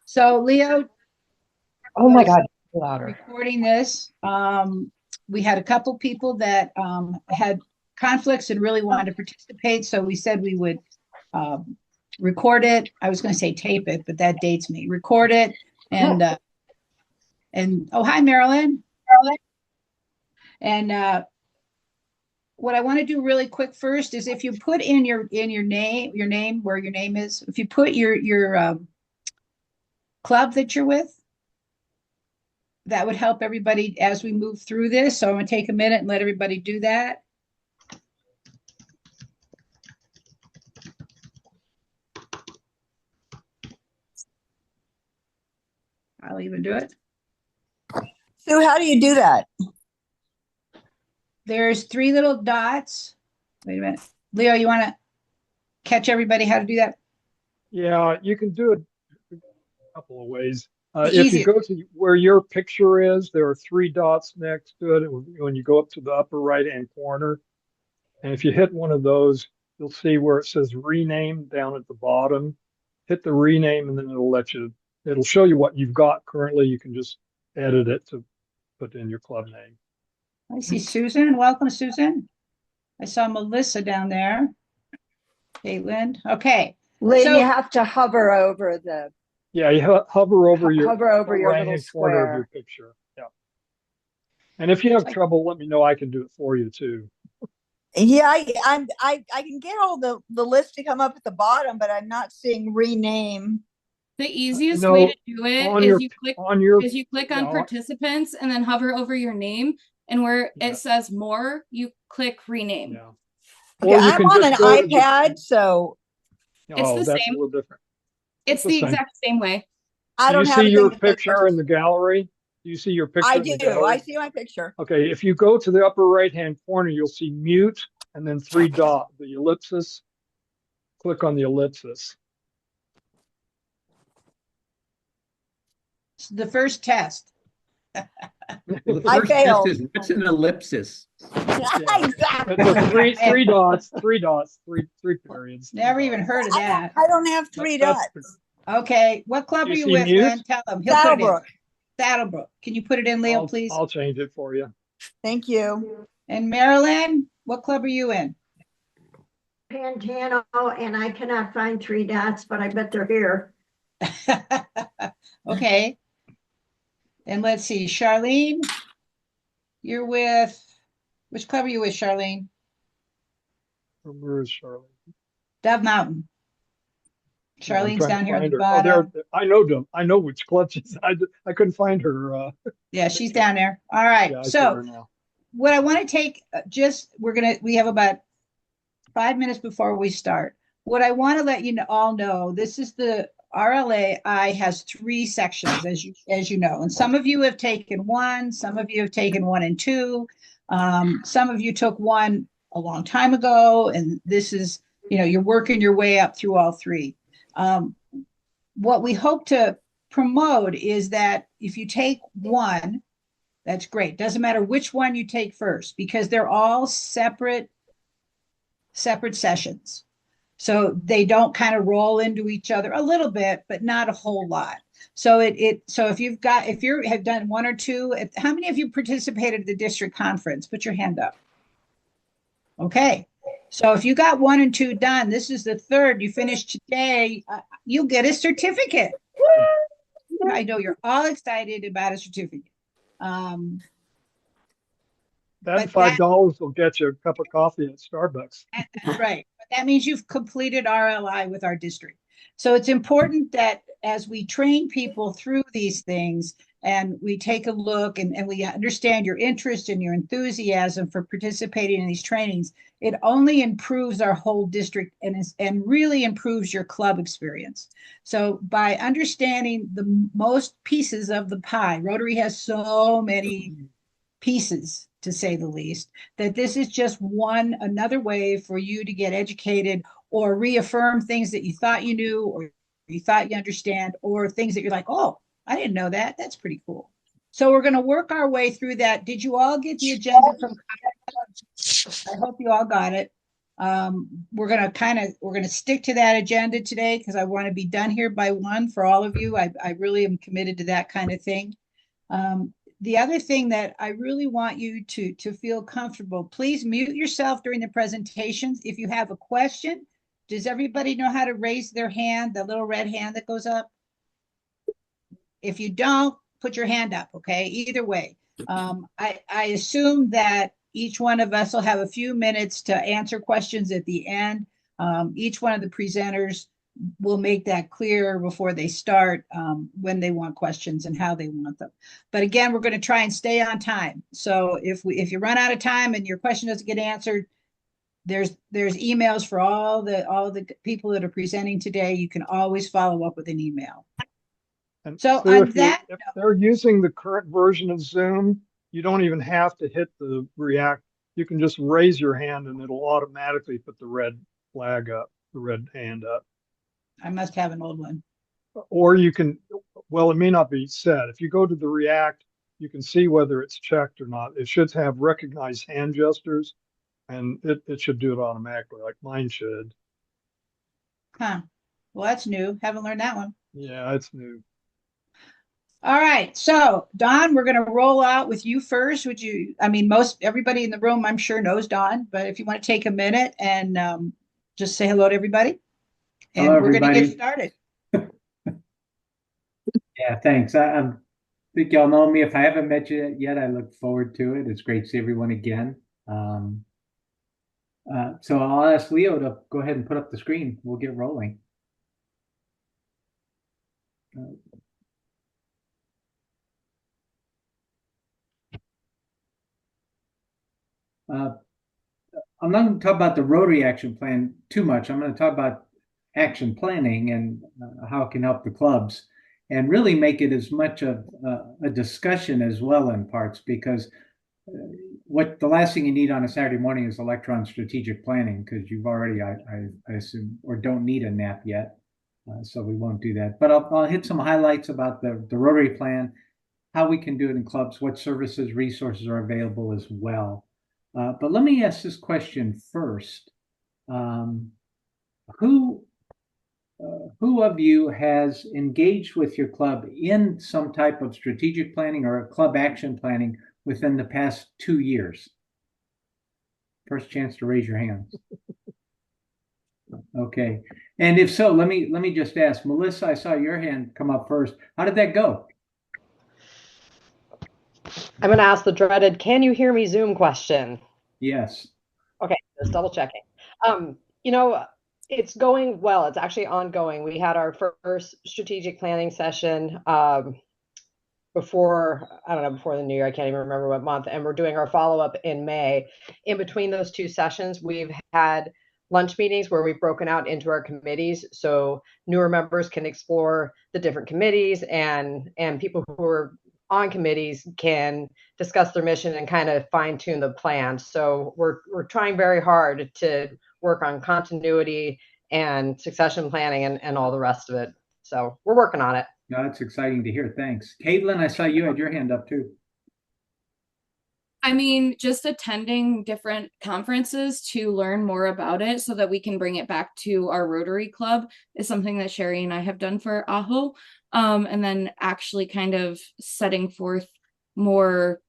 So Leo Oh my was God, louder. recording this. We had a couple people that had conflicts and really wanted to participate. So we said we would um, record it. I was going to say tape it, but that dates me. Record it and oh, hi Marilyn. And what I want to do really quick first is if you put in your name where your name is, if you put your club that you're with, that would help everybody as we move through this. So I'm going to take a minute and let everybody do that. I'll even do it. Sue, how do you do that? There's three little dots. Wait a minute. Leo, you want to catch everybody how to do that? Yeah, you can do it a couple of ways. The If you easiest. go to where your picture is, there are three dots next to it when you go up to the upper right-hand corner. And if you hit one of those, you'll see where it says rename down at the bottom. Hit the rename and then it'll show you what you've got currently. You can just edit it to put in your club name. I see Susan. Welcome, Susan. I saw Melissa down there. Caitlin. Okay. Lynn, So you have to hover over the Yeah, you hover over your your little right-hand corner of your square. picture. Yeah. And if you have trouble, let me know. I can do it for you too. Yeah, I can get all the list to come up at the bottom, but I'm not seeing rename. The easiest No, way to do it on is your you click on your on yeah, participants and then hover over your name, and where yeah, it says more, you click rename. yeah. Okay, Or you I'm can on just an go to the iPad, so It's oh, the that's a same. little different. It's It's the the same. exact same way. I Do you don't have see a your thing that says picture in the gallery? Do you see your I picture in the do. I gallery? see my picture. Okay, if you go to the upper right-hand corner, you'll see mute and then three dot, the ellipsis. Click on the ellipsis. the first test. Well, the I first test failed. is what's an ellipsis? Yeah. Exactly. It's a three dots, three periods. Never even heard of that. I don't have three That's dots. Okay. What club Do are you you see with, mute? Lynn? Tell them. He'll put it in. Saddlebrook. Saddlebrook. Can you put it in, Leo, please? I'll change it for you. Thank you. And Marilyn, what club are you in? Pantano, and I cannot find three dots, but I bet they're here. Okay. And let's see, Charlene, you're with, which club are you with, Charlene? Where is Charlotte? Dove Mountain. Yeah, I'm Charlene's trying to down here at find the her. Oh, bottom. I know them. I know which club she's. I couldn't find her. Yeah, she's down there. All right. Yeah, I see So her now. what I want to take we have about 5 minutes before we start. What I want to let you all know, this is the RLI has three sections, as you know, and some of you have taken one, some of you have taken one and two, some of you took one a long time ago, and this is, you're working your way up through all three. What we hope to promote is that if you take one, that's great. Doesn't matter which one you take first, because they're all separate sessions. So they don't kind of roll into each other a little bit, but not a whole lot. So so if you have done one or two, how many of you participated at the district conference? Put your hand up. Okay. So if you got one and two done, this is the third, you finished today, you'll get a certificate. Woo! I know you're all excited about a certificate. That $5 will get you a cup of coffee at Starbucks. That's right. But that means you've completed RLI with our district. So it's important that as we train people through these things and we take a look and we understand your interest and your enthusiasm for participating in these trainings, it only improves our whole district and really improves your club experience. So by understanding the most pieces of the pie, Rotary has so many pieces, to say the least, that this is just another way for you to get educated or reaffirm things that you thought you knew or you thought you understand, or things that you're like, oh, I didn't know that. That's pretty cool. So we're going to work our way through that. Did you all get the agenda from? I hope you all got it. We're gonna stick to that agenda today because I want to be done here by 1 for all of you. I really am committed to that kind of thing. The other thing that I really want you to feel comfortable, please mute yourself during the presentations. If you have a question, does everybody know how to raise their hand, the little red hand that goes up? If you don't, put your hand up, okay? Either way. I assume that each one of us will have a few minutes to answer questions at the end. Each one of the presenters will make that clear before they start, when they want questions and how they want them. But again, we're going to try and stay on time. So if you run out of time and your question doesn't get answered, there's emails for all the people that are presenting today. You can always follow up with an email. And So Sue, on that, if they're using the current version of Zoom, you don't even have to hit the react. You can just raise your hand and it'll automatically put the red flag up, the red hand up. I must have an old one. Or you can, well, it may not be set. If you go to the react, you can see whether it's checked or not. It should have recognized hand gestures, and it should do it automatically, like mine should. Huh. Well, that's new. Haven't learned that one. Yeah, it's new. All right. So, Don, we're going to roll out with you first. Everybody in the room, I'm sure, knows Don, but if you want to take a minute and just say hello to everybody. And Hello, we're going to get everybody. started. Yeah, thanks. I think y'all know me. If I haven't met you yet, I look forward to it. It's great to see everyone again. So I'll ask Leo to go ahead and put up the screen. We'll get rolling. I'm not going to talk about the Rotary action plan too much. I'm going to talk about action planning and how it can help the clubs, and really make it as much of a discussion as well in parts, because what the last thing you need on a Saturday morning is electron strategic planning, because you've already, I assume, or don't need a nap yet. So we won't do that. But I'll hit some highlights about the Rotary plan, how we can do it in clubs, what services, resources are available as well. But let me ask this question first. Who of you has engaged with your club in some type of strategic planning or club action planning within the past 2 years? First chance to raise your hands. Okay. And if so, let me just ask, Melissa, I saw your hand come up first. How did that go? I'm going to ask the dreaded, can you hear me Zoom question? Yes. Okay, just double checking. It's going well. It's actually ongoing. We had our first strategic planning session before the new year. I can't even remember what month. And we're doing our follow-up in May. In between those two sessions, we've had lunch meetings where we've broken out into our committees, so newer members can explore the different committees, and people who are on committees can discuss their mission and kind of fine tune the plan. So we're trying very hard to work on continuity and succession planning and all the rest of it. So we're working on it. No, that's exciting to hear. Thanks. Caitlin, I saw you had your hand up too. Just attending different conferences to learn more about it so that we can bring it back to our Rotary Club is something that Sherry and I have done for AHO. And then actually kind of setting forth more,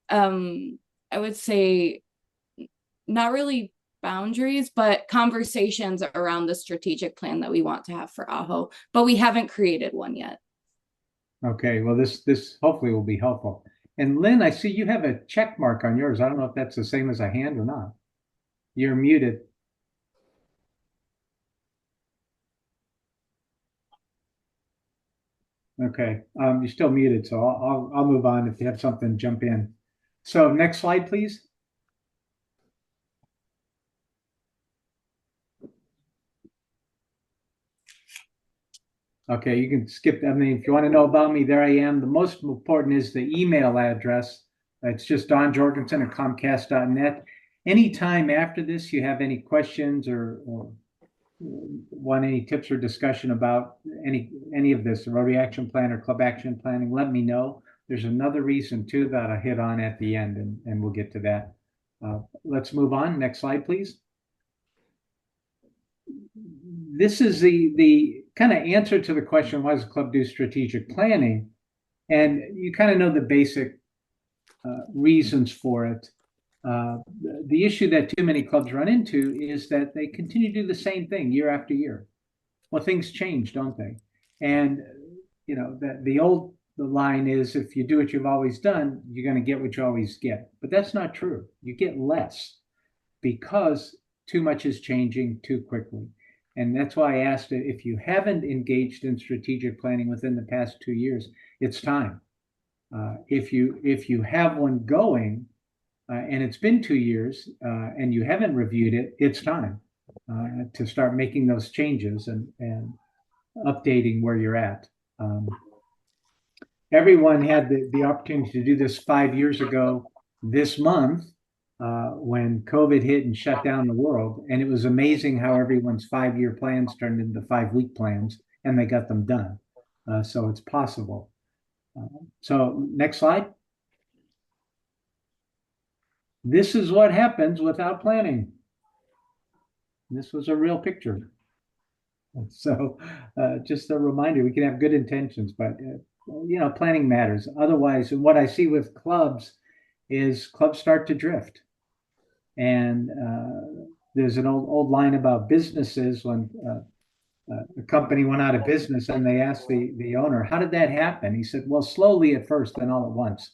I would say, not really boundaries, but conversations around the strategic plan that we want to have for AHO, but we haven't created one yet. Okay, well, this hopefully will be helpful. And Lynn, I see you have a check mark on yours. I don't know if that's the same as a hand or not. You're muted. Okay, you're still muted, so I'll move on. If you have something, jump in. So next slide, please. Okay, you can skip. I mean, if you want to know about me, there I am. The most important is the email address. It's just donjorgensen@comcast.net. Anytime after this, you have any questions or want any tips or discussion about any of this, the Rotary Action Plan or Club Action Planning, let me know. There's another reason too that I hit on at the end, and we'll get to that. Let's move on. Next slide, please. this is the kind of answer to the question, why does a club do strategic planning? And you kind of know the basic reasons for it. The issue that too many clubs run into is that they continue to do the same thing year after year. Well, things change, don't they? And you know, the line is, if you do what you've always done, you're going to get what you always get. But that's not true. You get less because too much is changing too quickly. And that's why I asked it, if you haven't engaged in strategic planning within the past 2 years, it's time. If you have one going, and it's been 2 years, and you haven't reviewed it, it's time to start making those changes and updating where you're at. Everyone had the opportunity to do this 5 years ago this month, when COVID hit and shut down the world. And it was amazing how everyone's 5-year plans turned into 5-week plans, and they got them done. So it's possible. So next slide. This is what happens without planning. This was a real picture. So just a reminder, we can have good intentions, but you know, planning matters. Otherwise, what I see with clubs is clubs start to drift. And there's an old line about businesses when a company went out of business, and they asked the owner, how did that happen? He said, well, slowly at first, then all at once.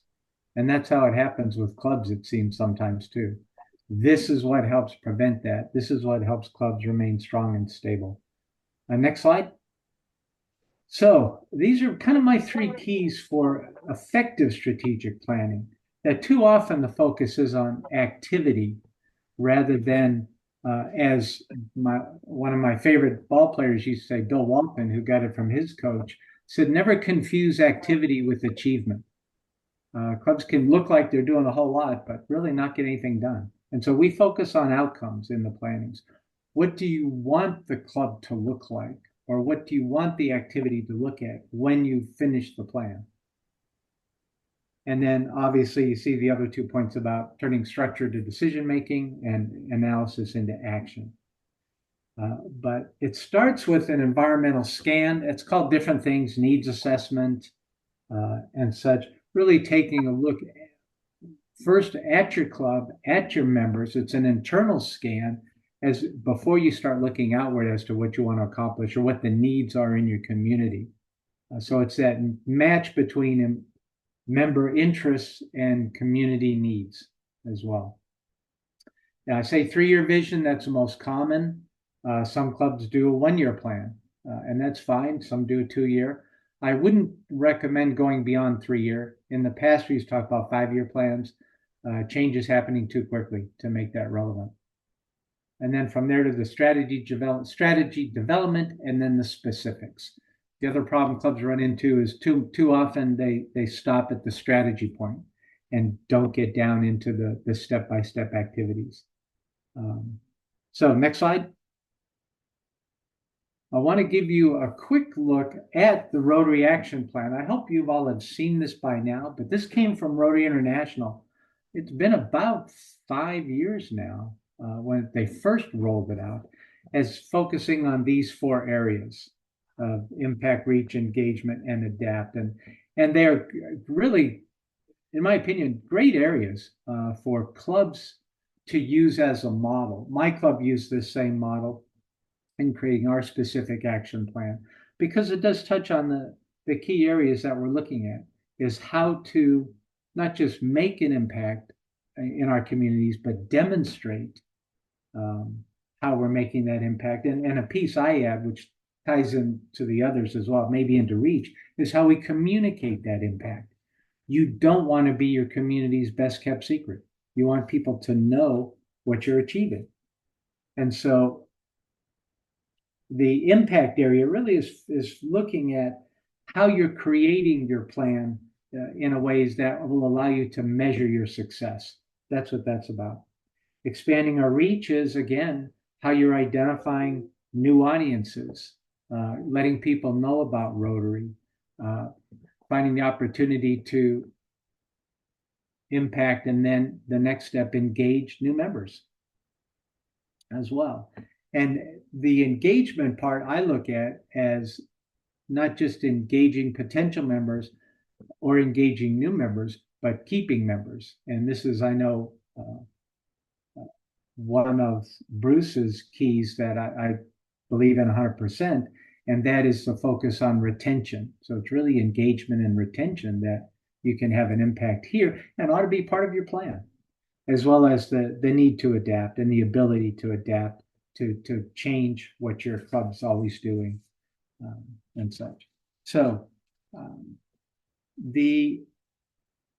And that's how it happens with clubs, it seems sometimes too. This is what helps prevent that. This is what helps clubs remain strong and stable. Next slide. So these are kind of my 3 keys for effective strategic planning. That too often the focus is on activity rather than, as one of my favorite ball players used to say, Bill Walton, who got it from his coach, said, never confuse activity with achievement. Clubs can look like they're doing a whole lot, but really not get anything done. And so we focus on outcomes in the plannings. What do you want the club to look like? Or what do you want the activity to look at when you finish the plan? And then obviously you see the other 2 points about turning structure to decision-making and analysis into action. But it starts with an environmental scan. It's called different things, needs assessment and such. Really taking a look first at your club, at your members. It's an internal scan as before you start looking outward as to what you want to accomplish or what the needs are in your community. So it's that match between member interests and community needs as well. Now, I say 3-year vision, that's the most common. Some clubs do a 1-year plan, and that's fine. Some do a 2-year. I wouldn't recommend going beyond 3-year. In the past, we used to talk about 5-year plans. Change is happening too quickly to make that relevant. And then from there to the strategy development, and then the specifics. The other problem clubs run into is too often they stop at the strategy point and don't get down into the step-by-step activities. So next slide. I want to give you a quick look at the Rotary Action Plan. I hope you all have seen this by now, but this came from Rotary International. It's been about 5 years now when they first rolled it out, as focusing on these 4 areas of impact, reach, engagement, and adapt. And they're really, in my opinion, great areas for clubs to use as a model. My club used this same model in creating our specific action plan, because it does touch on the key areas that we're looking at, is how to not just make an impact in our communities, but demonstrate how we're making that impact. And a piece I add, which ties into the others as well, maybe into reach, is how we communicate that impact. You don't want to be your community's best kept secret. You want people to know what you're achieving. And so the impact area really is looking at how you're creating your plan in a ways that will allow you to measure your success. That's what that's about. Expanding our reach is, again, how you're identifying new audiences, letting people know about Rotary, finding the opportunity to impact, and then the next step, engage new members as well. And the engagement part I look at as not just engaging potential members or engaging new members, but keeping members. And this is, I know, one of Bruce's keys that I believe in 100%, and that is the focus on retention. So it's really engagement and retention that you can have an impact here and ought to be part of your plan, as well as the need to adapt and the ability to adapt to change what your club's always doing, and such. So the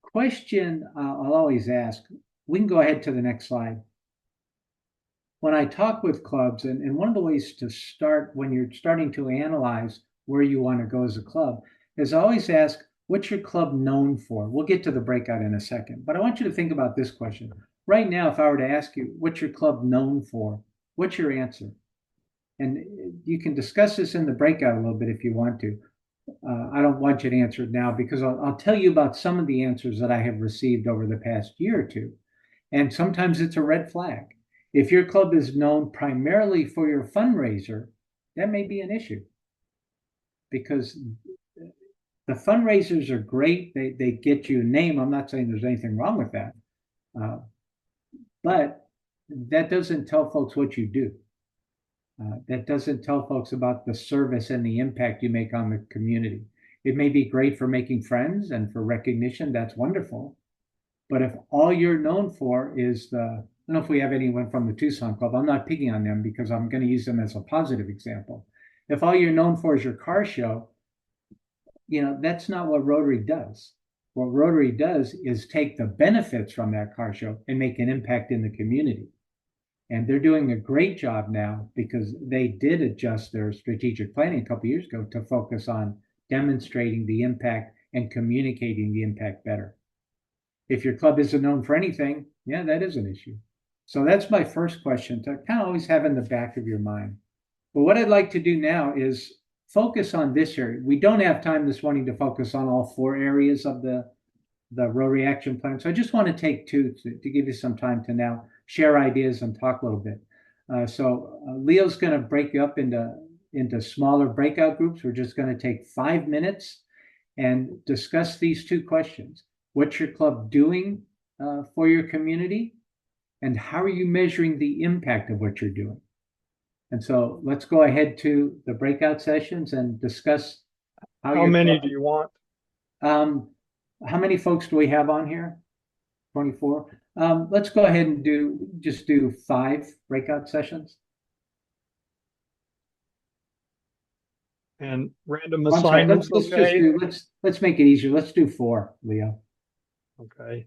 question I'll always ask, we can go ahead to the next slide. When I talk with clubs, and one of the ways to start when you're starting to analyze where you want to go as a club is I always ask, what's your club known for? We'll get to the breakout in a second, but I want you to think about this question. Right now, if I were to ask you, what's your club known for? What's your answer? And you can discuss this in the breakout a little bit if you want to. I don't want you to answer it now because I'll tell you about some of the answers that I have received over the past year or two. And sometimes it's a red flag. If your club is known primarily for your fundraiser, that may be an issue because the fundraisers are great. They get you a name. I'm not saying there's anything wrong with that. But that doesn't tell folks what you do. That doesn't tell folks about the service and the impact you make on the community. It may be great for making friends and for recognition. That's wonderful. But if all you're known for is I don't know if we have anyone from the Tucson Club. I'm not picking on them because I'm going to use them as a positive example. If all you're known for is your car show, that's not what Rotary does. What Rotary does is take the benefits from that car show and make an impact in the community. And they're doing a great job now because they did adjust their strategic planning a couple of years ago to focus on demonstrating the impact and communicating the impact better. If your club isn't known for anything, yeah, that is an issue. So that's my first question to kind of always have in the back of your mind. But what I'd like to do now is focus on this area. We don't have time this morning to focus on all 4 areas of the Rotary Action Plan. So I just want to take 2 to give you some time to now share ideas and talk a little bit. So Leo's going to break you up into smaller breakout groups. We're just going to take 5 minutes and discuss these 2 questions. What's your club doing for your community? And how are you measuring the impact of what you're doing? And so let's go ahead to the breakout sessions and discuss how many do you want? How many folks do we have on here? 24. Let's go ahead and just do 5 breakout sessions. And random assignments. Let's make it easier. Let's do 4, Leo. Okay.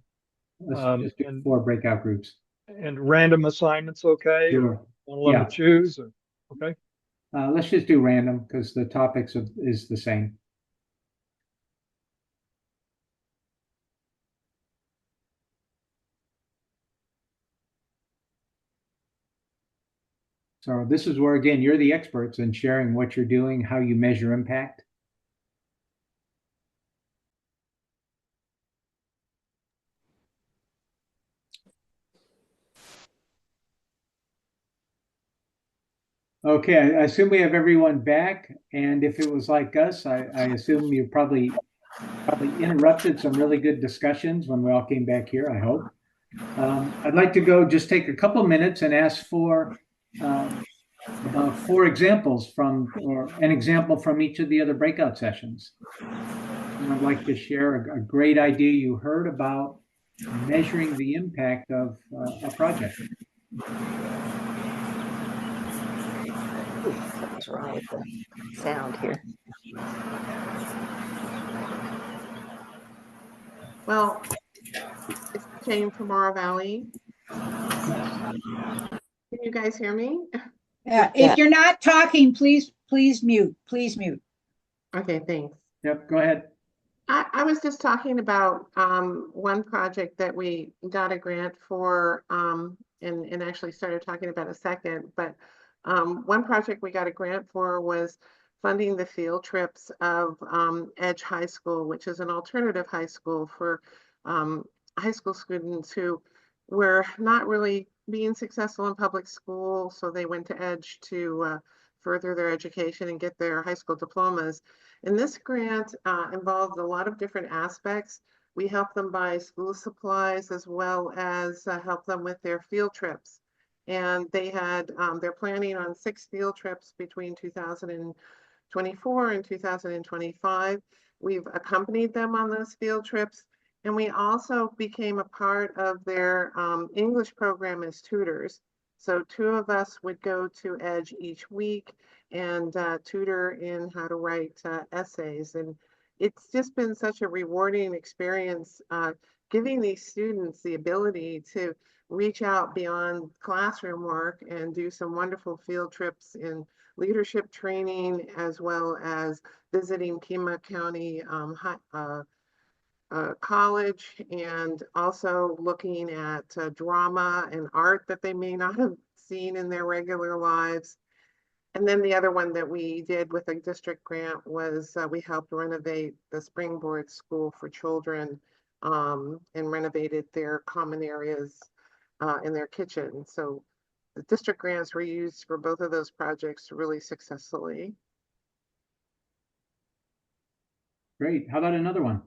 Let's just do 4 breakout groups. And random assignments, okay? Sure. Want to let me choose? Okay. Let's just do random because the topics is the same. So this is where, again, you're the experts in sharing what you're doing, how you measure impact. Okay, I assume we have everyone back, and if it was like us, I assume you probably interrupted some really good discussions when we all came back here, I hope. I'd like to just take a couple minutes and ask for about 4 examples or an example from each of the other breakout sessions. And I'd like to share a great idea you heard about measuring the impact of a project. Something's wrong with the sound here. Well, it's Jane from Morrow Valley. Can you guys hear me? Yeah, if you're not talking, please mute. Please mute. Okay, thanks. Yep, go ahead. I was just talking about one project that we got a grant for and actually started talking about a second, but one project we got a grant for was funding the field trips of Edge High School, which is an alternative high school for high school students who were not really being successful in public school, so they went to Edge to further their education and get their high school diplomas. And this grant involved a lot of different aspects. We helped them buy school supplies as well as help them with their field trips. And they had, they're planning on 6 field trips between 2024 and 2025. We've accompanied them on those field trips. And we also became a part of their English program as tutors. So 2 of us would go to Edge each week and tutor in how to write essays. And it's just been such a rewarding experience, giving these students the ability to reach out beyond classroom work and do some wonderful field trips in leadership training, as well as visiting Pima County college, and also looking at drama and art that they may not have seen in their regular lives. And then the other one that we did with a district grant was we helped renovate the Springboard School for Children and renovated their common areas in their kitchen. So the district grants were used for both of those projects really successfully. Great. How about another one?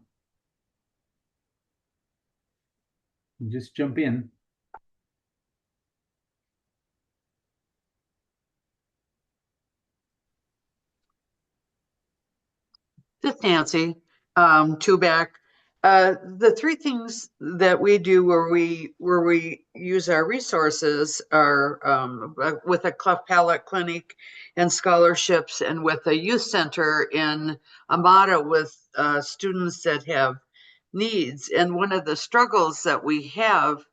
Just jump in. This is Nancy, Tuback. The 3 things that we do where we use our resources are with a cleft palate clinic and scholarships, and with a youth center in Amada with students that have needs. And one of the struggles that we have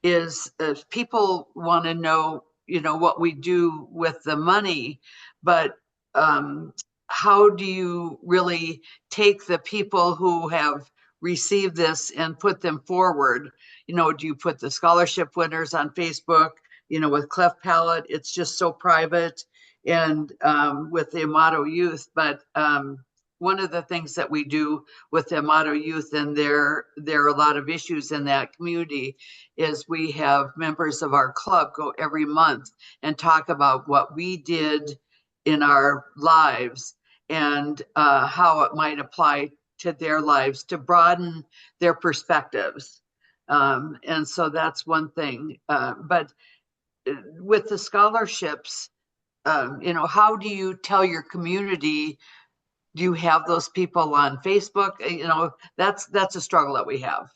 is people want to know, what we do with the money, but how do you really take the people who have received this and put them forward? Do you put the scholarship winners on Facebook? With Cleft Palate, it's just so private, and with the Amato Youth. But one of the things that we do with the Amato Youth, and there are a lot of issues in that community, is we have members of our club go every month and talk about what we did in our lives and how it might apply to their lives to broaden their perspectives. And so that's one thing. But with the scholarships, how do you tell your community? Do you have those people on Facebook? That's a struggle that we have.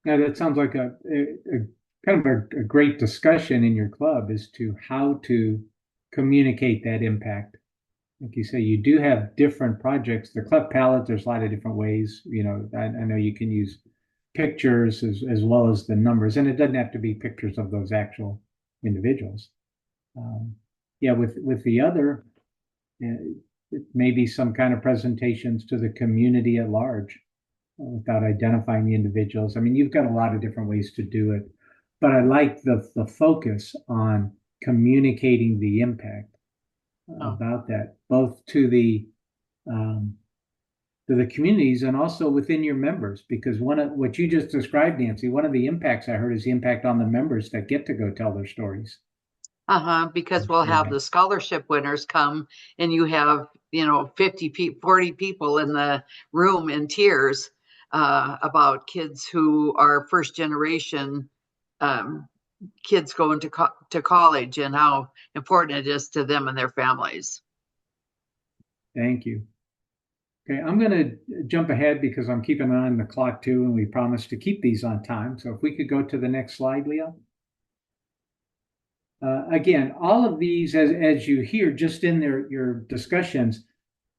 Now that sounds like a kind of a great discussion in your club as to how to communicate that impact. Like you say, you do have different projects. The Cleft Palate, there's a lot of different ways. I know you can use pictures as well as the numbers, and it doesn't have to be pictures of those actual individuals. Yeah, with the other, it may be some kind of presentations to the community at large without identifying the individuals. I mean, you've got a lot of different ways to do it, but I like the focus on communicating the impact about that, both to the communities and also within your members, because one of what you just described, Nancy, one of the impacts I heard is the impact on the members that get to go tell their stories. Because we'll have the scholarship winners come, and you have 40 people in the room in tears about kids who are first generation kids going to college, and how important it is to them and their families. Thank you. Okay, I'm going to jump ahead because I'm keeping an eye on the clock too, and we promised to keep these on time. So if we could go to the next slide, Leo. Again, all of these, as you hear just in your discussions,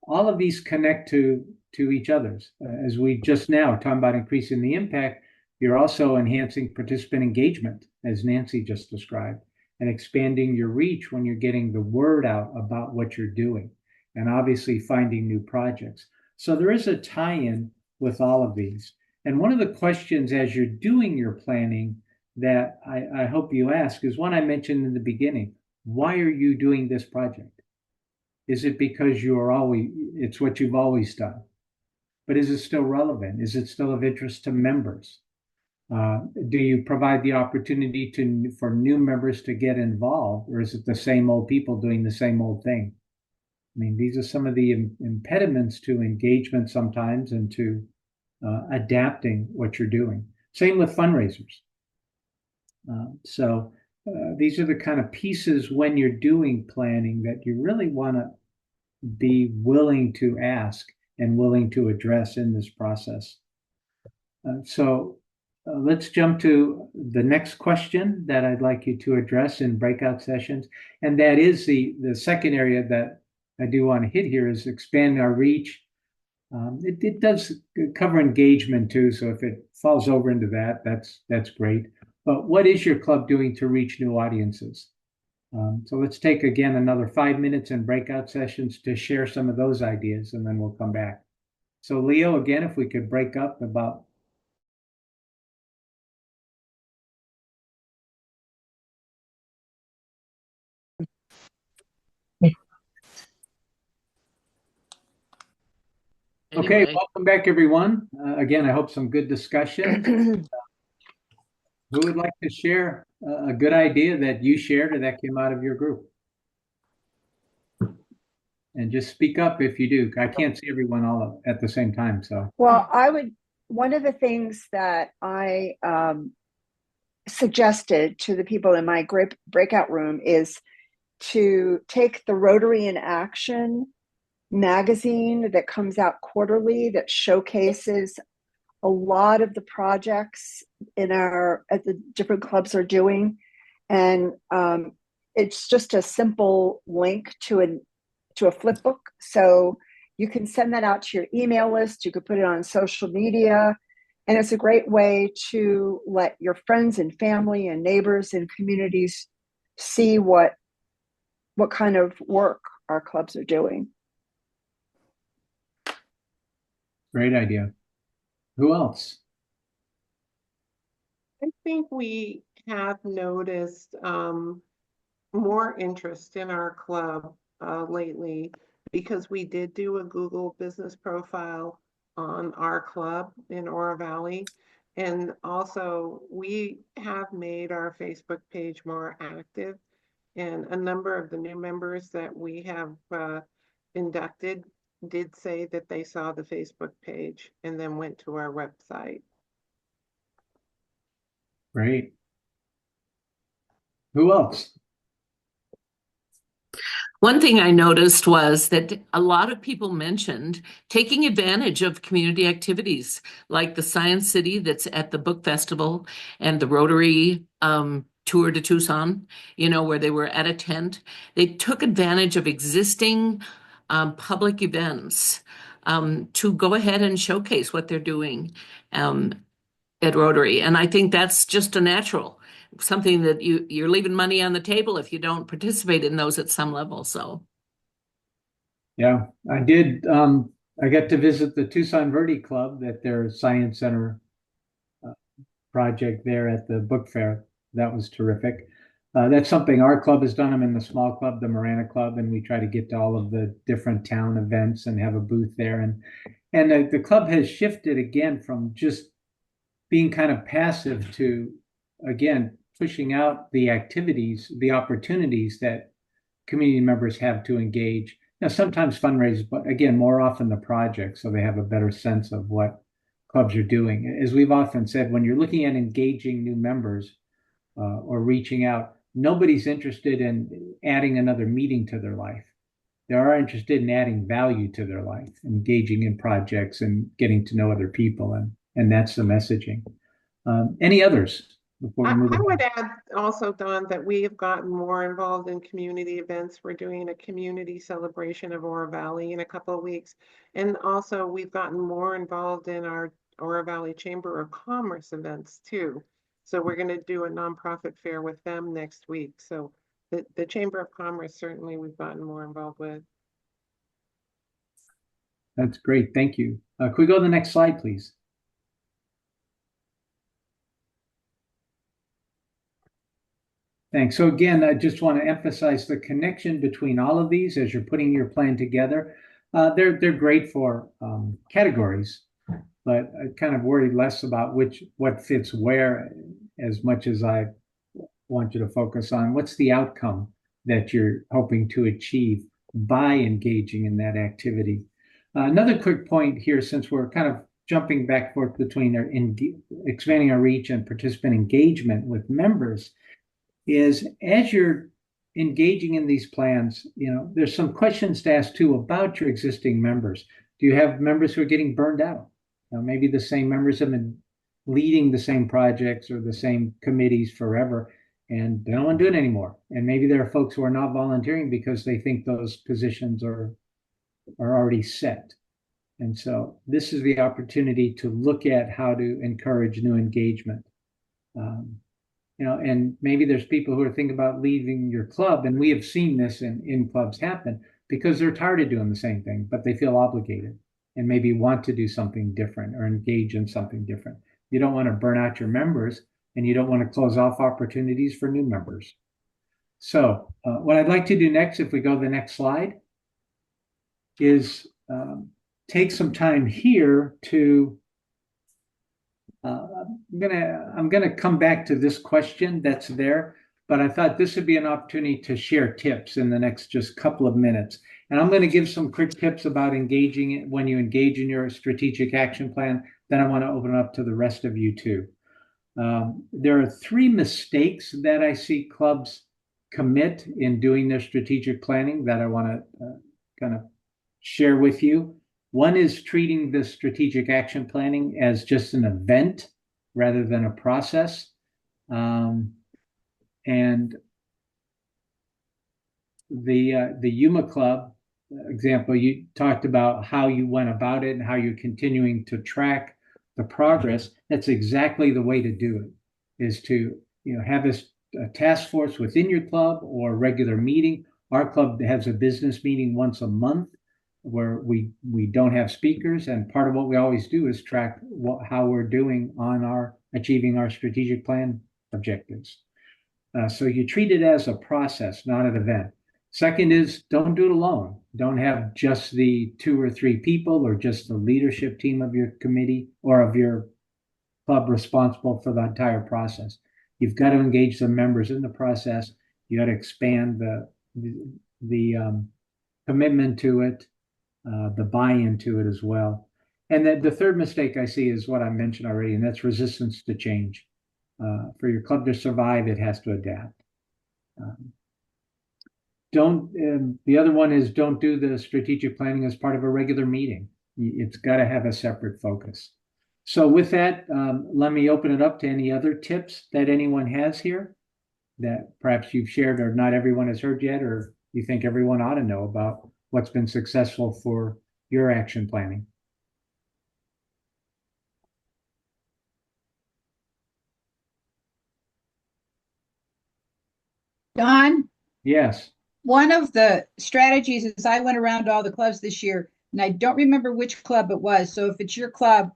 all of these connect to each other's. As we just now talking about increasing the impact, you're also enhancing participant engagement, as Nancy just described, and expanding your reach when you're getting the word out about what you're doing, and obviously finding new projects. So there is a tie-in with all of these. And one of the questions as you're doing your planning that I hope you ask is one I mentioned in the beginning. Why are you doing this project? Is it because it's what you've always done? but is it still relevant? Is it still of interest to members? Do you provide the opportunity for new members to get involved, or is it the same old people doing the same old thing? I mean, these are some of the impediments to engagement sometimes and to adapting what you're doing. Same with fundraisers. These are the kind of pieces when you're doing planning that you really want to be willing to ask and willing to address in this process. Let's jump to the next question that I'd like you to address in breakout sessions. And that is the second area that I do want to hit here is expand our reach. It does cover engagement too. So if it falls over into that, that's great. But what is your club doing to reach new audiences? So let's take again another 5 minutes in breakout sessions to share some of those ideas, and then we'll come back. So Leo, again, if we could break up about. Okay, welcome back, everyone. Again, I hope some good discussion. Who would like to share a good idea that you shared or that came out of your group? And just speak up if you do. I can't see everyone all at the same time. So, well, one of the things that I suggested to the people in my breakout room is to take the Rotary in Action magazine that comes out quarterly that showcases a lot of the projects at the different clubs are doing. And it's just a simple link to a flip book. So you can send that out to your email list. You could put it on social media. And it's a great way to let your friends and family and neighbors and communities see what kind of work our clubs are doing. Great idea. Who else? I think we have noticed more interest in our club lately because we did do a Google business profile on our club in Oro Valley. And also we have made our Facebook page more active, and a number of the new members that we have inducted did say that they saw the Facebook page and then went to our website. Great. Who else? One thing I noticed was that a lot of people mentioned taking advantage of community activities like the Science City that's at the book festival and the Rotary tour to Tucson, where they were at a tent. They took advantage of existing public events to go ahead and showcase what they're doing at Rotary. And I think that's just a natural, something that you're leaving money on the table if you don't participate in those at some level. So yeah, I did. I got to visit the Tucson Verde Club at their Science Center project there at the book fair. That was terrific. That's something our club has done. I'm in the small club, the Marana Club, and we try to get to all of the different town events and have a booth there. And the club has shifted again from just being kind of passive to, again, pushing out the activities, the opportunities that community members have to engage. Now, sometimes fundraisers, but again, more often the project, so they have a better sense of what clubs are doing. As we've often said, when you're looking at engaging new members or reaching out, nobody's interested in adding another meeting to their life. They are interested in adding value to their life, engaging in projects and getting to know other people, and that's the messaging. Any others? I would add also, Don, that we have gotten more involved in community events. We're doing a community celebration of Oro Valley in a couple of weeks. And also we've gotten more involved in our Oro Valley Chamber of Commerce events too. So we're going to do a nonprofit fair with them next week. So the Chamber of Commerce, certainly we've gotten more involved with. That's great. Thank you. Could we go to the next slide, please? Thanks. So again, I just want to emphasize the connection between all of these as you're putting your plan together. They're great for categories, but I kind of worry less about what fits where, as much as I want you to focus on what's the outcome that you're hoping to achieve by engaging in that activity. Another quick point here, since we're kind of jumping back and forth between expanding our reach and participant engagement with members, is as you're engaging in these plans, there's some questions to ask too about your existing members. Do you have members who are getting burned out? Maybe the same members have been leading the same projects or the same committees forever, and they don't want to do it anymore. And maybe there are folks who are not volunteering because they think those positions are already set. And so this is the opportunity to look at how to encourage new engagement. And maybe there's people who are thinking about leaving your club, and we have seen this in clubs happen because they're tired of doing the same thing, but they feel obligated and maybe want to do something different or engage in something different. You don't want to burn out your members, and you don't want to close off opportunities for new members. So what I'd like to do next, if we go to the next slide, is take some time here to I'm gonna come back to this question that's there, but I thought this would be an opportunity to share tips in the next just couple of minutes. And I'm going to give some quick tips about engaging when you engage in your strategic action plan. Then I want to open it up to the rest of you too. There are 3 mistakes that I see clubs commit in doing their strategic planning that I want to kind of share with you. One is treating the strategic action planning as just an event rather than a process. And the Yuma Club example, you talked about how you went about it and how you're continuing to track the progress. That's exactly the way to do it, is to have a task force within your club or a regular meeting. Our club has a business meeting once a month where we don't have speakers, and part of what we always do is track how we're doing on achieving our strategic plan objectives. So you treat it as a process, not an event. Second is, don't do it alone. Don't have just the 2 or 3 people or just the leadership team of your committee or of your club responsible for the entire process. You've got to engage the members in the process. You got to expand the commitment to it, the buy-in to it as well. And then the third mistake I see is what I mentioned already, and that's resistance to change. For your club to survive, it has to adapt. The other one is, don't do the strategic planning as part of a regular meeting. It's got to have a separate focus. So with that, let me open it up to any other tips that anyone has here that perhaps you've shared or not everyone has heard yet, or you think everyone ought to know about what's been successful for your action planning. Don? Yes. One of the strategies is I went around to all the clubs this year, and I don't remember which club it was. So if it's your club,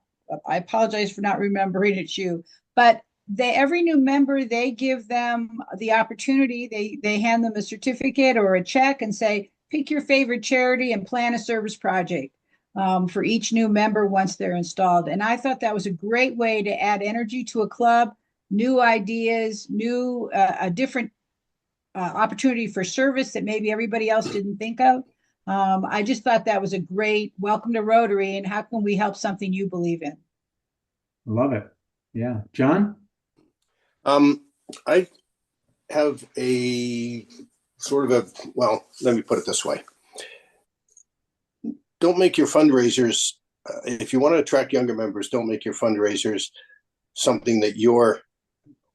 I apologize for not remembering it's you. But every new member, they give them the opportunity. They hand them a certificate or a check and say, pick your favorite charity and plan a service project for each new member once they're installed. And I thought that was a great way to add energy to a club, new ideas, a different opportunity for service that maybe everybody else didn't think of. I just thought that was a great welcome to Rotary, and how can we help something you believe in? Love it. Yeah. John? I have a sort of let me put it this way. Don't make your fundraisers, if you want to attract younger members, don't make your fundraisers something that your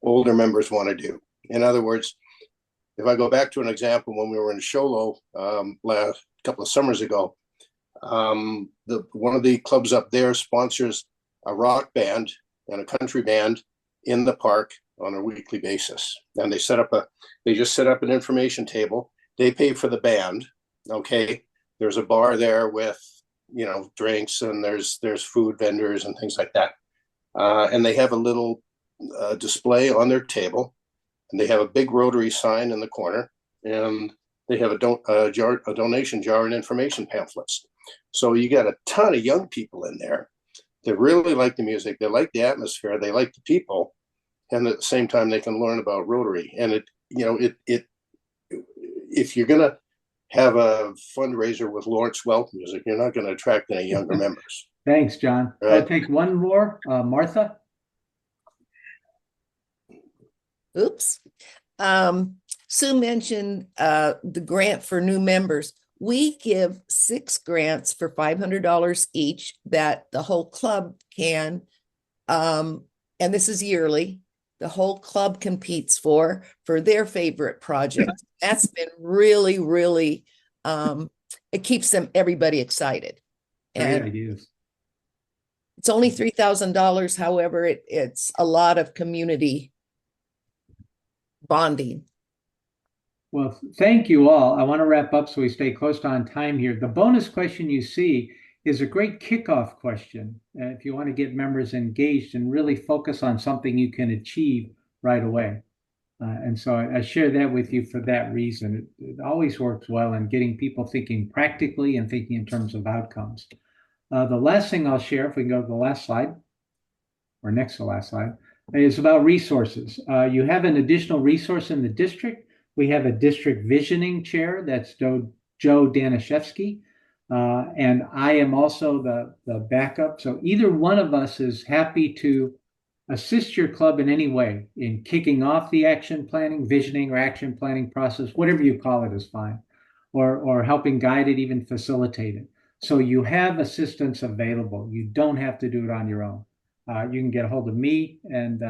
older members want to do. In other words, if I go back to an example, when we were in Sholo last couple of summers ago, one of the clubs up there sponsors a rock band and a country band in the park on a weekly basis. And they just set up an information table. They pay for the band. Okay. There's a bar there with, drinks, and there's food vendors and things like that. And they have a little display on their table. And they have a big Rotary sign in the corner, and they have a donation jar and information pamphlets. So you got a ton of young people in there that really like the music, they like the atmosphere, they like the people, and at the same time they can learn about Rotary. And if you're gonna have a fundraiser with Lawrence Welk music, you're not going to attract any younger members. Thanks, John. Right. I'll take one more. Martha? Oops. Sue mentioned the grant for new members. We give 6 grants for $500 each that the whole club can, and this is yearly, the whole club competes for their favorite project. That's been really, really, it keeps everybody excited. Great And ideas. it's only $3,000. However, it's a lot of community bonding. Well, thank you all. I want to wrap up so we stay close to on time here. The bonus question you see is a great kickoff question. If you want to get members engaged and really focus on something you can achieve right away. And so I share that with you for that reason. It always works well in getting people thinking practically and thinking in terms of outcomes. The last thing I'll share, if we can go to the last slide, or next to the last slide, is about resources. You have an additional resource in the district. We have a district visioning chair, that's Joe Danishevsky, and I am also the backup. So either one of us is happy to assist your club in any way in kicking off the action planning, visioning, or action planning process, whatever you call it is fine, or helping guide it, even facilitate it. So you have assistance available. You don't have to do it on your own. You can get a hold of me, and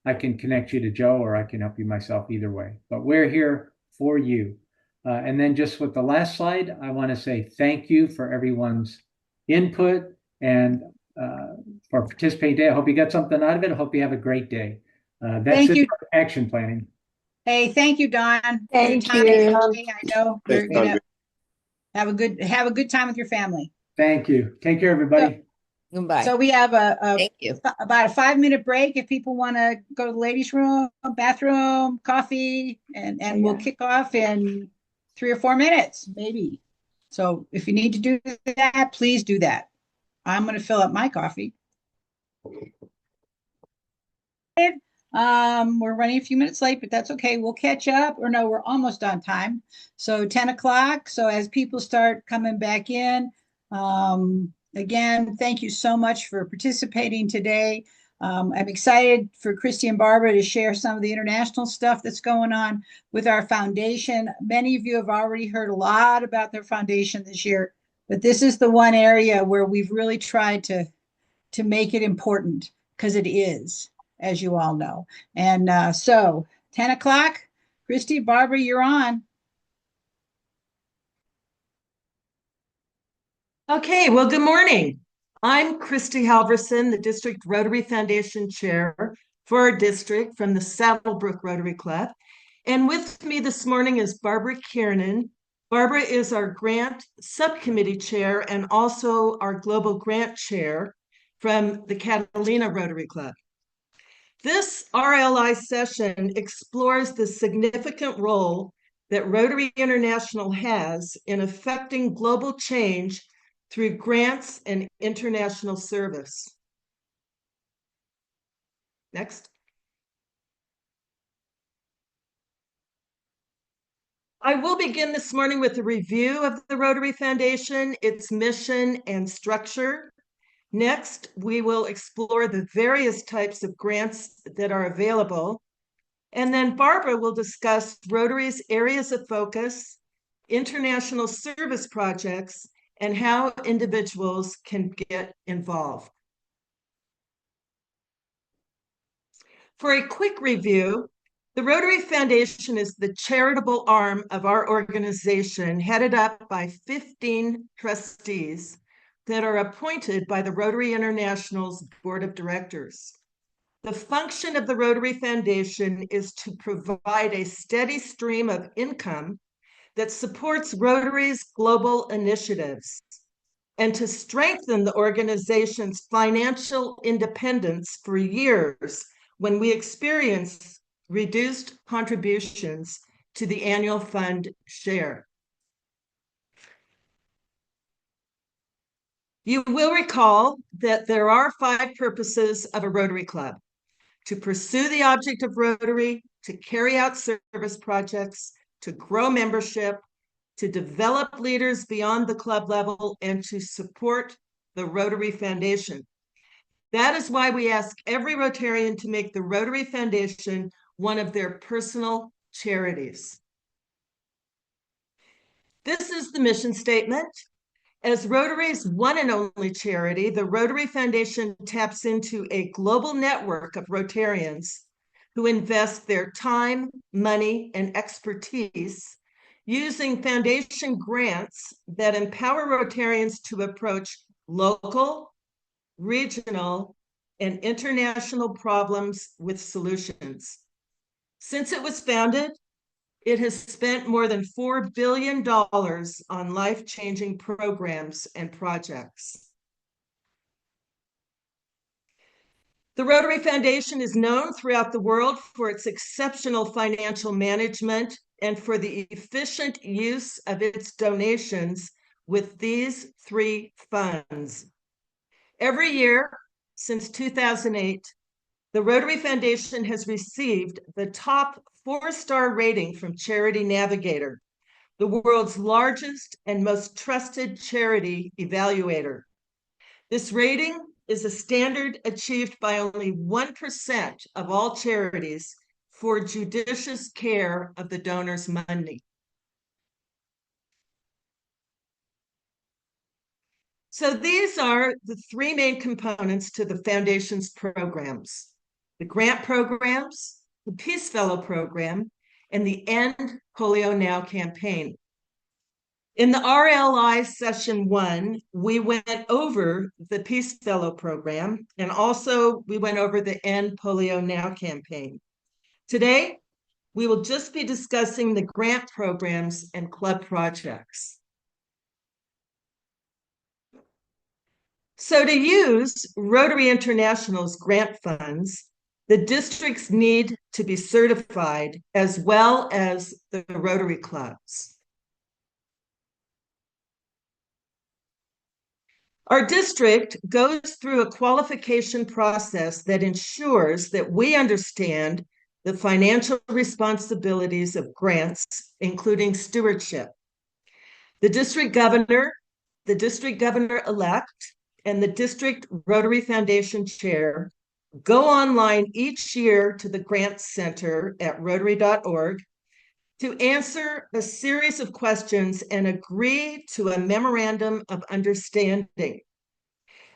I can connect you to Joe, or I can help you myself, either way. But we're here for you. And then just with the last slide, I want to say thank you for everyone's input and for participating today. I hope you got something out of it. I hope you have a great day. That's it for action planning. Hey, thank you, Don. Thank Your time you. today. I know you're gonna have a good time with your family. Thank you. Take care, everybody. Goodbye. So we have Thank you. about a 5-minute break if people want to go to the ladies' room, bathroom, coffee, and we'll kick off in 3 or 4 minutes, maybe. So if you need to do that, please do that. I'm going to fill up my coffee. We're running a few minutes late, but that's okay. We'll catch up. Or no, we're almost on time. So 10 o'clock. So as people start coming back in, again, thank you so much for participating today. I'm excited for Christy and Barbara to share some of the international stuff that's going on with our foundation. Many of you have already heard a lot about their foundation this year, but this is the one area where we've really tried to make it important, because it is, as you all know. And so 10 o'clock, Christy, Barbara, you're on. Okay, well, good morning. I'm Christy Halverson, the District Rotary Foundation Chair for our district from the Saddlebrook Rotary Club. And with me this morning is Barbara Kiernan. Barbara is our Grant Subcommittee Chair and also our Global Grant Chair from the Catalina Rotary Club. This RLI session explores the significant role that Rotary International has in affecting global change through grants and international service. Next. I will begin this morning with a review of the Rotary Foundation, its mission and structure. Next, we will explore the various types of grants that are available. And then Barbara will discuss Rotary's areas of focus, international service projects, and how individuals can get involved. For a quick review, the Rotary Foundation is the charitable arm of our organization, headed up by 15 trustees that are appointed by the Rotary International's Board of Directors. The function of the Rotary Foundation is to provide a steady stream of income that supports Rotary's global initiatives and to strengthen the organization's financial independence for years when we experience reduced contributions to the annual fund share. You will recall that there are 5 purposes of a Rotary Club: to pursue the object of Rotary, to carry out service projects, to grow membership, to develop leaders beyond the club level, and to support the Rotary Foundation. That is why we ask every Rotarian to make the Rotary Foundation one of their personal charities. This is the mission statement. As Rotary's one and only charity, the Rotary Foundation taps into a global network of Rotarians who invest their time, money, and expertise using foundation grants that empower Rotarians to approach local, regional, and international problems with solutions. Since it was founded, it has spent more than $4 billion on life-changing programs and projects. The Rotary Foundation is known throughout the world for its exceptional financial management and for the efficient use of its donations with these 3 funds. Every year since 2008, the Rotary Foundation has received the top 4-star rating from Charity Navigator, the world's largest and most trusted charity evaluator. This rating is a standard achieved by only 1% of all charities for judicious care of the donor's money. So these are the 3 main components to the Foundation's programs: the grant programs, the Peace Fellow program, and the End Polio Now campaign. In the RLI session 1, we went over the Peace Fellow program, and also we went over the End Polio Now campaign. Today, we will just be discussing the grant programs and club projects. So to use Rotary International's grant funds, the districts need to be certified as well as the Rotary clubs. Our district goes through a qualification process that ensures that we understand the financial responsibilities of grants, including stewardship. The district governor-elect, and the district Rotary Foundation chair go online each year to the Grant Center at rotary.org to answer a series of questions and agree to a memorandum of understanding.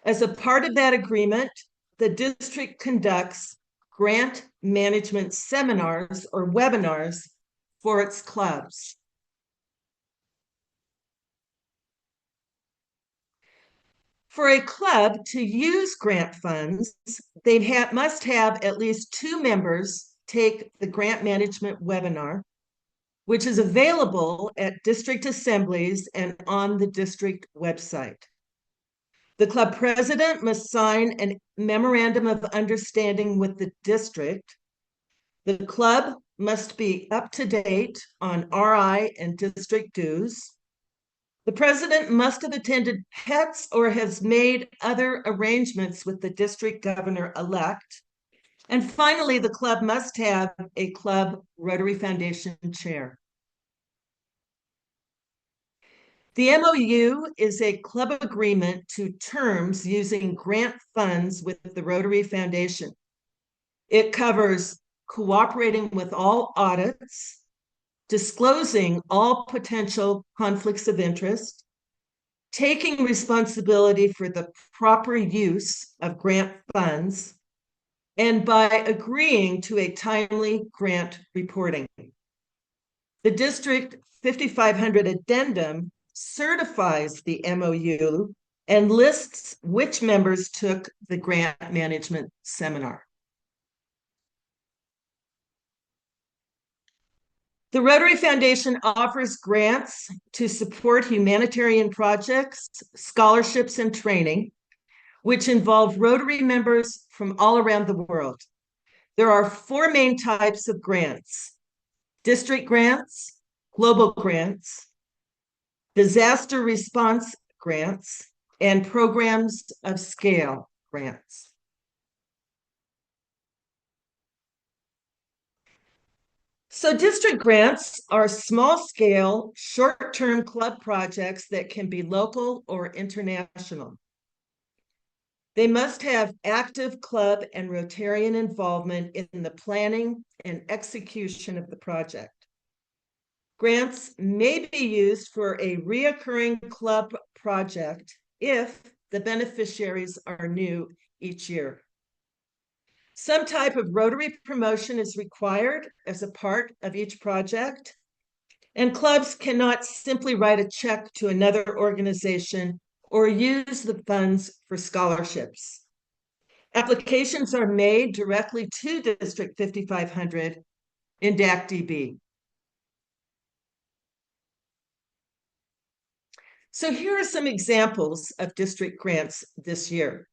As a part of that agreement, the district conducts grant management seminars or webinars for its clubs. For a club to use grant funds, they must have at least 2 members take the grant management webinar, which is available at district assemblies and on the district website. The club president must sign a memorandum of understanding with the district. The club must be up to date on RI and district dues. The president must have attended PETS or has made other arrangements with the district governor-elect. And finally, the club must have a club Rotary Foundation chair. The MOU is a club agreement to terms using grant funds with the Rotary Foundation. It covers cooperating with all audits, disclosing all potential conflicts of interest, taking responsibility for the proper use of grant funds, and by agreeing to a timely grant reporting. The District 5500 addendum certifies the MOU and lists which members took the grant management seminar. The Rotary Foundation offers grants to support humanitarian projects, scholarships, and training, which involve Rotary members from all around the world. There are 4 main types of grants: district grants, global grants, disaster response grants, and programs of scale grants. So district grants are small-scale, short-term club projects that can be local or international. They must have active club and Rotarian involvement in the planning and execution of the project. Grants may be used for a reoccurring club project if the beneficiaries are new each year. Some type of Rotary promotion is required as a part of each project, and clubs cannot simply write a check to another organization or use the funds for scholarships. Applications are made directly to District 5500 in DAC-DB. So here are some examples of district grants this year.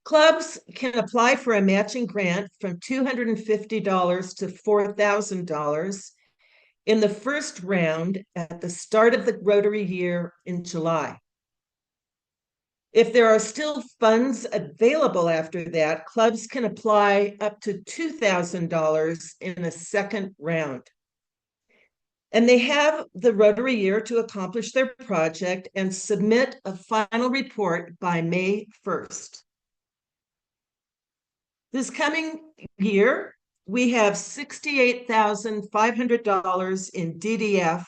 Clubs can apply for a matching grant from $250 to $4,000 in the first round at the start of the Rotary year in July. If there are still funds available after that, clubs can apply up to $2,000 in a second round. And they have the Rotary year to accomplish their project and submit a final report by May 1st. This coming year, we have $68,500 in DDF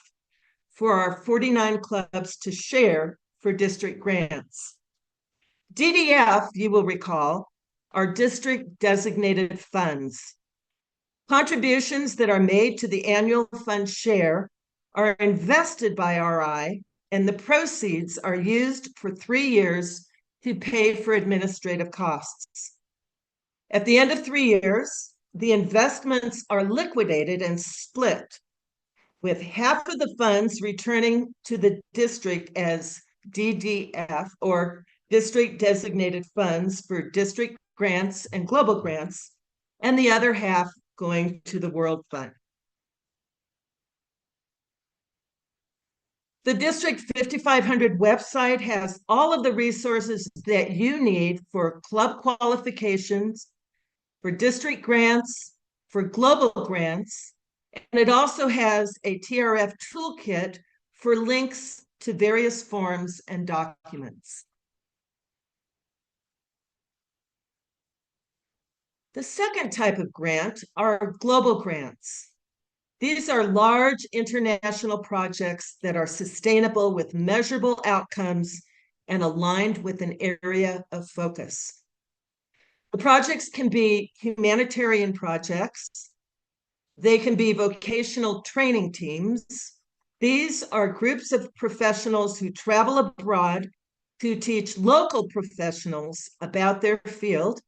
for our 49 clubs to share for district grants. DDF, you will recall, are district designated funds. Contributions that are made to the annual fund share are invested by RI, and the proceeds are used for 3 years to pay for administrative costs. At the end of 3 years, the investments are liquidated and split, with half of the funds returning to the district as DDF, or district designated funds for district grants and global grants, and the other half going to the World Fund. The District 5500 website has all of the resources that you need for club qualifications, for district grants, for global grants, and it also has a TRF toolkit for links to various forms and documents. The second type of grant are global grants. These are large international projects that are sustainable with measurable outcomes and aligned with an area of focus. The projects can be humanitarian projects. They can be vocational training teams. These are groups of professionals who travel abroad to teach local professionals about their field,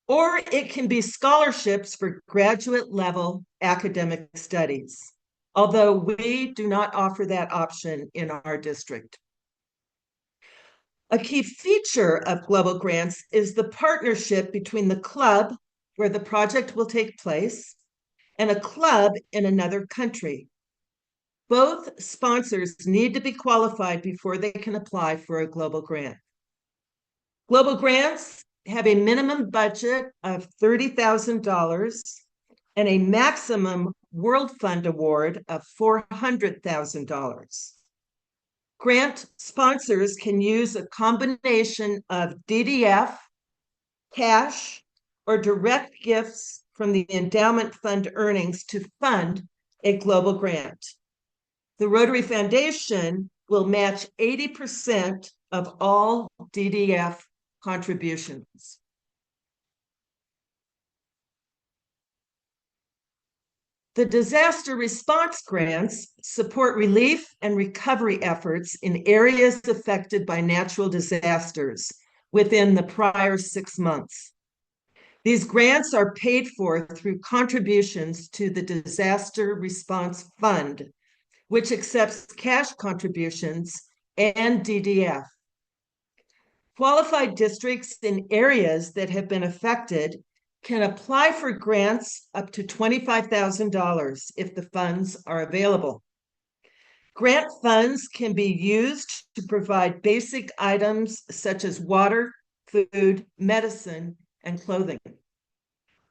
or it can be scholarships for graduate level academic studies, although we do not offer that option in our district. A key feature of global grants is the partnership between the club where the project will take place and a club in another country. Both sponsors need to be qualified before they can apply for a global grant. Global grants have a minimum budget of $30,000 and a maximum World Fund award of $400,000. Grant sponsors can use a combination of DDF, cash, or direct gifts from the endowment fund earnings to fund a global grant. The Rotary Foundation will match 80% of all DDF contributions. The disaster response grants support relief and recovery efforts in areas affected by natural disasters within the prior 6 months. These grants are paid for through contributions to the Disaster Response Fund, which accepts cash contributions and DDF. Qualified districts in areas that have been affected can apply for grants up to $25,000 if the funds are available. Grant funds can be used to provide basic items such as water, food, medicine, and clothing.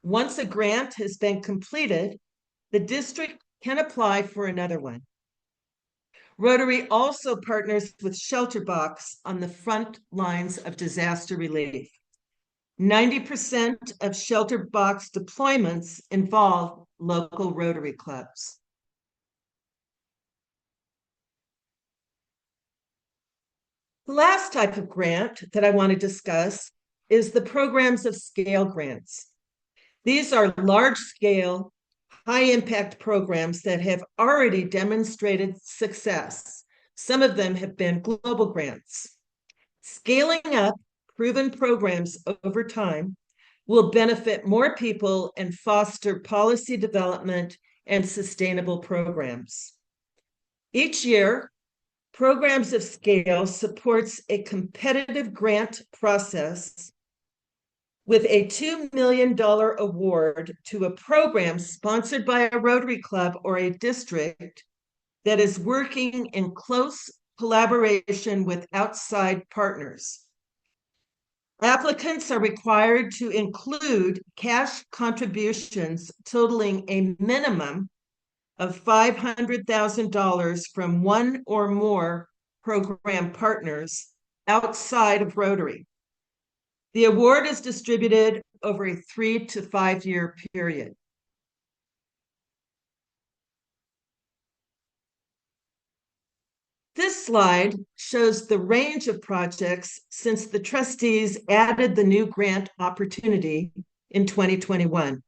Once a grant has been completed, the district can apply for another one. Rotary also partners with ShelterBox on the front lines of disaster relief. 90% of ShelterBox deployments involve local Rotary clubs. The last type of grant that I want to discuss is the programs of scale grants. These are large-scale, high-impact programs that have already demonstrated success. Some of them have been global grants. Scaling up proven programs over time will benefit more people and foster policy development and sustainable programs. Each year, Programs of Scale supports a competitive grant process with a $2 million award to a program sponsored by a Rotary Club or a district that is working in close collaboration with outside partners. Applicants are required to include cash contributions totaling a minimum of $500,000 from one or more program partners outside of Rotary. The award is distributed over a 3 to 5 year period. This slide shows the range of projects since the trustees added the new grant opportunity in 2021.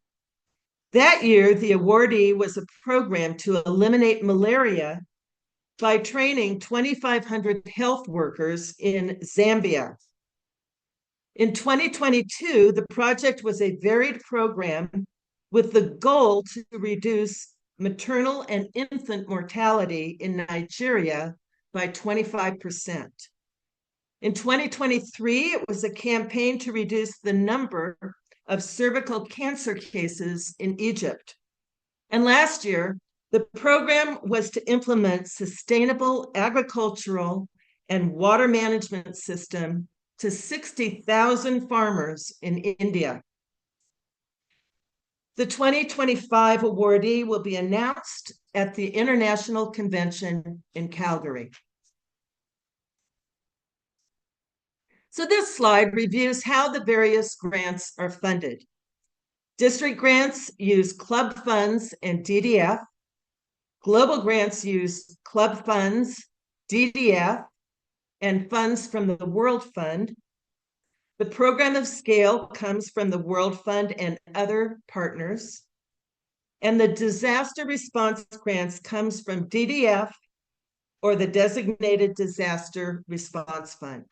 That year, the awardee was a program to eliminate malaria by training 2,500 health workers in Zambia. In 2022, the project was a varied program with the goal to reduce maternal and infant mortality in Nigeria by 25%. In 2023, it was a campaign to reduce the number of cervical cancer cases in Egypt. And last year, the program was to implement sustainable agricultural and water management system to 60,000 farmers in India. The 2025 awardee will be announced at the International Convention in Calgary. So this slide reviews how the various grants are funded. District grants use club funds and DDF. Global grants use club funds, DDF, and funds from the World Fund. The program of scale comes from the World Fund and other partners. And the disaster response grants comes from DDF or the Designated Disaster Response Fund.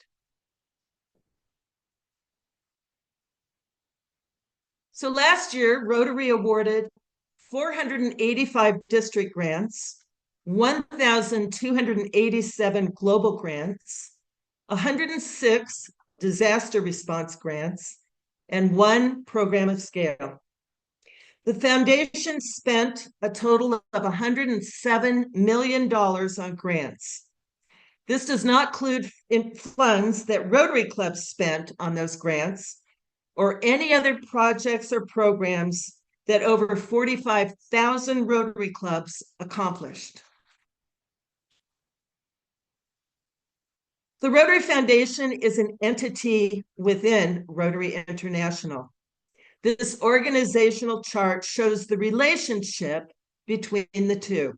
So last year, Rotary awarded 485 district grants, 1,287 global grants, 106 disaster response grants, and 1 program of scale. The foundation spent a total of $107 million on grants. This does not include funds that Rotary clubs spent on those grants or any other projects or programs that over 45,000 Rotary clubs accomplished. The Rotary Foundation is an entity within Rotary International. This organizational chart shows the relationship between the two.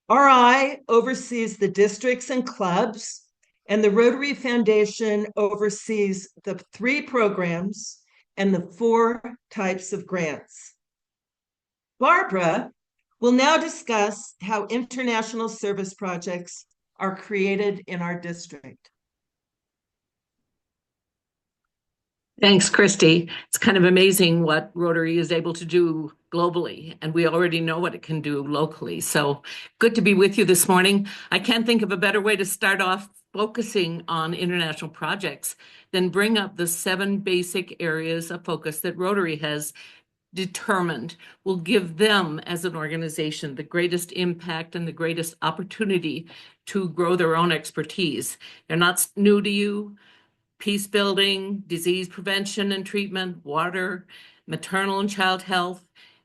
RI oversees the districts and clubs, and the Rotary Foundation oversees the 3 programs and the 4 types of grants. Barbara will now discuss how international service projects are created in our district. Thanks, Christy. It's kind of amazing what Rotary is able to do globally, and we already know what it can do locally. So good to be with you this morning. I can't think of a better way to start off focusing on international projects than bring up the 7 basic areas of focus that Rotary has determined will give them as an organization the greatest impact and the greatest opportunity to grow their own expertise. They're not new to you. Peace building, disease prevention and treatment, water, maternal and child health,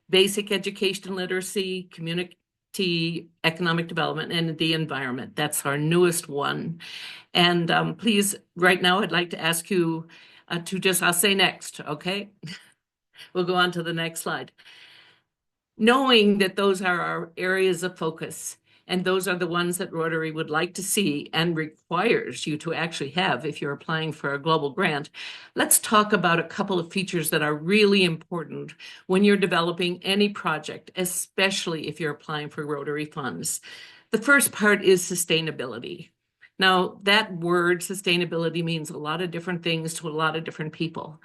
basic education and literacy, community economic development, and the environment. That's our newest one. And please, right now, I'd like to ask you to just, I'll say next, okay? We'll go on to the next slide. Knowing that those are our areas of focus, and those are the ones that Rotary would like to see and requires you to actually have if you're applying for a global grant, let's talk about a couple of features that are really important when you're developing any project, especially if you're applying for Rotary funds. The first part is sustainability. Now, that word sustainability means a lot of different things to a lot of different people.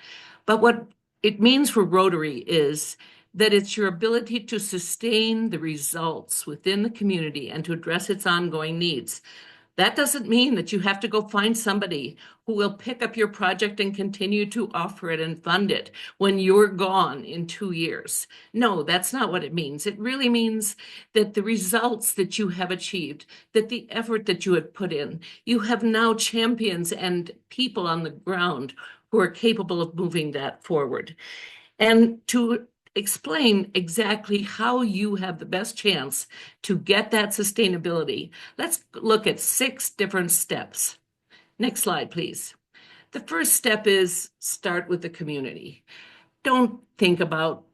But what it means for Rotary is that it's your ability to sustain the results within the community and to address its ongoing needs. That doesn't mean that you have to go find somebody who will pick up your project and continue to offer it and fund it when you're gone in 2 years. No, that's not what it means. It really means that the results that you have achieved, that the effort that you have put in, you have now champions and people on the ground who are capable of moving that forward. And to explain exactly how you have the best chance to get that sustainability, let's look at 6 different steps. Next slide, please. The first step is start with the community. Don't think about,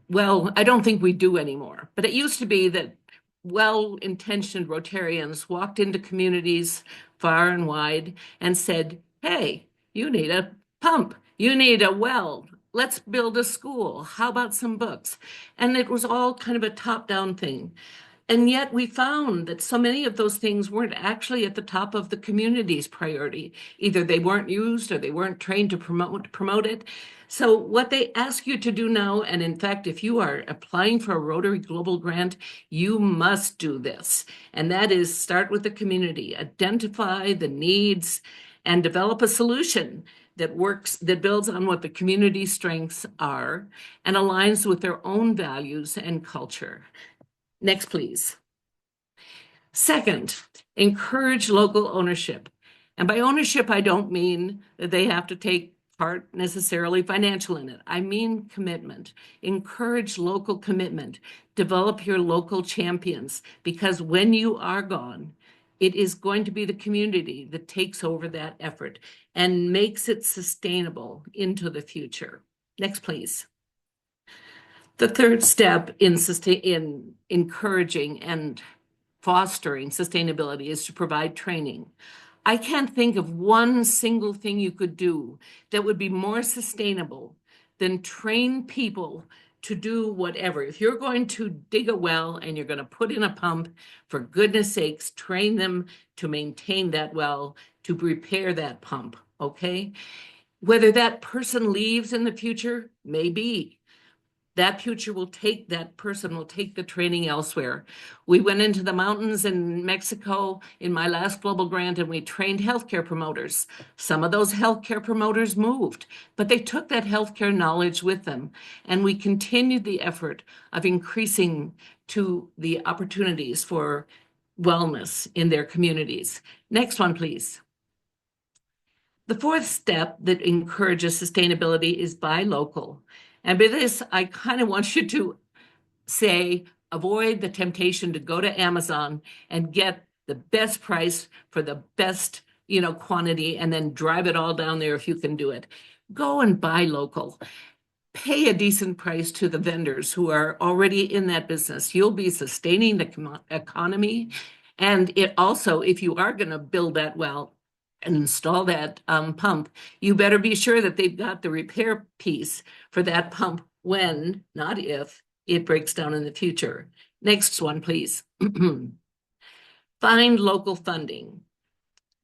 well, I don't think we do anymore, but it used to be that well-intentioned Rotarians walked into communities far and wide and said, hey, you need a pump, you need a well, let's build a school. How about some books? And it was all kind of a top-down thing. And yet we found that so many of those things weren't actually at the top of the community's priority. Either they weren't used or they weren't trained to promote it. So what they ask you to do now, and in fact, if you are applying for a Rotary Global Grant, you must do this. And that is start with the community, identify the needs, and develop a solution that works, that builds on what the community's strengths are and aligns with their own values and culture. Next, please. Second, encourage local ownership. And by ownership, I don't mean that they have to take part necessarily financial in it. I mean commitment. Encourage local commitment. Develop your local champions, because when you are gone, it is going to be the community that takes over that effort and makes it sustainable into the future. Next, please. The third step in encouraging and fostering sustainability is to provide training. I can't think of one single thing you could do that would be more sustainable than train people to do whatever. If you're going to dig a well and you're going to put in a pump, for goodness sakes, train them to maintain that well, to repair that pump, okay? Whether that person leaves in the future, maybe. That person will take the training elsewhere. We went into the mountains in Mexico in my last global grant and we trained healthcare promoters. Some of those healthcare promoters moved, but they took that healthcare knowledge with them. And we continued the effort of increasing to the opportunities for wellness in their communities. Next one, please. The fourth step that encourages sustainability is buy local. And by this, I kind of want you to say, avoid the temptation to go to Amazon and get the best price for the best, quantity, and then drive it all down there if you can do it. Go and buy local. Pay a decent price to the vendors who are already in that business. You'll be sustaining the economy. And it also, if you are going to build that well, and install that pump, you better be sure that they've got the repair piece for that pump when, not if, it breaks down in the future. Next one, please. Find local funding.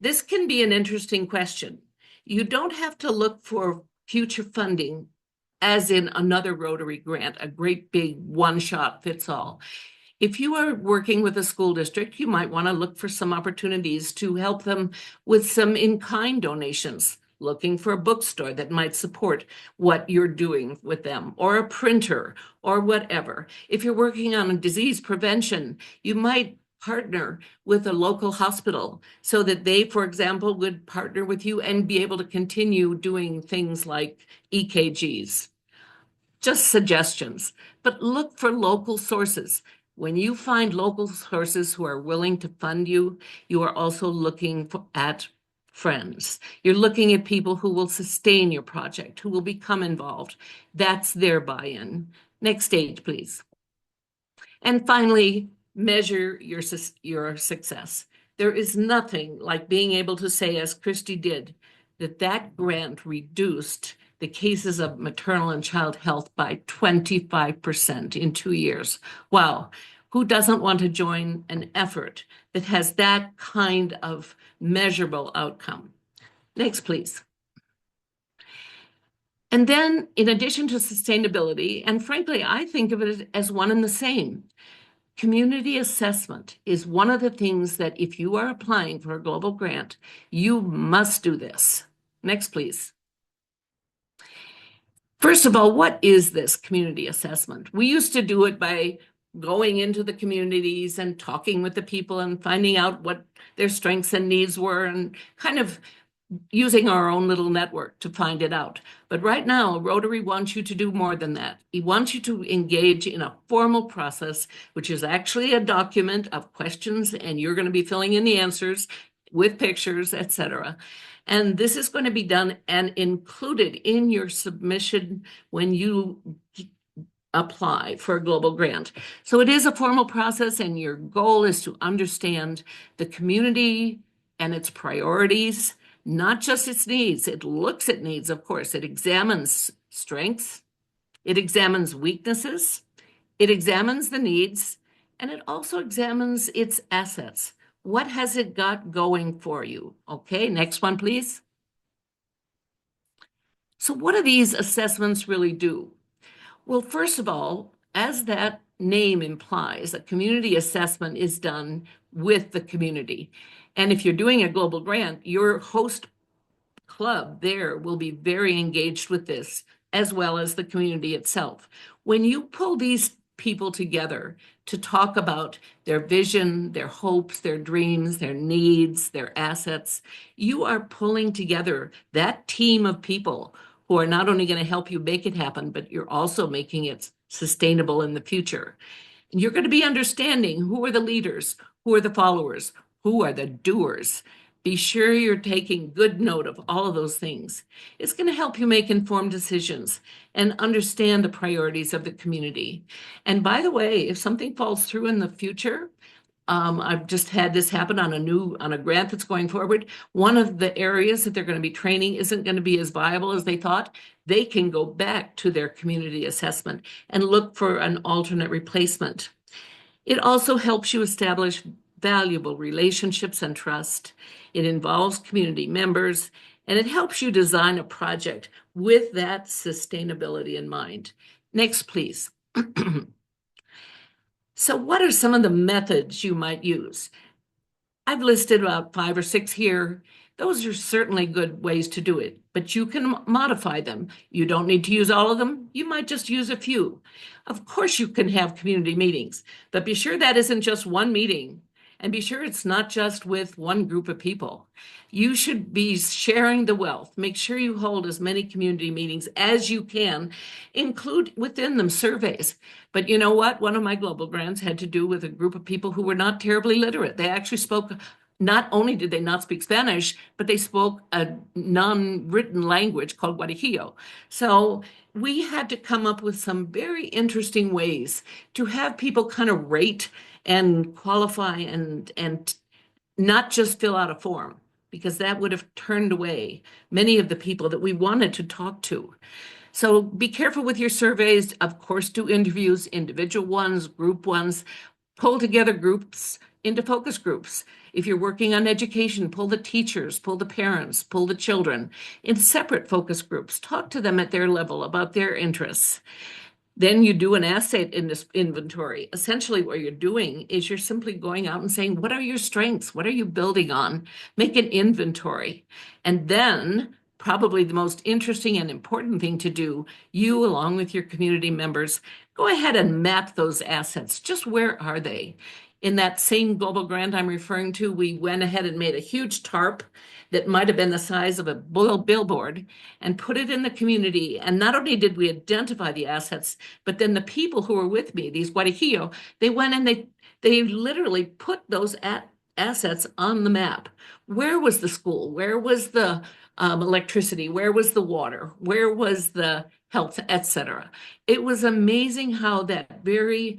This can be an interesting question. You don't have to look for future funding as in another Rotary grant, a great big one-shot fits all. If you are working with a school district, you might want to look for some opportunities to help them with some in-kind donations, looking for a bookstore that might support what you're doing with them, or a printer, or whatever. If you're working on disease prevention, you might partner with a local hospital so that they, for example, would partner with you and be able to continue doing things like EKGs. Just suggestions, but look for local sources. When you find local sources who are willing to fund you, you are also looking at friends. You're looking at people who will sustain your project, who will become involved. That's their buy-in. Next stage, please. And finally, measure your success. There is nothing like being able to say, as Christy did, that grant reduced the cases of maternal and child health by 25% in 2 years. Wow. Who doesn't want to join an effort that has that kind of measurable outcome? Next, please. And then, in addition to sustainability, and frankly, I think of it as one and the same, community assessment is one of the things that if you are applying for a global grant, you must do this. Next, please. First of all, what is this community assessment? We used to do it by going into the communities and talking with the people and finding out what their strengths and needs were and kind of using our own little network to find it out. But right now, Rotary wants you to do more than that. He wants you to engage in a formal process, which is actually a document of questions, and you're going to be filling in the answers with pictures, etc. And this is going to be done and included in your submission when you apply for a global grant. So it is a formal process, and your goal is to understand the community and its priorities, not just its needs. It looks at needs, of course. It examines strengths. It examines weaknesses. It examines the needs, and it also examines its assets. What has it got going for you? Okay, next one, please. So what do these assessments really do? Well, first of all, as that name implies, a community assessment is done with the community. And if you're doing a global grant, your host club there will be very engaged with this, as well as the community itself. When you pull these people together to talk about their vision, their hopes, their dreams, their needs, their assets, you are pulling together that team of people who are not only going to help you make it happen, but you're also making it sustainable in the future. And you're going to be understanding who are the leaders, who are the followers, who are the doers. Be sure you're taking good note of all of those things. It's going to help you make informed decisions and understand the priorities of the community. And by the way, if something falls through in the future, I've just had this happen on a grant that's going forward. One of the areas that they're going to be training isn't going to be as viable as they thought. They can go back to their community assessment and look for an alternate replacement. It also helps you establish valuable relationships and trust. It involves community members, and it helps you design a project with that sustainability in mind. Next, please. So what are some of the methods you might use? I've listed about 5 or 6 here. Those are certainly good ways to do it, but you can modify them. You don't need to use all of them. You might just use a few. Of course, you can have community meetings, but be sure that isn't just one meeting. And be sure it's not just with one group of people. You should be sharing the wealth. Make sure you hold as many community meetings as you can. Include within them surveys. But you know what? One of my global grants had to do with a group of people who were not terribly literate. They actually spoke, not only did they not speak Spanish, but they spoke a non-written language called Guarajillo. So we had to come up with some very interesting ways to have people kind of rate and qualify and not just fill out a form, because that would have turned away many of the people that we wanted to talk to. So be careful with your surveys. Of course, do interviews, individual ones, group ones, pull together groups into focus groups. If you're working on education, pull the teachers, pull the parents, pull the children in separate focus groups. Talk to them at their level about their interests. Then you do an asset inventory. Essentially, what you're doing is you're simply going out and saying, what are your strengths? What are you building on? Make an inventory. And then probably the most interesting and important thing to do, you along with your community members, go ahead and map those assets. Just where are they? In that same global grant I'm referring to, we went ahead and made a huge tarp that might have been the size of a billboard and put it in the community. And not only did we identify the assets, but then the people who were with me, these Guarajillo, they went and they literally put those assets on the map. Where was the school? Where was the electricity? Where was the water? Where was the health, etc.? It was amazing how that very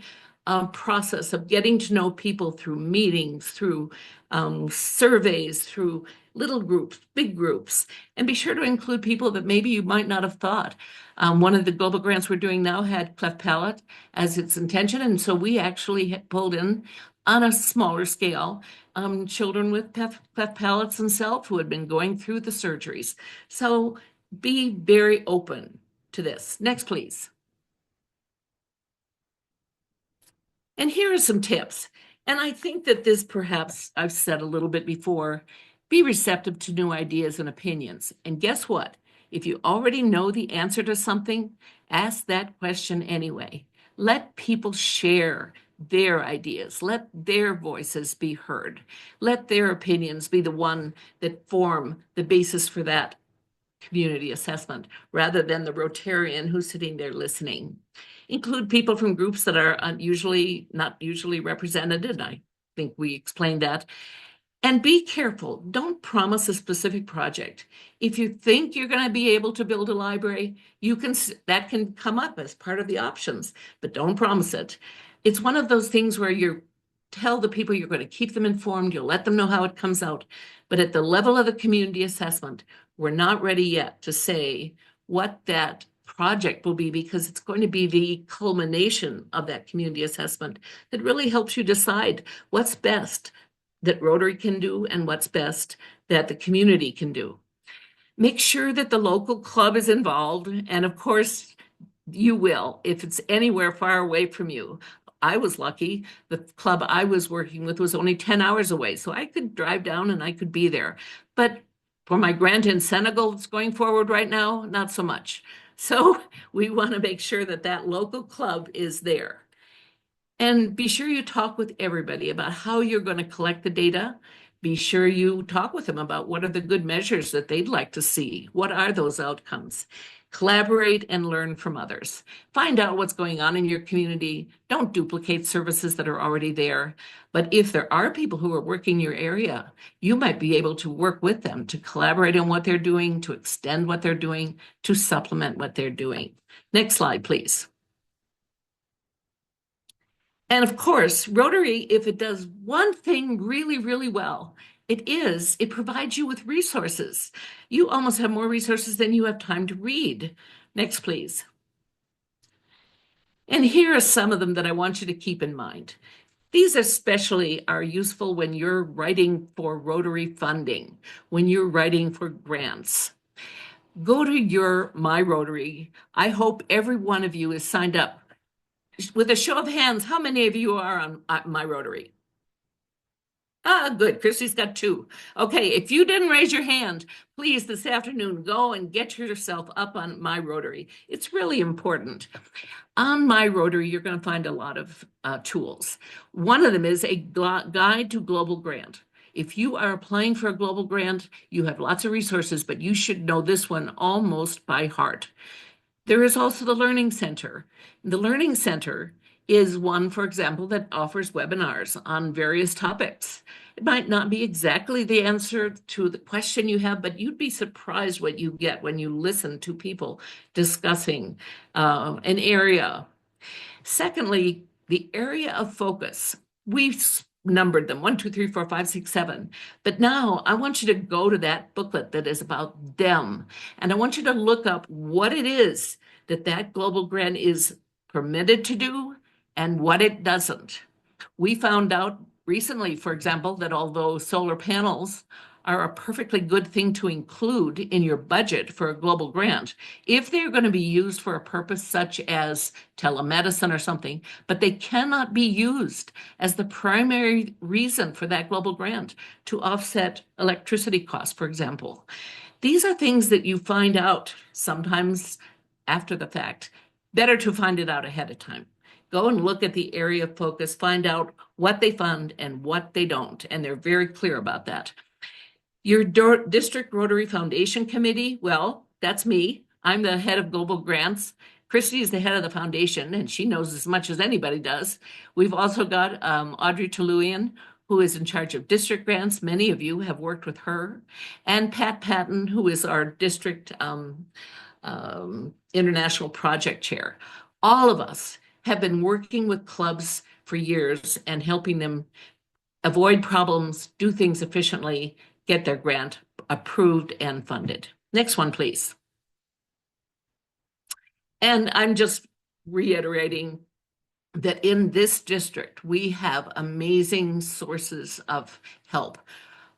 process of getting to know people through meetings, through surveys, through little groups, big groups, and be sure to include people that maybe you might not have thought. One of the global grants we're doing now had cleft palate as its intention, and so we actually had pulled in on a smaller scale children with cleft palates themselves who had been going through the surgeries. So be very open to this. Next, please. And here are some tips. And I think that this perhaps I've said a little bit before. Be receptive to new ideas and opinions. And guess what? If you already know the answer to something, ask that question anyway. Let people share their ideas. Let their voices be heard. Let their opinions be the one that form the basis for that community assessment, rather than the Rotarian who's sitting there listening. Include people from groups that are not usually represented, and I think we explained that. And be careful. Don't promise a specific project. If you think you're going to be able to build a library, that can come up as part of the options, but don't promise it. It's one of those things where you tell the people you're going to keep them informed, you'll let them know how it comes out. But at the level of the community assessment, we're not ready yet to say what that project will be, because it's going to be the culmination of that community assessment that really helps you decide what's best that Rotary can do and what's best that the community can do. Make sure that the local club is involved, and of course you will if it's anywhere far away from you. I was lucky. The club I was working with was only 10 hours away, so I could drive down and I could be there. But for my grant in Senegal that's going forward right now, not so much. So we want to make sure that that local club is there. And be sure you talk with everybody about how you're going to collect the data. Be sure you talk with them about what are the good measures that they'd like to see. What are those outcomes? Collaborate and learn from others. Find out what's going on in your community. Don't duplicate services that are already there. But if there are people who are working your area, you might be able to work with them to collaborate on what they're doing, to extend what they're doing, to supplement what they're doing. Next slide, please. And of course, Rotary, if it does one thing really, really well, it provides you with resources. You almost have more resources than you have time to read. Next, please. And here are some of them that I want you to keep in mind. These especially are useful when you're writing for Rotary funding, when you're writing for grants. Go to your My Rotary. I hope every one of you is signed up. With a show of hands, how many of you are on My Rotary? Good. Christy's got 2. Okay, if you didn't raise your hand, please this afternoon go and get yourself up on My Rotary. It's really important. On My Rotary, you're going to find a lot of tools. One of them is a guide to global grant. If you are applying for a global grant, you have lots of resources, but you should know this one almost by heart. There is also the Learning Center. The Learning Center is one, for example, that offers webinars on various topics. It might not be exactly the answer to the question you have, but you'd be surprised what you get when you listen to people discussing an area. Secondly, the area of focus. We've numbered them 1, 2, 3, 4, 5, 6, 7. But now I want you to go to that booklet that is about them. And I want you to look up what it is that that global grant is permitted to do and what it doesn't. We found out recently, for example, that although solar panels are a perfectly good thing to include in your budget for a global grant if they're going to be used for a purpose such as telemedicine or something, but they cannot be used as the primary reason for that global grant to offset electricity costs, for example. These are things that you find out sometimes after the fact. Better to find it out ahead of time. Go and look at the area of focus, find out what they fund and what they don't, and they're very clear about that. Your District Rotary Foundation Committee, well, that's me. I'm the head of global grants. Christy is the head of the foundation, and she knows as much as anybody does. We've also got Audrey Tuluian, who is in charge of district grants. Many of you have worked with her. And Pat Patton, who is our district international project chair. All of us have been working with clubs for years and helping them avoid problems, do things efficiently, get their grant approved and funded. Next one, please. And I'm just reiterating that in this district, we have amazing sources of help.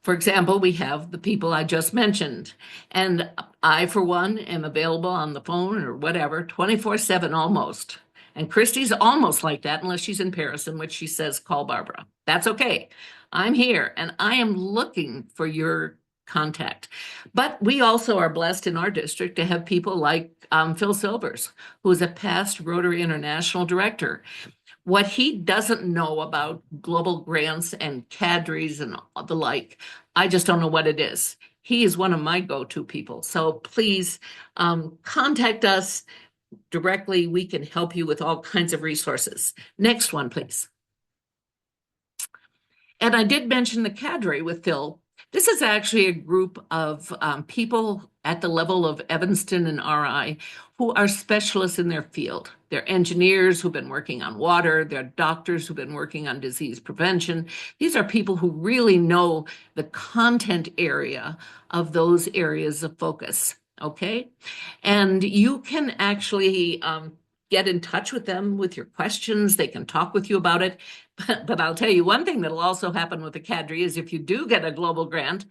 For example, we have the people I just mentioned, and I, for one, am available on the phone or whatever, 24/7 almost. And Christy's almost like that unless she's in Paris, in which she says, call Barbara. That's okay. I'm here and I am looking for your contact. But we also are blessed in our district to have people like Phil Silvers, who is a past Rotary International director. What he doesn't know about global grants and cadres and the like, I just don't know what it is. He is one of my go-to people. So please contact us directly. We can help you with all kinds of resources. Next one, please. And I did mention the cadre with Phil. This is actually a group of people at the level of Evanston and RI who are specialists in their field. They're engineers who've been working on water. They're doctors who've been working on disease prevention. These are people who really know the content area of those areas of focus, okay? And you can actually get in touch with them with your questions. They can talk with you about it. But I'll tell you one thing that'll also happen with the cadre is if you do get a global grant,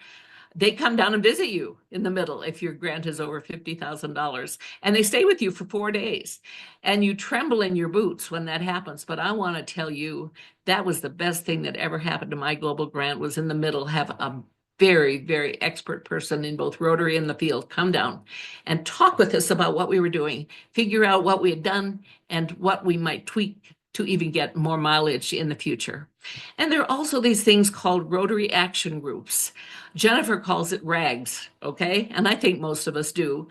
they come down and visit you in the middle if your grant is over $50,000, and they stay with you for 4 days, and you tremble in your boots when that happens. But I want to tell you that was the best thing that ever happened to my global grant, was in the middle, have a very, very expert person in both Rotary and the field come down and talk with us about what we were doing, figure out what we had done and what we might tweak to even get more mileage in the future. And there are also these things called Rotary Action Groups. Jennifer calls it RAGs, okay? And I think most of us do.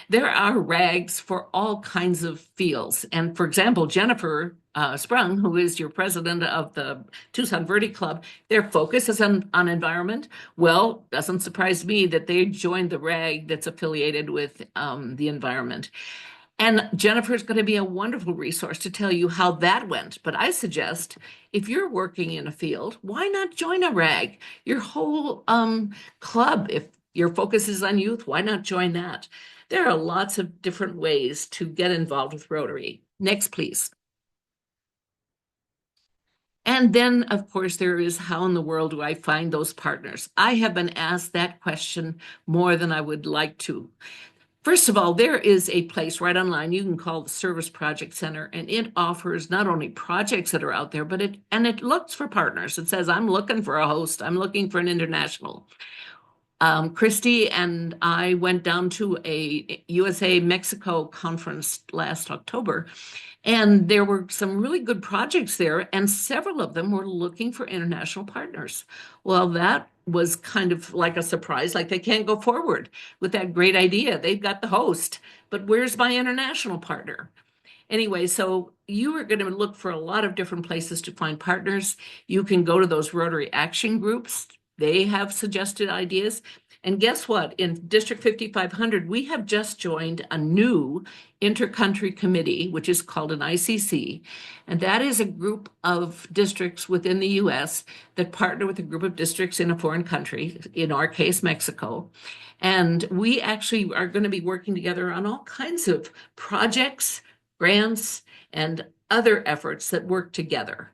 There are RAGs for all kinds of fields. And for example, Jennifer Sprung, who is your president of the Tucson Verde Club, their focus is on environment. Well, doesn't surprise me that they joined the RAG that's affiliated with the environment. And Jennifer is going to be a wonderful resource to tell you how that went. But I suggest if you're working in a field, why not join a RAG? Your whole club, if your focus is on youth, why not join that? There are lots of different ways to get involved with Rotary. Next, please. And then, of course, there is how in the world do I find those partners? I have been asked that question more than I would like to. First of all, there is a place right online you can call the Service Project Center, and it offers not only projects that are out there, but it looks for partners. It says, I'm looking for a host. I'm looking for an international. Christy and I went down to a USA-Mexico conference last October, and there were some really good projects there, and several of them were looking for international partners. Well, that was kind of like a surprise, like they can't go forward with that great idea. They've got the host, but where's my international partner? Anyway, so you are going to look for a lot of different places to find partners. You can go to those Rotary Action Groups. They have suggested ideas. And guess what? In District 5500, we have just joined a new intercountry committee, which is called an ICC. And that is a group of districts within the US that partner with a group of districts in a foreign country, in our case, Mexico. And we actually are going to be working together on all kinds of projects, grants, and other efforts that work together.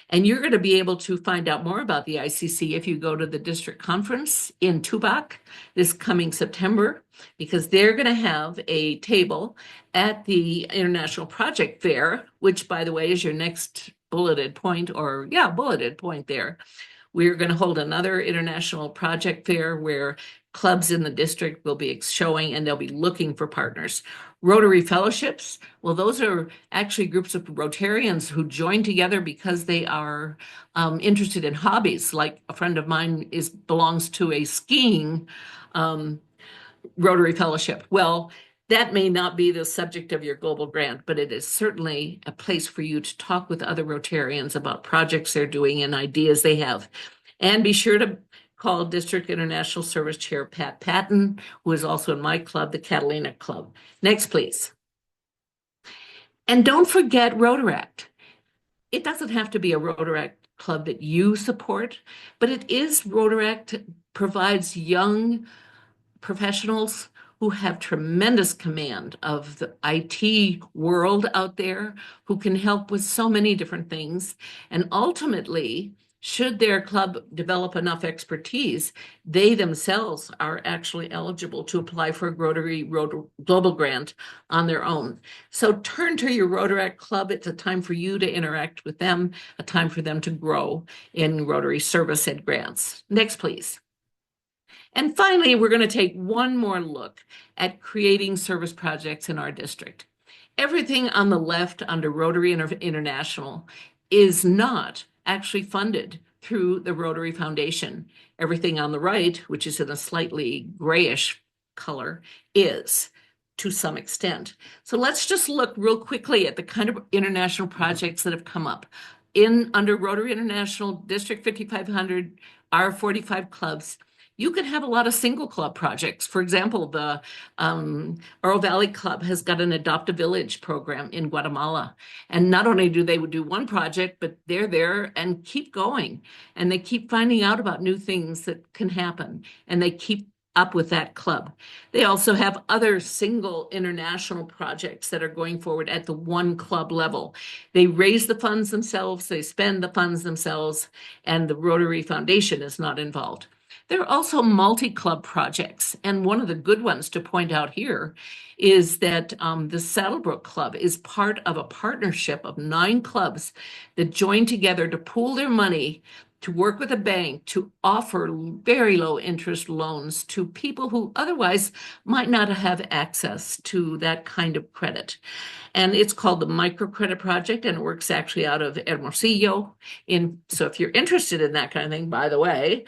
And you're going to be able to find out more about the ICC if you go to the district conference in Tubac this coming September, because they're going to have a table at the International Project Fair, which, by the way, is your next bulleted point, or bulleted point there. We're going to hold another international project fair where clubs in the district will be showing, and they'll be looking for partners. Rotary fellowships, well, those are actually groups of Rotarians who join together because they are interested in hobbies. Like a friend of mine belongs to a skiing Rotary fellowship. Well, that may not be the subject of your global grant, but it is certainly a place for you to talk with other Rotarians about projects they're doing and ideas they have. And be sure to call District International Service Chair Pat Patton, who is also in my club, the Catalina Club. Next, please. And don't forget Rotaract. It doesn't have to be a Rotaract club that you support, but it is Rotaract provides young professionals who have tremendous command of the IT world out there, who can help with so many different things. And ultimately, should their club develop enough expertise, they themselves are actually eligible to apply for a Rotary Global Grant on their own. So turn to your Rotaract club. It's a time for you to interact with them, a time for them to grow in Rotary service and grants. Next, please. And finally, we're going to take one more look at creating service projects in our district. Everything on the left under Rotary International is not actually funded through the Rotary Foundation. Everything on the right, which is in a slightly grayish color, is to some extent. So let's just look real quickly at the kind of international projects that have come up. Under Rotary International District 5500, our 45 clubs, you could have a lot of single club projects. For example, the Oro Valley Club has got an Adopt a Village program in Guatemala. And not only do they do one project, but they're there and keep going. And they keep finding out about new things that can happen. And they keep up with that club. They also have other single international projects that are going forward at the one club level. They raise the funds themselves, they spend the funds themselves, and the Rotary Foundation is not involved. There are also multi-club projects, and one of the good ones to point out here is that the Saddlebrook Club is part of a partnership of 9 clubs that join together to pool their money to work with a bank to offer very low interest loans to people who otherwise might not have access to that kind of credit. And it's called the Microcredit Project, and it works actually out of Hermosillo. So if you're interested in that kind of thing, by the way,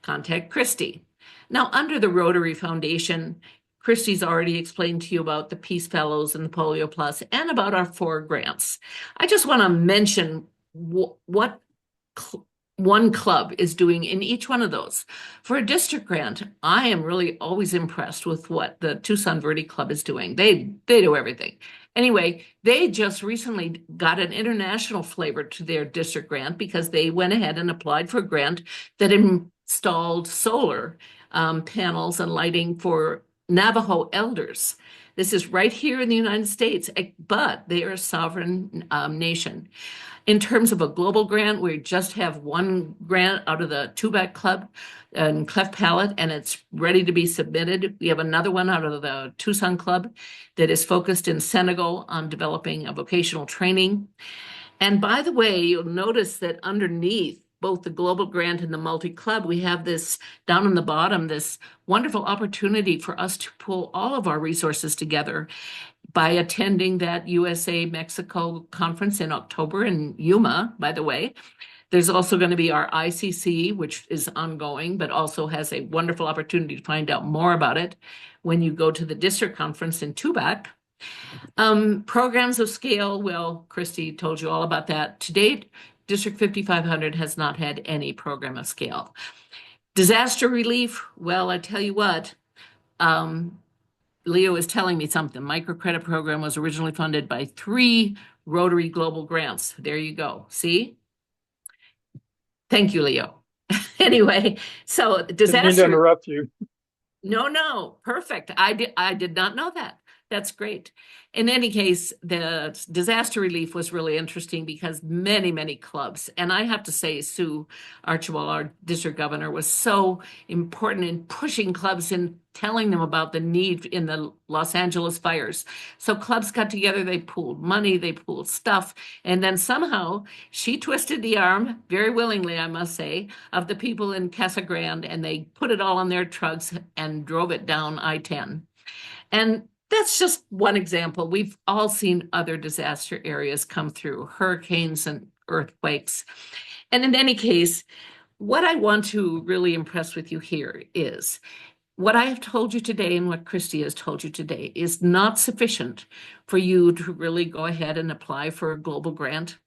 contact Christy. Now, under the Rotary Foundation, Christy's already explained to you about the Peace Fellows and the Polio Plus and about our 4 grants. I just want to mention what one club is doing in each one of those. For a district grant, I am really always impressed with what the Tucson Verde Club is doing. They do everything. Anyway, they just recently got an international flavor to their district grant because they went ahead and applied for a grant that installed solar panels and lighting for Navajo elders. This is right here in the United States, but they are a sovereign nation. In terms of a global grant, we just have one grant out of the Tubac Club in Cleft Palate, and it's ready to be submitted. We have another one out of the Tucson Club that is focused in Senegal on developing a vocational training. And by the way, you'll notice that underneath both the global grant and the multi-club, we have this down on the bottom, this wonderful opportunity for us to pull all of our resources together by attending that USA-Mexico conference in October in Yuma, by the way. There's also going to be our ICC, which is ongoing, but also has a wonderful opportunity to find out more about it when you go to the district conference in Tubac. Programs of scale, well, Christy told you all about that. To date, District 5500 has not had any program of scale. Disaster relief, well, I tell you what, Leo is telling me something. Microcredit program was originally funded by 3 Rotary Global Grants. There you go. See? Thank you, Leo. Anyway, so disaster. Didn't mean to interrupt you. No, perfect. I did not know that. That's great. In any case, the disaster relief was really interesting because many, many clubs, and I have to say, Sue Archibald, our district governor, was so important in pushing clubs and telling them about the need in the Los Angeles fires. So clubs got together, they pooled money, they pooled stuff, and then somehow she twisted the arm, very willingly, I must say, of the people in Casa Grande, and they put it all on their trucks and drove it down I-10. And that's just one example. We've all seen other disaster areas come through, hurricanes and earthquakes. And in any case, what I want to really impress with you here is what I have told you today and what Christy has told you today is not sufficient for you to really go ahead and apply for a global grant.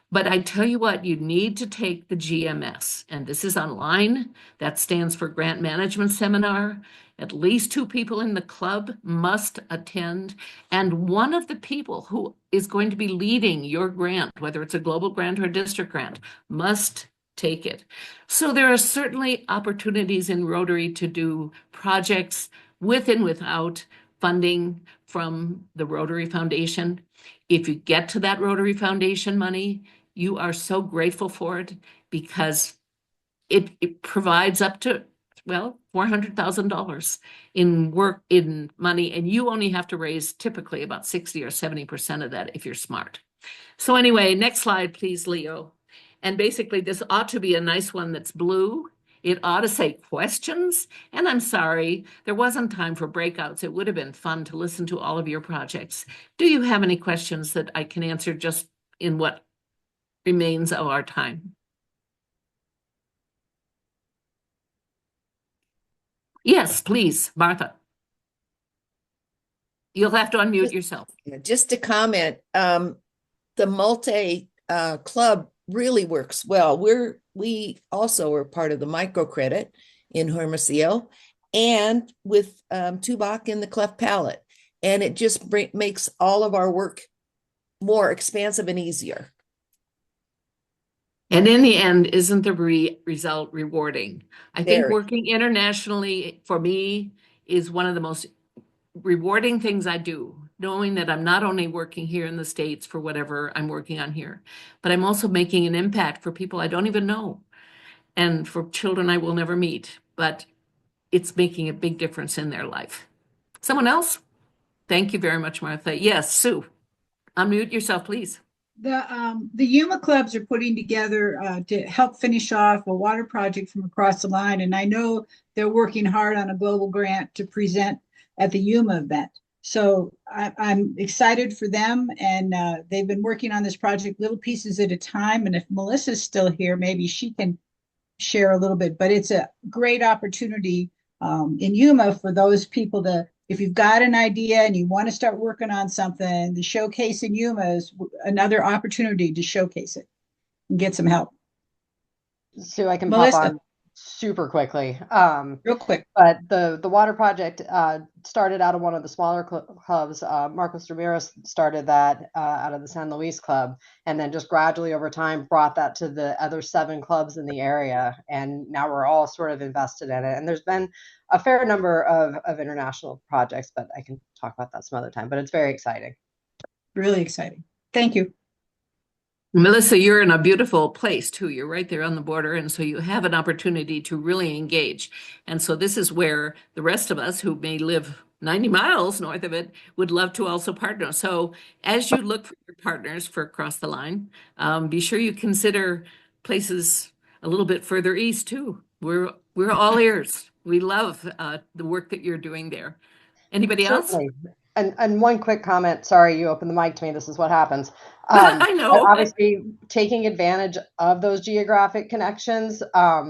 But I tell you what, you need to take the GMS, and this is online. That stands for Grant Management Seminar. At least 2 people in the club must attend, and one of the people who is going to be leading your grant, whether it's a global grant or a district grant, must take it. So there are certainly opportunities in Rotary to do projects with and without funding from the Rotary Foundation. If you get to that Rotary Foundation money, you are so grateful for it because it provides up to, well, $400,000 in money, and you only have to raise typically about 60 or 70% of that if you're smart. So anyway, next slide, please, Leo. And basically, this ought to be a nice one that's blue. It ought to say questions. And I'm sorry, there wasn't time for breakouts. It would have been fun to listen to all of your projects. Do you have any questions that I can answer just in what remains of our time? Yes, please, Martha. You'll have to unmute yourself. Just to comment, the multi club really works well. We also are part of the microcredit in Hermosillo and with Tubac in the cleft palate. And it just makes all of our work more expansive and easier. And in the end, isn't the result rewarding? I think Very. working internationally for me is one of the most rewarding things I do, knowing that I'm not only working here in the States for whatever I'm working on here, but I'm also making an impact for people I don't even know and for children I will never meet, but it's making a big difference in their life. Someone else? Thank you very much, Martha. Yes, Sue, unmute yourself, please. The Yuma clubs are putting together to help finish off a water project from across the line, and I know they're working hard on a global grant to present at the Yuma event. So I'm excited for them, and they've been working on this project little pieces at a time. And if Melissa's still here, maybe she can share a little bit. But it's a great opportunity in Yuma for those people to, if you've got an idea and you want to start working on something, the showcase in Yuma is another opportunity to showcase it and get some help. So I can Melissa. pop on super quickly. Real quick. But the water project started out of one of the smaller clubs. Marcos Ramirez started that out of the San Luis club, and then just gradually over time brought that to the other 7 clubs in the area. And now we're all sort of invested in it. And there's been a fair number of international projects, but I can talk about that some other time. But it's very exciting. Really exciting. Thank you. Melissa, you're in a beautiful place too. You're right there on the border. And so you have an opportunity to really engage. And so this is where the rest of us who may live 90 miles north of it would love to also partner. So as you look for your partners for across the line, be sure you consider places a little bit further east too. We're all ears. We love the work that you're doing there. Anybody Certainly. else? And one quick comment. Sorry, you opened the mic to me. This is what happens. I know. Obviously, taking advantage of those geographic connections,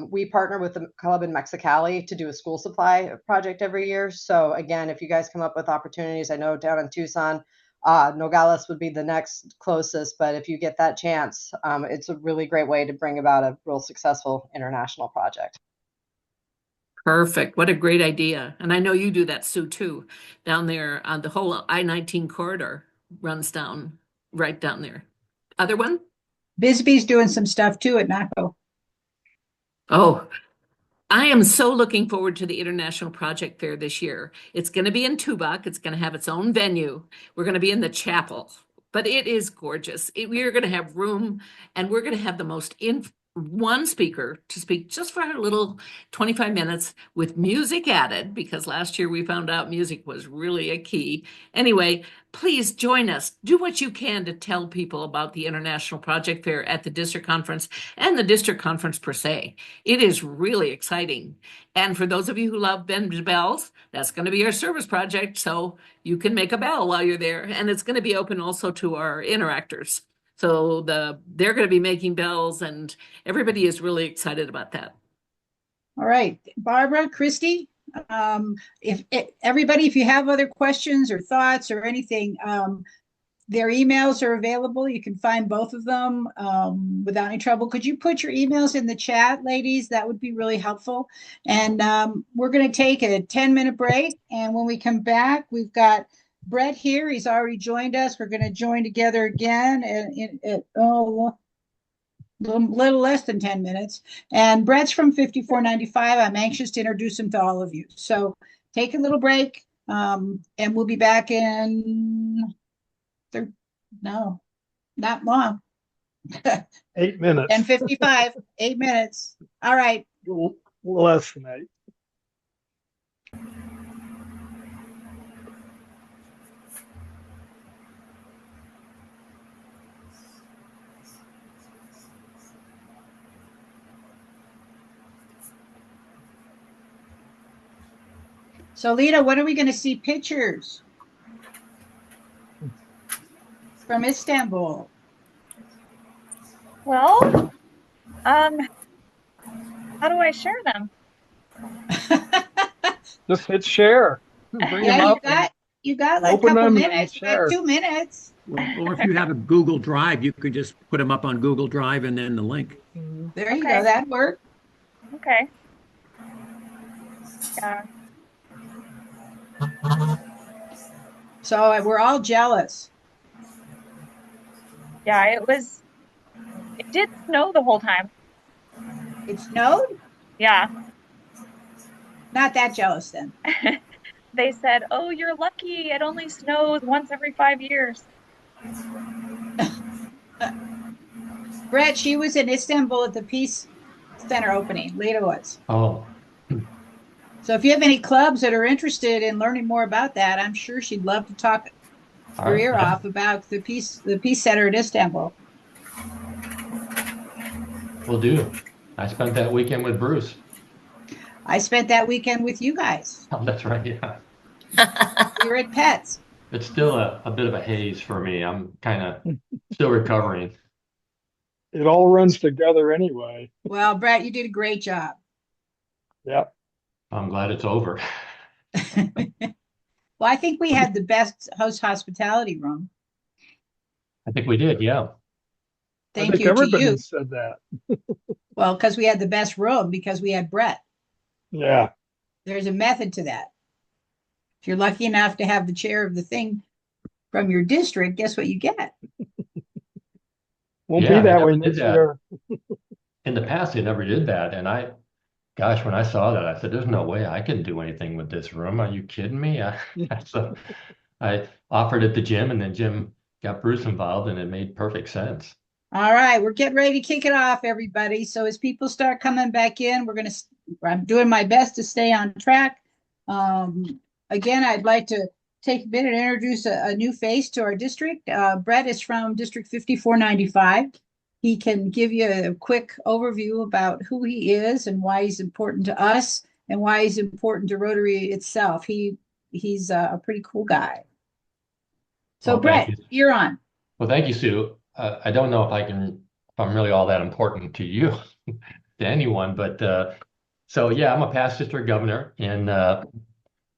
we partner with the club in Mexicali to do a school supply project every year. So again, if you guys come up with opportunities, I know down in Tucson, Nogales would be the next closest. But if you get that chance, it's a really great way to bring about a real successful international project. Perfect. What a great idea. And I know you do that, Sue, too. Down there on the whole I-19 corridor runs down, right down there. Other one? Bisbee's doing some stuff too at NACO. Oh, I am so looking forward to the International Project Fair this year. It's going to be in Tubac. It's going to have its own venue. We're going to be in the chapel, but it is gorgeous. We are going to have room, and we're going to have the most one speaker to speak just for a little 25 minutes with music added, because last year we found out music was really a key. Anyway, please join us. Do what you can to tell people about the International Project Fair at the district conference and the district conference per se. It is really exciting. And for those of you who love bend bells, that's going to be our service project. So you can make a bell while you're there. And it's going to be open also to our interactors. So they're going to be making bells, and everybody is really excited about that. All right, Barbara, Christy, if you have other questions or thoughts or anything, their emails are available. You can find both of them without any trouble. Could you put your emails in the chat, ladies? That would be really helpful. And we're going to take a 10-minute break. And when we come back, we've got Brett here. He's already joined us. We're going to join together again a little less than 10 minutes. And Brett's from 5495. I'm anxious to introduce him to all of you. So take a little break, and we'll be back in... No, not long. 8 minutes. 10:55, 8 minutes. All right. Less than 8. So, Lita, when are we going to see pictures from Istanbul? Well, how do I share them? Just hit share. Bring them up. You got like a couple minutes. You got 2 minutes. Or if you have a Google Drive, you could just put them up on Google Drive and then the link. There you go. That'd work. Okay. Yeah. So we're all jealous. Yeah, it did snow the whole time. It snowed? Yeah. Not that jealous then. They said, "Oh, you're lucky. It only snows once every 5 years." Brett, she was in Istanbul at the Peace Center opening. Lita was. Oh. So if you have any clubs that are interested in learning more about that, I'm sure she'd love to talk your ear off about the Peace Center in Istanbul. Will do. I spent that weekend with Bruce. I spent that weekend with you guys. Oh, that's right. Yeah. We were at Pets. It's still a bit of a haze for me. I'm kind of still recovering. It all runs together anyway. Well, Brett, you did a great job. Yep. I'm glad it's over. Well, I think we had the best host hospitality room. I think we did, yeah. Thank you to you. Said that. Well, because we had the best room because we had Brett. Yeah. There's a method to that. If you're lucky enough to have the chair of the thing from your district, guess what you get? Won't be that way next year. In the past, they never did that. And gosh, when I saw that, I said, there's no way I can do anything with this room. Are you kidding me? So I offered it to Jim, and then Jim got Bruce involved, and it made perfect sense. All right, we're getting ready to kick it off, everybody. So as people start coming back in, I'm doing my best to stay on track. Again, I'd like to take a minute and introduce a new face to our district. Brett is from District 5495. He can give you a quick overview about who he is and why he's important to us and why he's important to Rotary itself. He's a pretty cool guy. So well, Brett, you're on. Well, thank you, Sue. I don't know if I'm really all that important to you, to anyone, but so yeah, I'm a past district governor in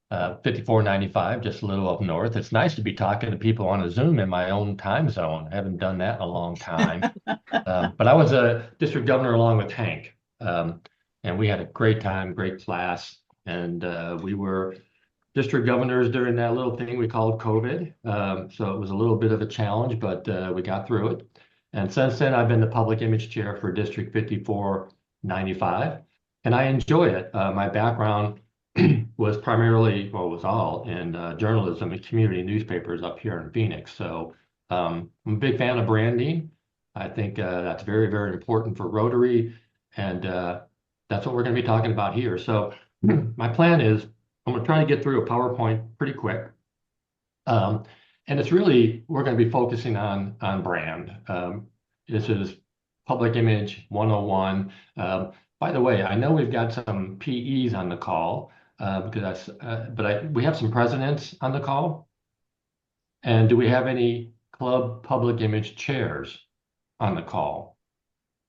5495, just a little up north. It's nice to be talking to people on a Zoom in my own time zone. I haven't done that in a long time. But I was a district governor along with Hank, and we had a great time, great class, and we were district governors during that little thing we called COVID. So it was a little bit of a challenge, but we got through it. And since then, I've been the public image chair for District 5495. and I enjoy it. My background was primarily, well, was all in journalism and community newspapers up here in Phoenix. So I'm a big fan of branding. I think that's very, very important for Rotary, and that's what we're going to be talking about here. So my plan is I'm going to try to get through a PowerPoint pretty quick. And it's really, we're going to be focusing on brand. This is Public Image 101. By the way, I know we've got some PEs on the call because we have some presidents on the call. And do we have any club public image chairs on the call?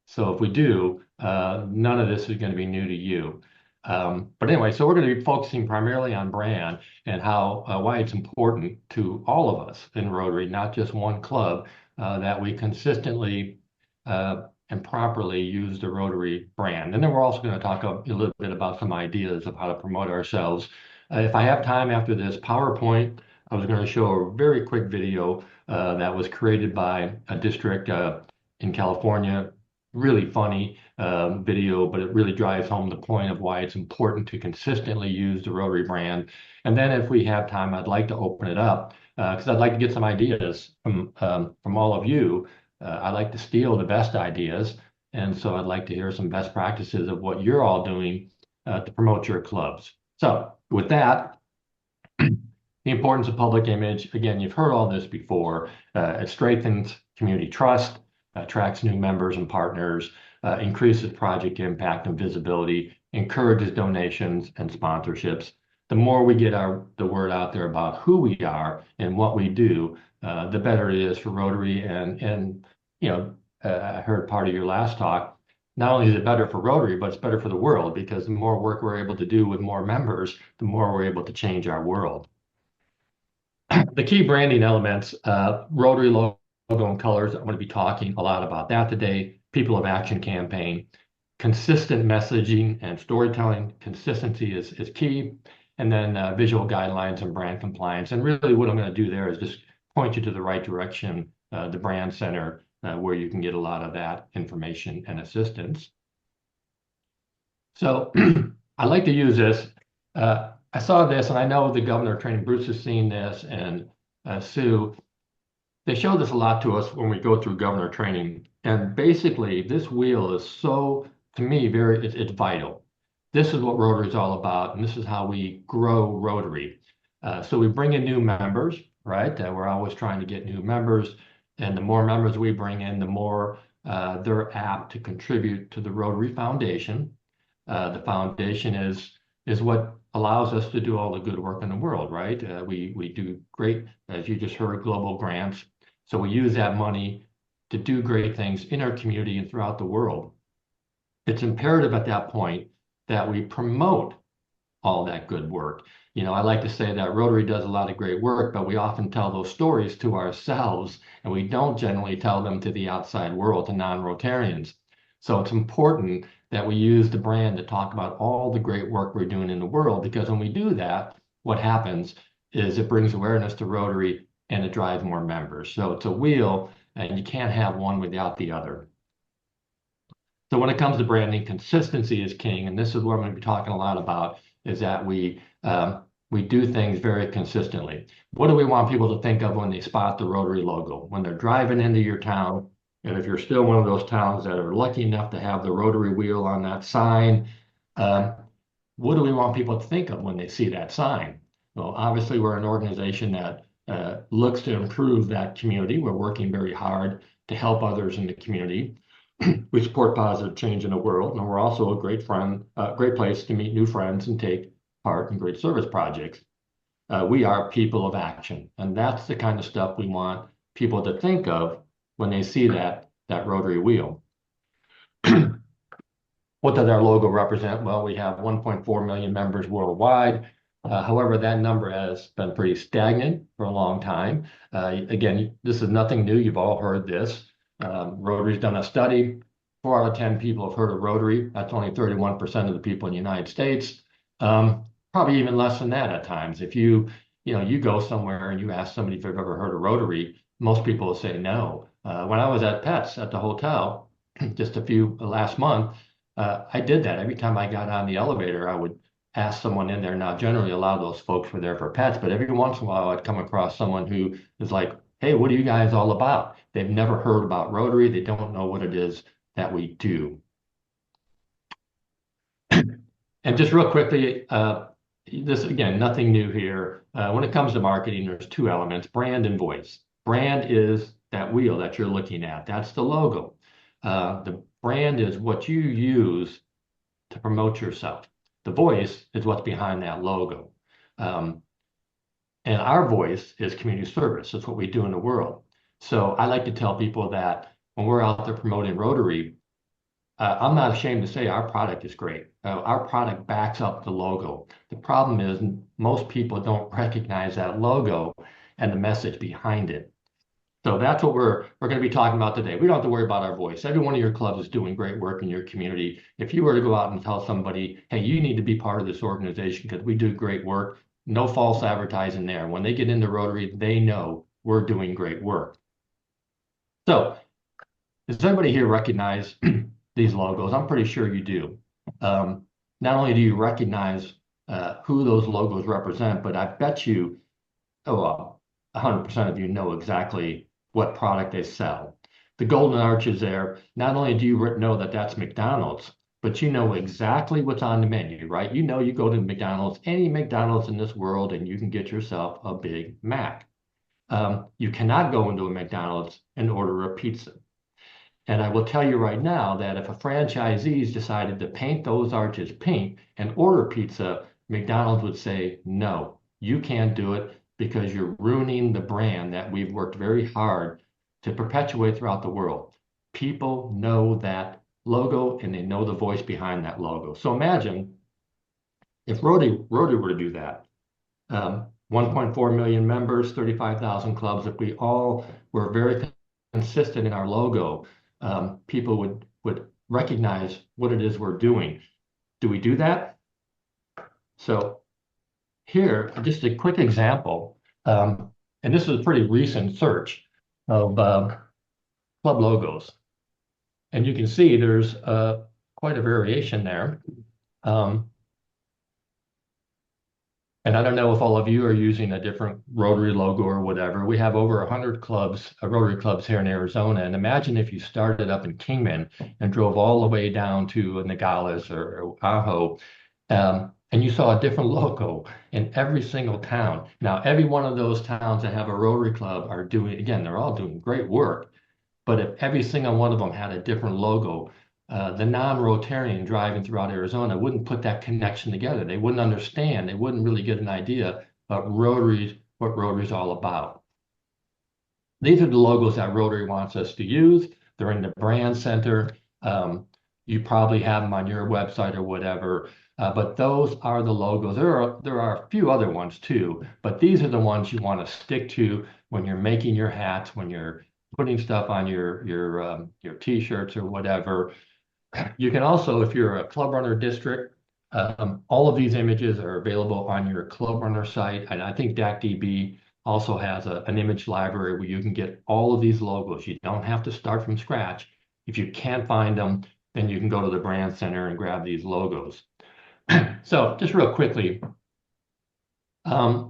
So if we do, none of this is going to be new to you. But anyway, so we're going to be focusing primarily on brand and how why it's important to all of us in Rotary, not just one club, that we consistently and properly use the Rotary brand. And then we're also going to talk a little bit about some ideas of how to promote ourselves. If I have time after this PowerPoint, I was going to show a very quick video that was created by a district in California. Really funny video, but it really drives home the point of why it's important to consistently use the Rotary brand. And then if we have time, I'd like to open it up because I'd like to get some ideas from all of you. I like to steal the best ideas. And so I'd like to hear some best practices of what you're all doing to promote your clubs. So with that, the importance of public image. Again, you've heard all this before. It strengthens community trust, attracts new members and partners, increases project impact and visibility, encourages donations and sponsorships. The more we get the word out there about who we are and what we do, the better it is for Rotary. And I heard part of your last talk. Not only is it better for Rotary, but it's better for the world because the more work we're able to do with more members, the more we're able to change our world. The key branding elements, Rotary logo and colors. I'm going to be talking a lot about that today. People of Action campaign, consistent messaging and storytelling. Consistency is key. And then visual guidelines and brand compliance. And really what I'm going to do there is just point you to the right direction, the brand center, where you can get a lot of that information and assistance. So I like to use this. I saw this, and I know the governor training, Bruce has seen this, and Sue, they show this a lot to us when we go through governor training. And basically, this wheel is so, to me, it's vital. This is what Rotary is all about, and this is how we grow Rotary. So we bring in new members, right? We're always trying to get new members, and the more members we bring in, the more they're apt to contribute to the Rotary Foundation. The foundation is what allows us to do all the good work in the world, right? We do great, as you just heard, global grants. So we use that money to do great things in our community and throughout the world. It's imperative at that point that we promote all that good work. I like to say that Rotary does a lot of great work, but we often tell those stories to ourselves, and we don't generally tell them to the outside world, to non-Rotarians. So it's important that we use the brand to talk about all the great work we're doing in the world, because when we do that, what happens is it brings awareness to Rotary and it drives more members. So it's a wheel, and you can't have one without the other. So when it comes to branding, consistency is king, and this is what I'm going to be talking a lot about, is that we do things very consistently. What do we want people to think of when they spot the Rotary logo? When they're driving into your town, and if you're still one of those towns that are lucky enough to have the Rotary wheel on that sign, what do we want people to think of when they see that sign? Well, obviously, we're an organization that looks to improve that community. We're working very hard to help others in the community. We support positive change in the world, and we're also a great place to meet new friends and take part in great service projects. We are people of action, and that's the kind of stuff we want people to think of when they see that Rotary wheel. What does our logo represent? Well, we have 1.4 million members worldwide. However, that number has been pretty stagnant for a long time. Again, this is nothing new. You've all heard this. Rotary's done a study. 4 out of 10 people have heard of Rotary. That's only 31% of the people in the United States. Probably even less than that at times. If you go somewhere and you ask somebody if they've ever heard of Rotary, most people will say no. When I was at Pets at the hotel just last month, I did that. Every time I got on the elevator, I would ask someone in there. Now, generally, a lot of those folks were there for pets, but every once in a while, I'd come across someone who is like, hey, what are you guys all about? They've never heard about Rotary. They don't know what it is that we do. And just real quickly, this again, nothing new here. When it comes to marketing, there's two elements, brand and voice. Brand is that wheel that you're looking at. That's the logo. The brand is what you use to promote yourself. The voice is what's behind that logo. And our voice is community service. It's what we do in the world. So I like to tell people that when we're out there promoting Rotary, I'm not ashamed to say our product is great. Our product backs up the logo. The problem is most people don't recognize that logo and the message behind it. So that's what we're going to be talking about today. We don't have to worry about our voice. Every one of your clubs is doing great work in your community. If you were to go out and tell somebody, hey, you need to be part of this organization because we do great work, no false advertising there. When they get into Rotary, they know we're doing great work. So does everybody here recognize these logos? I'm pretty sure you do. Not only do you recognize who those logos represent, but I bet you, 100% of you know exactly what product they sell. The golden arches there, not only do you know that that's McDonald's, but you know exactly what's on the menu, right? You know you go to McDonald's, any McDonald's in this world, and you can get yourself a Big Mac. You cannot go into a McDonald's and order a pizza. And I will tell you right now that if a franchisees decided to paint those arches pink and order pizza, McDonald's would say, no, you can't do it because you're ruining the brand that we've worked very hard to perpetuate throughout the world. People know that logo and they know the voice behind that logo. So imagine if Rotary were to do that. 1.4 million members, 35,000 clubs. If we all were very consistent in our logo, people would recognize what it is we're doing. Do we do that? So here, just a quick example, and this is a pretty recent search of club logos. And you can see there's quite a variation there. And I don't know if all of you are using a different Rotary logo or whatever. We have over 100 clubs, Rotary clubs here in Arizona. And imagine if you started up in Kingman and drove all the way down to Nogales or Ajo, and you saw a different logo in every single town. Now, every one of those towns that have a Rotary club are doing, again, they're all doing great work. But if every single one of them had a different logo, the non-Rotarian driving throughout Arizona wouldn't put that connection together. They wouldn't understand. They wouldn't really get an idea of what Rotary's all about. These are the logos that Rotary wants us to use. They're in the brand center. You probably have them on your website or whatever, but those are the logos. There are a few other ones too, but these are the ones you want to stick to when you're making your hats, when you're putting stuff on your t-shirts or whatever. You can also, if you're a club runner district, all of these images are available on your club runner site. And I think DACDB also has an image library where you can get all of these logos. You don't have to start from scratch. If you can't find them, then you can go to the brand center and grab these logos. So just real quickly, I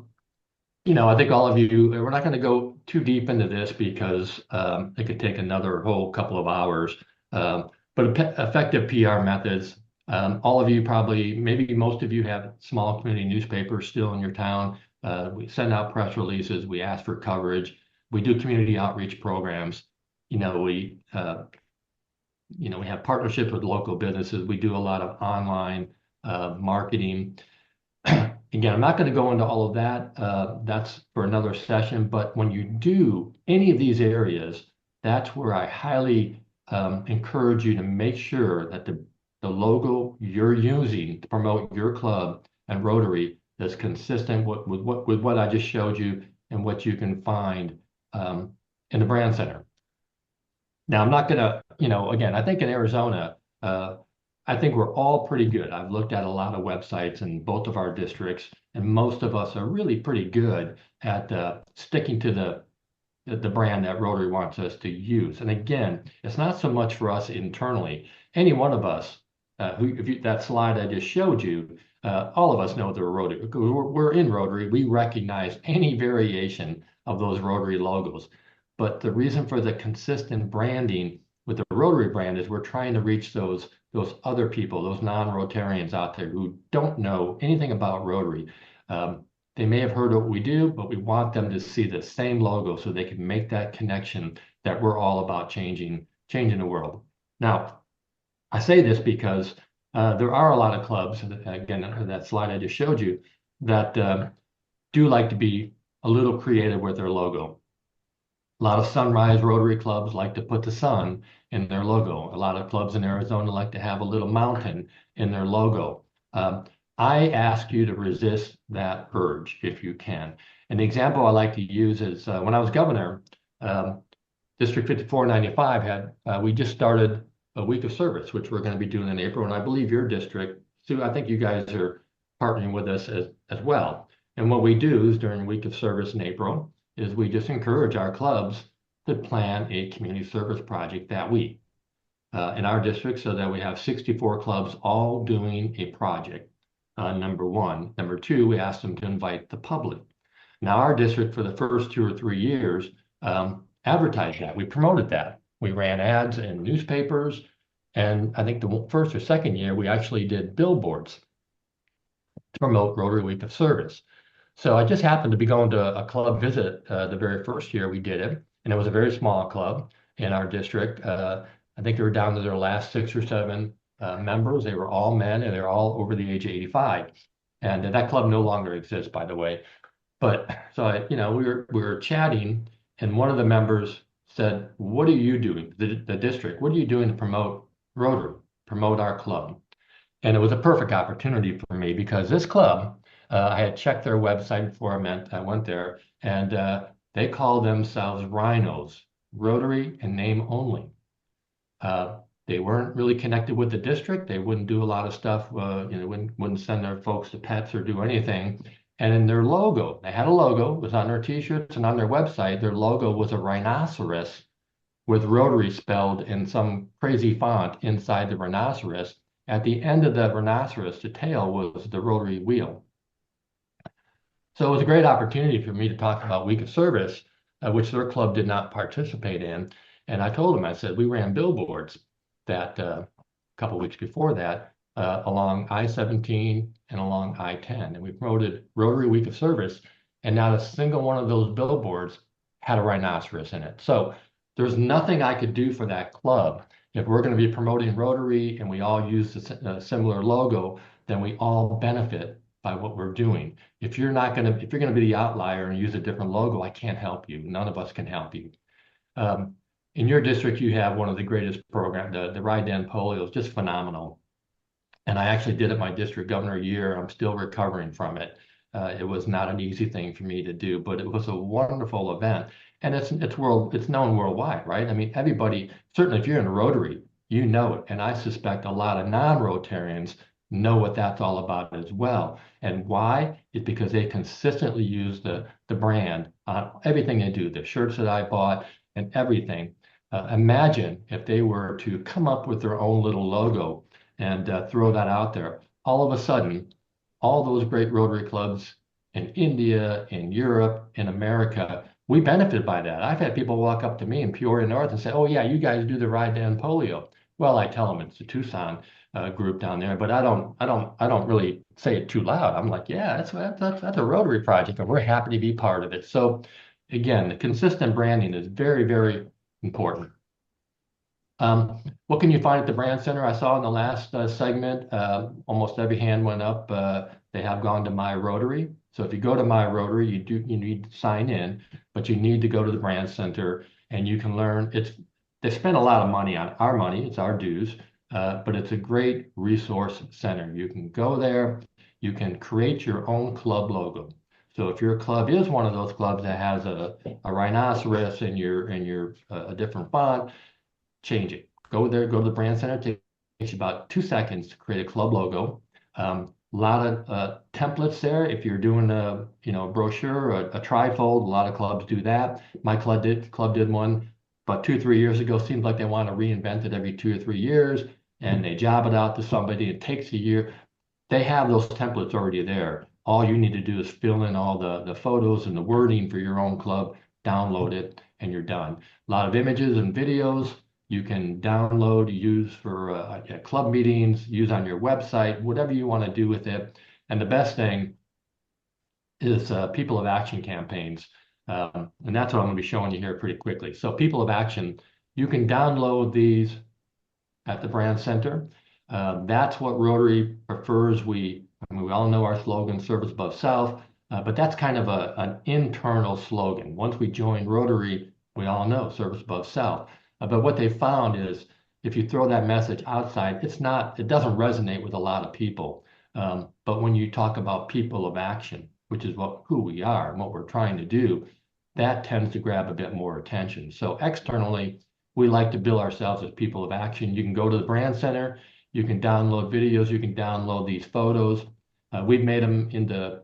think all of you, we're not going to go too deep into this because it could take another whole couple of hours. But effective PR methods, all of you probably, maybe most of you have small community newspapers still in your town. We send out press releases. We ask for coverage. We do community outreach programs. We have partnerships with local businesses. We do a lot of online marketing. Again, I'm not going to go into all of that. That's for another session. But when you do any of these areas, that's where I highly encourage you to make sure that the logo you're using to promote your club and Rotary is consistent with what I just showed you and what you can find in the brand center. Now, I'm not going to, again, I think in Arizona, I think we're all pretty good. I've looked at a lot of websites in both of our districts, and most of us are really pretty good at sticking to the brand that Rotary wants us to use. And again, it's not so much for us internally. Any one of us that slide I just showed you, all of us know they're Rotary. We're in Rotary. We recognize any variation of those Rotary logos. But the reason for the consistent branding with the Rotary brand is we're trying to reach those other people, those non-Rotarians out there who don't know anything about Rotary. They may have heard what we do, but we want them to see the same logo so they can make that connection that we're all about changing the world. Now, I say this because there are a lot of clubs, again, that slide I just showed you, that do like to be a little creative with their logo. A lot of Sunrise Rotary clubs like to put the sun in their logo. A lot of clubs in Arizona like to have a little mountain in their logo. I ask you to resist that urge if you can. And the example I like to use is when I was governor, District 5495 had, we just started a week of service, which we're going to be doing in April. And I believe your district, Sue, I think you guys are partnering with us as well. And what we do is during week of service in April is we just encourage our clubs to plan a community service project that week in our district so that we have 64 clubs all doing a project, number one. Number two, we ask them to invite the public. Now, our district for the first 2 or 3 years advertised that. We promoted that. We ran ads in newspapers. And I think the first or second year, we actually did billboards to promote Rotary Week of Service. So I just happened to be going to a club visit the very first year we did it. And it was a very small club in our district. I think they were down to their last 6 or 7 members. They were all men and they're all over the age of 85. And that club no longer exists, by the way. But so, we were chatting and one of the members said, what are you doing, the district? What are you doing to promote Rotary, promote our club? And it was a perfect opportunity for me because this club, I had checked their website before I went there, and they call themselves Rhinos, Rotary in name only. They weren't really connected with the district. They wouldn't do a lot of stuff, wouldn't send their folks to pets or do anything. And in their logo, they had a logo, it was on their t-shirts and on their website, their logo was a rhinoceros with Rotary spelled in some crazy font inside the rhinoceros. At the end of the rhinoceros, the tail was the Rotary wheel. So it was a great opportunity for me to talk about Week of Service, which their club did not participate in. And I told them, I said, we ran billboards that a couple of weeks before that along I-17 and along I-10. And we promoted Rotary Week of Service, and not a single one of those billboards had a rhinoceros in it. So there's nothing I could do for that club. If we're going to be promoting Rotary and we all use a similar logo, then we all benefit by what we're doing. If you're going to be the outlier and use a different logo, I can't help you. None of us can help you. In your district, you have one of the greatest programs. The Ride to End Polio is just phenomenal. And I actually did it my district governor year. I'm still recovering from it. It was not an easy thing for me to do, but it was a wonderful event. And it's known worldwide, right? I mean, everybody, certainly if you're in Rotary, you know it. And I suspect a lot of non-Rotarians know what that's all about as well. And why? It's because they consistently use the brand on everything they do, the shirts that I bought and everything. Imagine if they were to come up with their own little logo and throw that out there. All of a sudden, all those great Rotary clubs in India, in Europe, in America, we benefit by that. I've had people walk up to me in Peoria North and say, oh yeah, you guys do the Ride to End Polio. Well, I tell them it's the Tucson group down there, but I don't really say it too loud. I'm like, yeah, that's a Rotary project and we're happy to be part of it. So again, the consistent branding is very, very important. What can you find at the Brand Center? I saw in the last segment, almost every hand went up. They have gone to My Rotary. So if you go to My Rotary, you need to sign in, but you need to go to the Brand Center and you can learn. They spend a lot of money on our money. It's our dues, but it's a great resource center. You can go there. You can create your own club logo. So if your club is one of those clubs that has a rhinoceros in your a different font, change it. Go there, go to the Brand Center. It takes you about 2 seconds to create a club logo. A lot of templates there. If you're doing a brochure, a trifold, a lot of clubs do that. My club did one about 2 or 3 years ago. Seems like they want to reinvent it every 2 or 3 years. and they job it out to somebody. It takes a year. They have those templates already there. All you need to do is fill in all the photos and the wording for your own club, download it, and you're done. A lot of images and videos you can download, use for club meetings, use on your website, whatever you want to do with it. And the best thing is people of action campaigns. And that's what I'm going to be showing you here pretty quickly. So people of action, you can download these at the brand center. That's what Rotary prefers. We all know our slogan, service above self, but that's kind of an internal slogan. Once we join Rotary, we all know service above self. But what they found is if you throw that message outside, it doesn't resonate with a lot of people. But when you talk about people of action, which is who we are and what we're trying to do, that tends to grab a bit more attention. So externally, we like to bill ourselves as people of action. You can go to the brand center, you can download videos, you can download these photos. We've made them into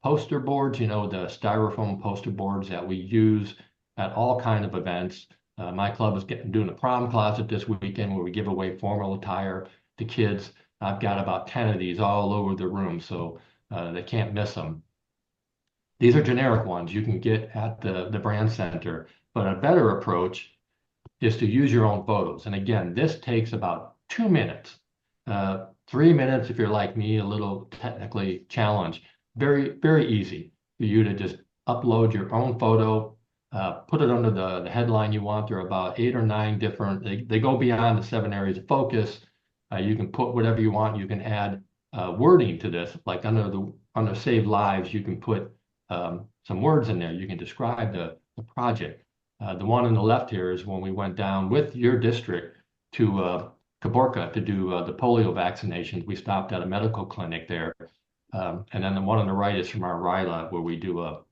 poster boards, the styrofoam poster boards that we use at all kind of events. My club is doing a prom closet this weekend where we give away formal attire to kids. I've got about 10 of these all over the room, so they can't miss them. These are generic ones you can get at the brand center, but a better approach is to use your own photos. And again, this takes about 2 minutes, 3 minutes if you're like me, a little technically challenged. Very, very easy for you to just upload your own photo, put it under the headline you want. There are about 8 or 9 different, they go beyond the 7 areas of focus. You can put whatever you want. You can add wording to this, like under Save Lives, you can put some words in there. You can describe the project. The one on the left here is when we went down with your district to Caborca to do the polio vaccinations. We stopped at a medical clinic there. And then the one on the right is from our RILA, where we do a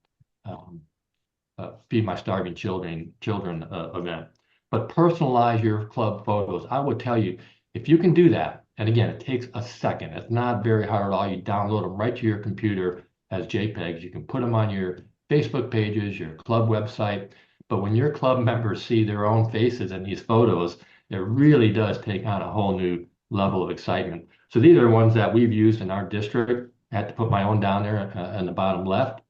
Feed My Starving Children event. But personalize your club photos. I would tell you, if you can do that, and again, it takes a second. It's not very hard at all. You download them right to your computer as JPEGs. You can put them on your Facebook pages, your club website. But when your club members see their own faces in these photos, it really does take on a whole new level of excitement. So these are ones that we've used in our district. I had to put my own down there in the bottom left.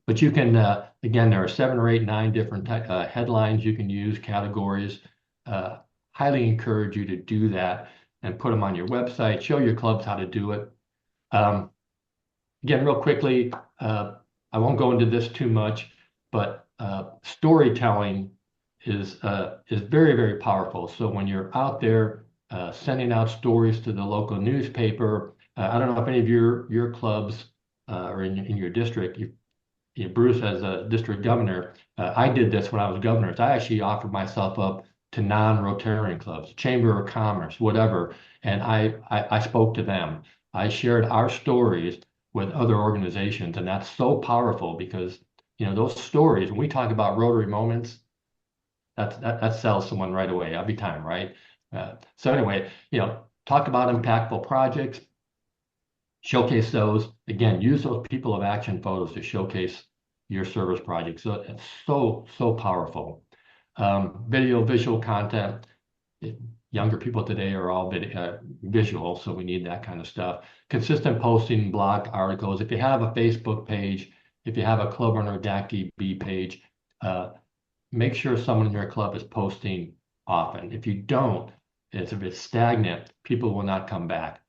But you can, again, there are 7 or 8, 9 different headlines you can use, categories. Highly encourage you to do that and put them on your website, show your clubs how to do it. Again, real quickly, I won't go into this too much, but storytelling is very, very powerful. So when you're out there sending out stories to the local newspaper, I don't know if any of your clubs or in your district, Bruce as a district governor, I did this when I was governor. So I actually offered myself up to non-Rotarian clubs, Chamber of Commerce, whatever, and I spoke to them. I shared our stories with other organizations, and that's so powerful because those stories, when we talk about Rotary moments, that sells someone right away every time, right? So anyway, talk about impactful projects, showcase those. Again, use those people of action photos to showcase your service project. So it's so powerful. Visual content. Younger people today are all visual, so we need that kind of stuff. Consistent posting, blog articles. If you have a Facebook page, if you have a Club Runner DAC-DB page, make sure someone in your club is posting often. If you don't, if it's stagnant, people will not come back.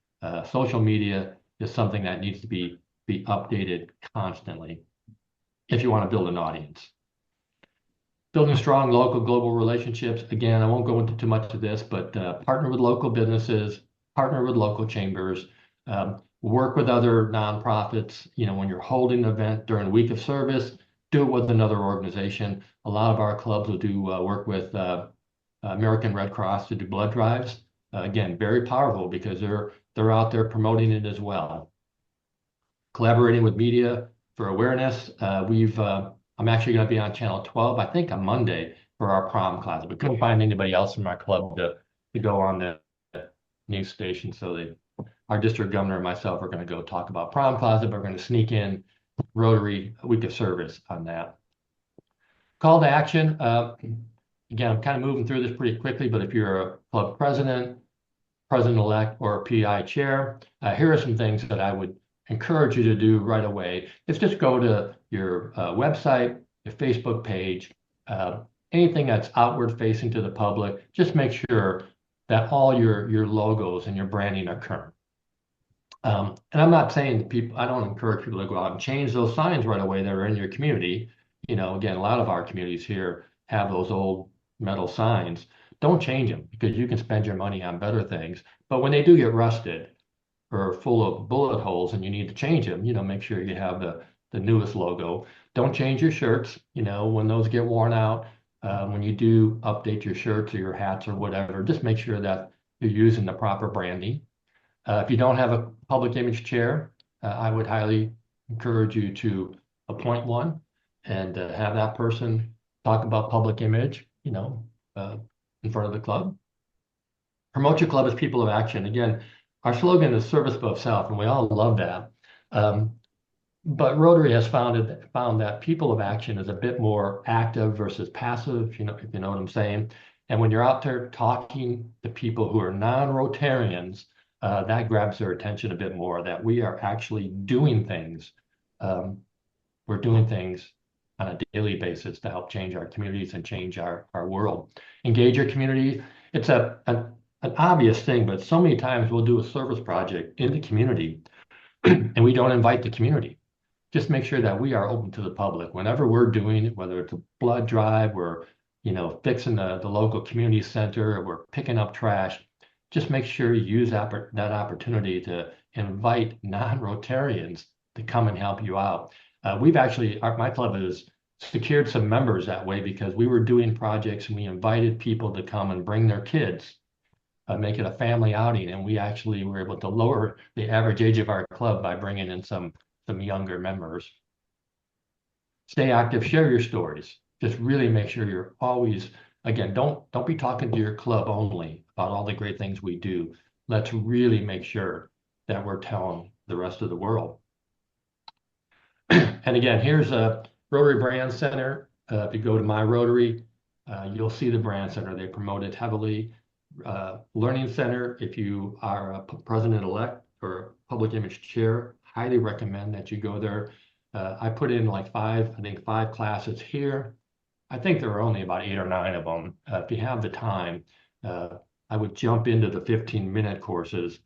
Social media is something that needs to be updated constantly if you want to build an audience. Building strong local global relationships. Again, I won't go into too much of this, but partner with local businesses, partner with local chambers, work with other nonprofits. When you're holding an event during a week of service, do it with another organization. A lot of our clubs will do work with American Red Cross to do blood drives. Again, very powerful because they're out there promoting it as well. Collaborating with media for awareness. I'm actually going to be on Channel 12, I think on Monday, for our prom class. We couldn't find anybody else in my club to go on the news station. So our district governor and myself are going to go talk about prom closet, but we're going to sneak in Rotary week of service on that. Call to action. Again, I'm kind of moving through this pretty quickly, but if you're a club president, president-elect or PI chair, here are some things that I would encourage you to do right away. Is just go to your website, your Facebook page, anything that's outward facing to the public. Just make sure that all your logos and your branding are current. And I'm not saying people, I don't encourage people to go out and change those signs right away that are in your community. You know, again, a lot of our communities here have those old metal signs. Don't change them because you can spend your money on better things. But when they do get rusted or full of bullet holes and you need to change them, you know, make sure you have the newest logo. Don't change your shirts, you know, when those get worn out. When you do update your shirts or your hats or whatever, just make sure that you're using the proper branding. If you don't have a public image chair, I would highly encourage you to appoint one and have that person talk about public image, you know, in front of the club. Promote your club as people of action. Again, our slogan is service above self, and we all love that. But Rotary has found that people of action is a bit more active versus passive, you know, if you know what I'm saying. And when you're out there talking to people who are non-Rotarians, that grabs their attention a bit more, that we are actually doing things. We're doing things on a daily basis to help change our communities and change our world. Engage your community. It's an obvious thing, but so many times we'll do a service project in the community and we don't invite the community. Just make sure that we are open to the public. Whenever we're doing it, whether it's a blood drive, we're, you know, fixing the local community center, we're picking up trash, just make sure you use that opportunity to invite non-Rotarians to come and help you out. We've actually, my club has secured some members that way because we were doing projects and we invited people to come and bring their kids, make it a family outing. And we actually were able to lower the average age of our club by bringing in some younger members. Stay active, share your stories. Just really make sure you're always, again, don't be talking to your club only about all the great things we do. Let's really make sure that we're telling the rest of the world. And again, here's a Rotary Brand Center. If you go to My Rotary, you'll see the Brand Center. They promote it heavily. Learning Center, if you are a president-elect or public image chair, highly recommend that you go there. I put in like five classes here. I think there are only about 8 or 9 of them. If you have the time, I would jump into the 15-minute courses.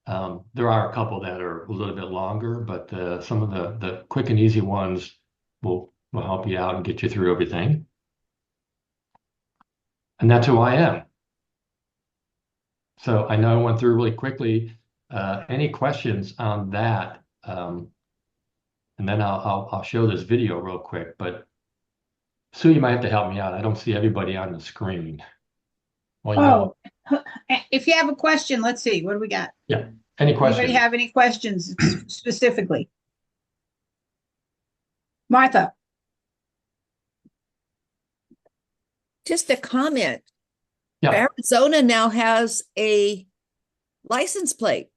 There are a couple that are a little bit longer, but some of the quick and easy ones will help you out and get you through everything. And that's who I am. So I know I went through really quickly. Any questions on that? And then I'll show this video real quick, but Sue, you might have to help me out. I don't see everybody on the screen. Well, if you have a question, let's see, what do we got? Yeah, any questions? Anybody have any questions specifically? Martha. Just a comment. Yeah. Arizona now has a license plate.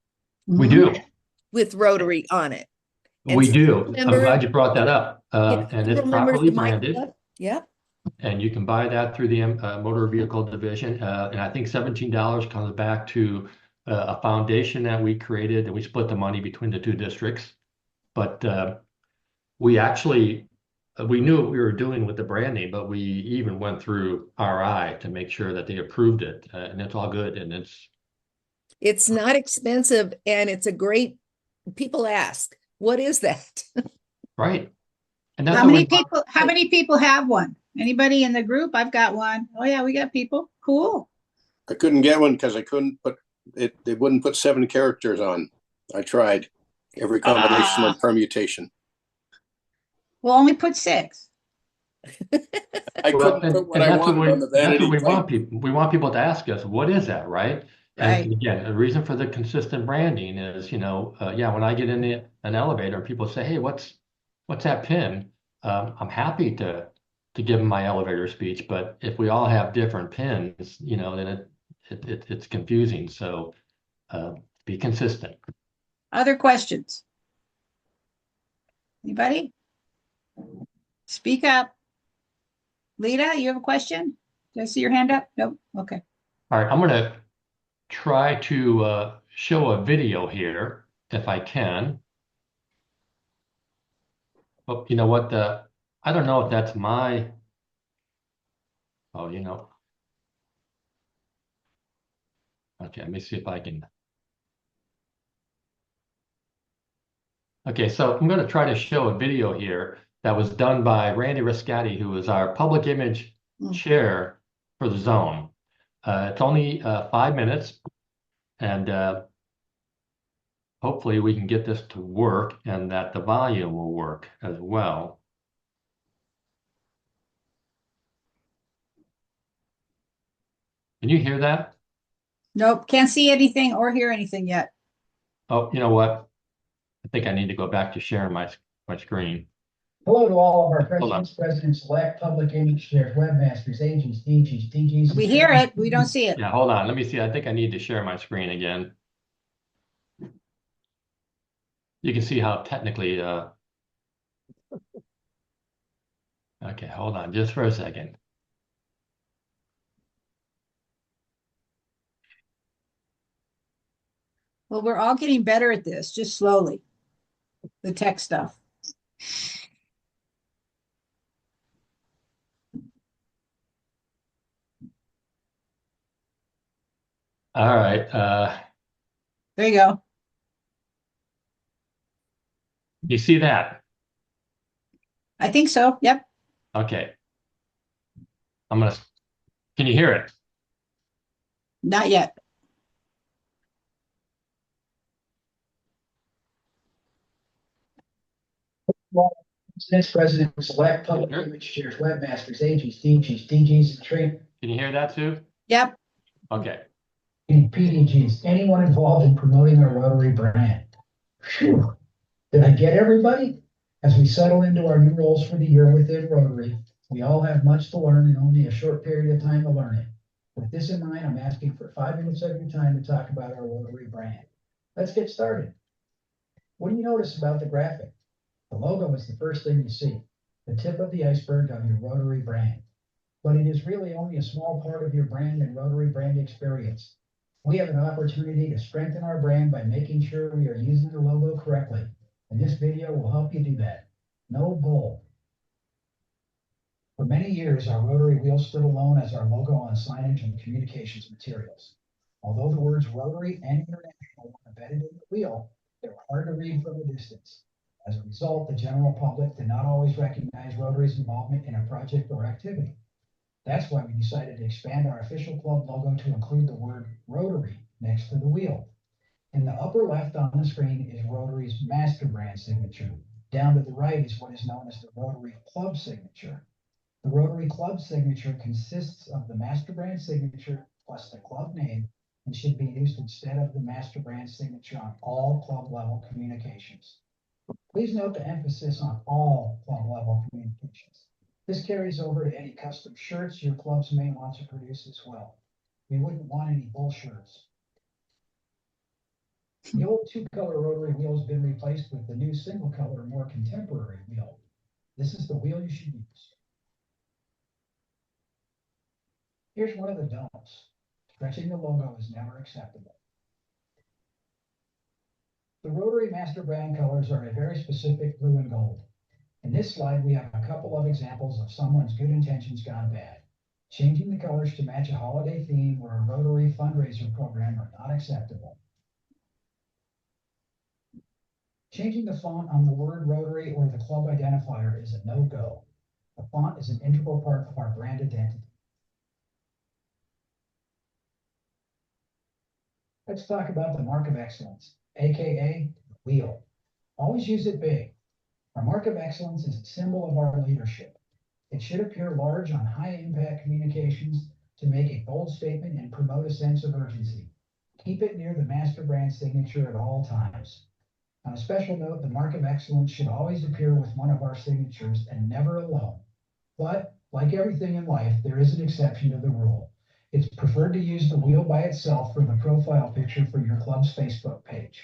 We do. With Rotary on it. And we do. I'm glad you brought that up. And it's properly branded. Yep. And you can buy that through the motor vehicle division. And I think $17 comes back to a foundation that we created, and we split the money between the 2 districts. But we actually, we knew what we were doing with the brand name, but we even went through RI to make sure that they approved it. And it's all good. And it's not expensive, and it's a great, people ask, what is that? Right. And that's how many people have one? Anybody in the group? I've got one. Oh yeah, we got people. Cool. I couldn't get one because I couldn't put it. They wouldn't put 7 characters on. I tried every combination and permutation. We'll only put 6. I couldn't put what I wanted on the vanity. That's what we want people. We want people to ask us, what is that, right? And again, the reason for the consistent branding is, you know, when I get in an elevator, people say, "Hey, what's that pin?" I'm happy to give them my elevator speech, but if we all have different pins, you know, then it's confusing. So be consistent. Other questions? Anybody? Speak up. Lita, you have a question? Did I see your hand up? Nope. Okay. All right, I'm going to try to show a video here if I can. But you know what? I don't know if that's my. Oh, you know. Okay, let me see if I can. Okay, so I'm going to try to show a video here that was done by Randy Riscati, who is our public image chair for the zone. It's only 5 minutes, and hopefully we can get this to work and that the volume will work as well. Can you hear that? Nope, can't see anything or hear anything yet. Oh, you know what? I think I need to go back to sharing my screen. Hello to all of our presidents-elect, public image chairs, webmasters, agents, DGs. We hear it, we don't see it. Yeah, hold on. Let me see. I think I need to share my screen again. You can see how technically, okay, hold on just for a second. Well, we're all getting better at this, just slowly. The tech stuff. All right. There you go. You see that? I think so. Yep. Okay. Can you hear it? Not yet. Presidents-elect, public image chairs, webmasters, agents, DGs, and trade. Can you hear that, Sue? Yep. Okay. PDGs, anyone involved in promoting our Rotary brand. Phew. Did I get everybody? As we settle into our new roles for the year within Rotary, we all have much to learn and only a short period of time to learn it. With this in mind, I'm asking for 5 minutes of your time to talk about our Rotary brand. Let's get started. What do you notice about the graphic? The logo is the first thing you see, the tip of the iceberg of your Rotary brand. But it is really only a small part of your brand and Rotary brand experience. We have an opportunity to strengthen our brand by making sure we are using the logo correctly, and this video will help you do that. No bull. For many years, our Rotary wheel stood alone as our logo on signage and communications materials. Although the words Rotary and International were embedded in the wheel, they were hard to read from a distance. As a result, the general public did not always recognize Rotary's involvement in a project or activity. That's why we decided to expand our official club logo to include the word Rotary next to the wheel. In the upper left on the screen is Rotary's master brand signature. Down to the right is what is known as the Rotary Club signature. The Rotary Club signature consists of the master brand signature plus the club name and should be used instead of the master brand signature on all club level communications. Please note the emphasis on all club level communications. This carries over to any custom shirts your clubs may want to produce as well. We wouldn't want any bull shirts. The old two-color Rotary wheel has been replaced with the new single-color, more contemporary wheel. This is the wheel you should use. Here's one of the don'ts. Stretching the logo is never acceptable. The Rotary Master Brand colors are a very specific blue and gold. In this slide, we have a couple of examples of someone's good intentions gone bad. Changing the colors to match a holiday theme or a Rotary fundraiser program are not acceptable. Changing the font on the word Rotary or the club identifier is a no-go. The font is an integral part of our brand identity. Let's talk about the Mark of Excellence, aka the wheel. Always use it big. Our Mark of Excellence is a symbol of our leadership. It should appear large on high-impact communications to make a bold statement and promote a sense of urgency. Keep it near the master brand signature at all times. On a special note, the Mark of Excellence should always appear with one of our signatures and never alone. But, like everything in life, there is an exception to the rule. It's preferred to use the wheel by itself for the profile picture for your club's Facebook page.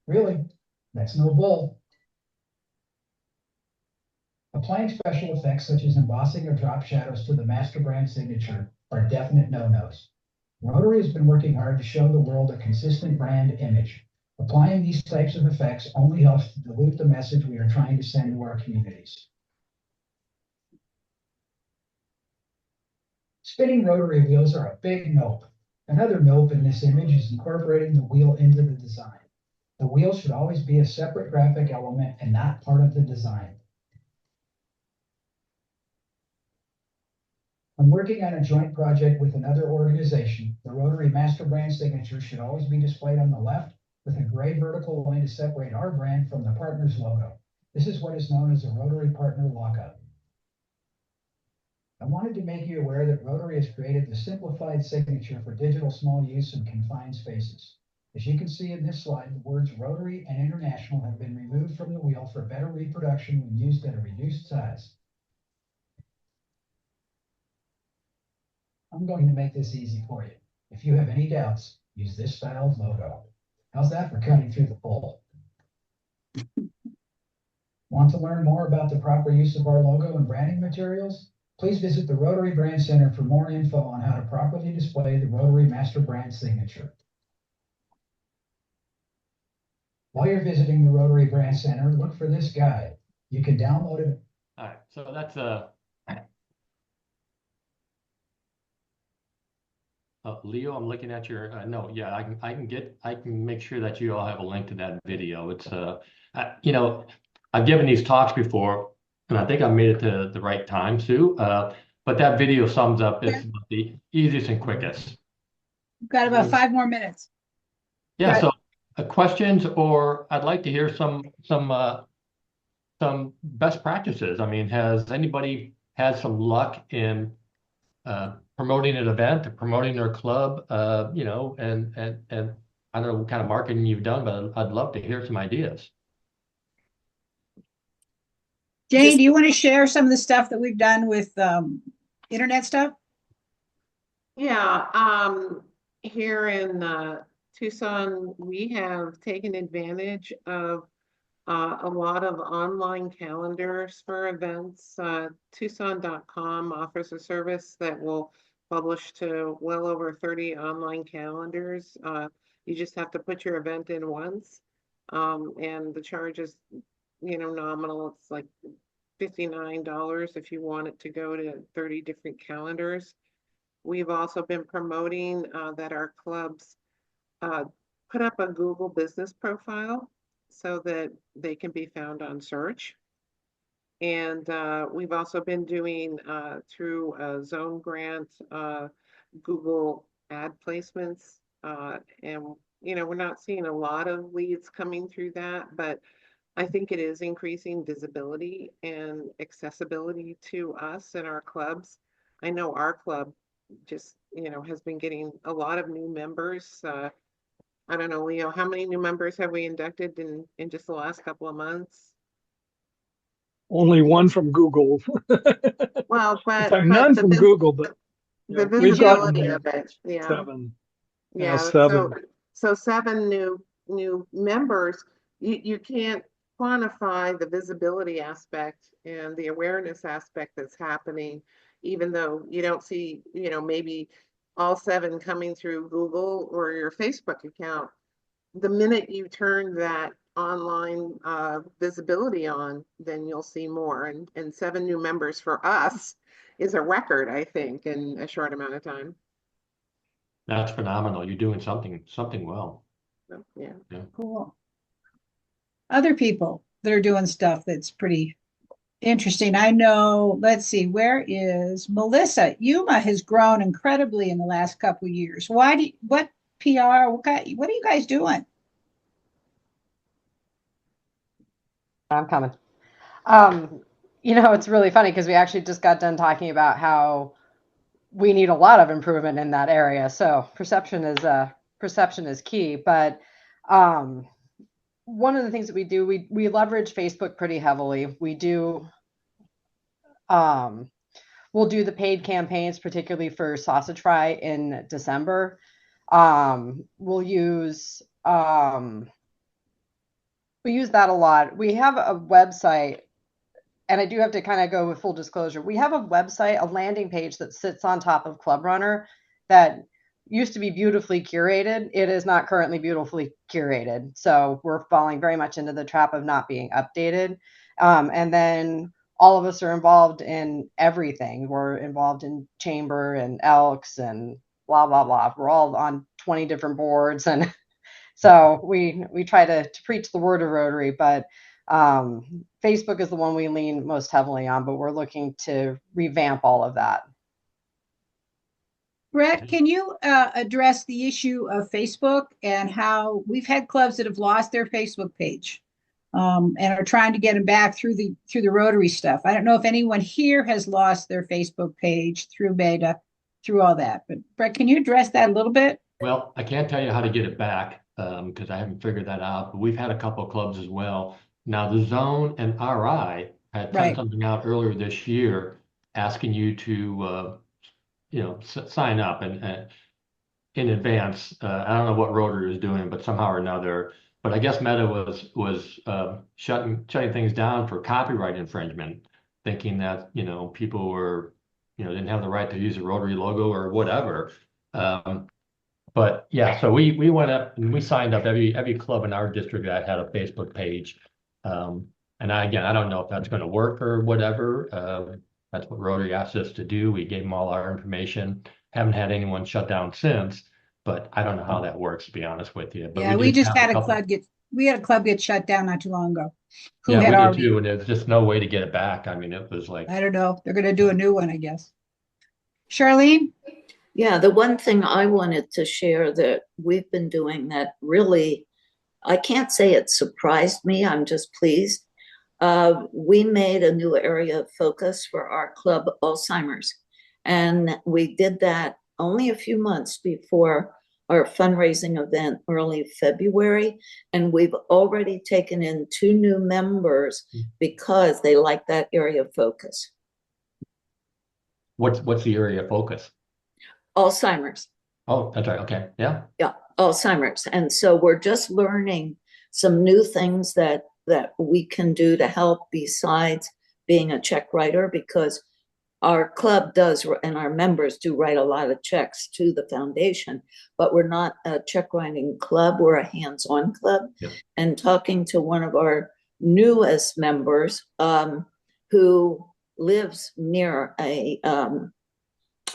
Really, that's no bull. Applying special effects such as embossing or drop shadows to the master brand signature are definite no-nos. Rotary has been working hard to show the world a consistent brand image. Applying these types of effects only helps to dilute the message we are trying to send to our communities. Spinning rotary wheels are a big nope. Another nope in this image is incorporating the wheel into the design. The wheel should always be a separate graphic element and not part of the design. When working on a joint project with another organization, the Rotary Master Brand signature should always be displayed on the left with a gray vertical line to separate our brand from the partner's logo. This is what is known as a Rotary Partner Lockup. I wanted to make you aware that Rotary has created the simplified signature for digital small use in confined spaces. As you can see in this slide, the words Rotary and International have been removed from the wheel for better reproduction when used at a reduced size. I'm going to make this easy for you. If you have any doubts, use this style of logo. How's that for cutting through the bull? Want to learn more about the proper use of our logo and branding materials? Please visit the Rotary Brand Center for more info on how to properly display the Rotary Master Brand signature. While you're visiting the Rotary Brand Center, look for this guide. You can download it. All right, so that's Leo, I'm looking at your no, yeah, I can make sure that you all have a link to that video. It's you know, I've given these talks before, and I think I made it to the right time, Sue. But that video sums up it's the easiest and quickest. We've got about 5 more minutes. Yeah, so questions, or I'd like to hear some best practices. I mean, has anybody had some luck in promoting an event, promoting their club, you know, and I don't know what kind of marketing you've done, but I'd love to hear some ideas. Jane, do you want to share some of the stuff that we've done with internet stuff? Yeah, here in Tucson, we have taken advantage of a lot of online calendars for events. Tucson.com offers a service that will publish to well over 30 online calendars. You just have to put your event in once, and the charge is, you know, nominal. It's like $59 if you want it to go to 30 different calendars. We've also been promoting that our clubs put up a Google business profile so that they can be found on search. And we've also been doing through a zone grant, Google ad placements. And, you know, we're not seeing a lot of leads coming through that, but I think it is increasing visibility and accessibility to us and our clubs. I know our club just, you know, has been getting a lot of new members. I don't know, Leo, how many new members have we inducted in just the last couple of months? Only one from Google. Well, but none from Google, but the we've gotten visibility of it, yeah. 7. Yeah, seven. so 7 new members. You can't quantify the visibility aspect and the awareness aspect that's happening, even though you don't see, you know, maybe all 7 coming through Google or your Facebook account. The minute you turn that online visibility on, then you'll see more. And 7 new members for us is a record, I think, in a short amount of time. That's phenomenal. You're doing something well. Yeah. Cool. Other people that are doing stuff that's pretty interesting. I know, let's see, where is Melissa? Yuma has grown incredibly in the last couple of years. What PR, what are you guys doing? I'm coming. You know, it's really funny because we actually just got done talking about how we need a lot of improvement in that area. So perception is key. But one of the things that we do, we leverage Facebook pretty heavily. We do we'll do the paid campaigns, particularly for Sausage Fry in December. We'll use we use that a lot. We have a website, and I do have to kind of go with full disclosure. We have a website, a landing page that sits on top of Club Runner that used to be beautifully curated. It is not currently beautifully curated. So we're falling very much into the trap of not being updated. And then all of us are involved in everything. We're involved in chamber and Elks and blah, blah, blah. We're all on 20 different boards. And so we try to preach the word of Rotary, but Facebook is the one we lean most heavily on, but we're looking to revamp all of that. Brett, can you address the issue of Facebook and how we've had clubs that have lost their Facebook page and are trying to get them back through the Rotary stuff? I don't know if anyone here has lost their Facebook page through beta, through all that. But Brett, can you address that a little bit? Well, I can't tell you how to get it back because I haven't figured that out. But we've had a couple of clubs as well. Now, the Zone and RI had sent something out earlier this year asking you to sign up and in advance. I don't know what Rotary was doing, but somehow or another. But I guess Meta was shutting things down for copyright infringement, thinking that people were didn't have the right to use a Rotary logo or whatever. But yeah, so we went up and we signed up every club in our district that had a Facebook page. And I don't know if that's going to work or whatever. That's what Rotary asked us to do. We gave them all our information. Haven't had anyone shut down since, but I don't know how that works, to be honest with you. But yeah, we just had a club get shut down not too long ago. We did too, and there's just no way to get it back. I mean, it was like, I don't know. They're going to do a new one, I guess. Charlene? Yeah, the one thing I wanted to share that we've been doing that really, I can't say it surprised me, I'm just pleased. We made a new area of focus for our club, Alzheimer's. And we did that only a few months before our fundraising event early February. And we've already taken in 2 new members because they like that area of focus. What's the area of focus? Alzheimer's. Oh, that's right. Okay. Yeah. Yeah, Alzheimer's. And so we're just learning some new things that we can do to help besides being a check writer, because our club does, and our members do write a lot of checks to the foundation, but we're not a check writing club. We're a hands-on club. Yep. And talking to one of our newest members who lives near a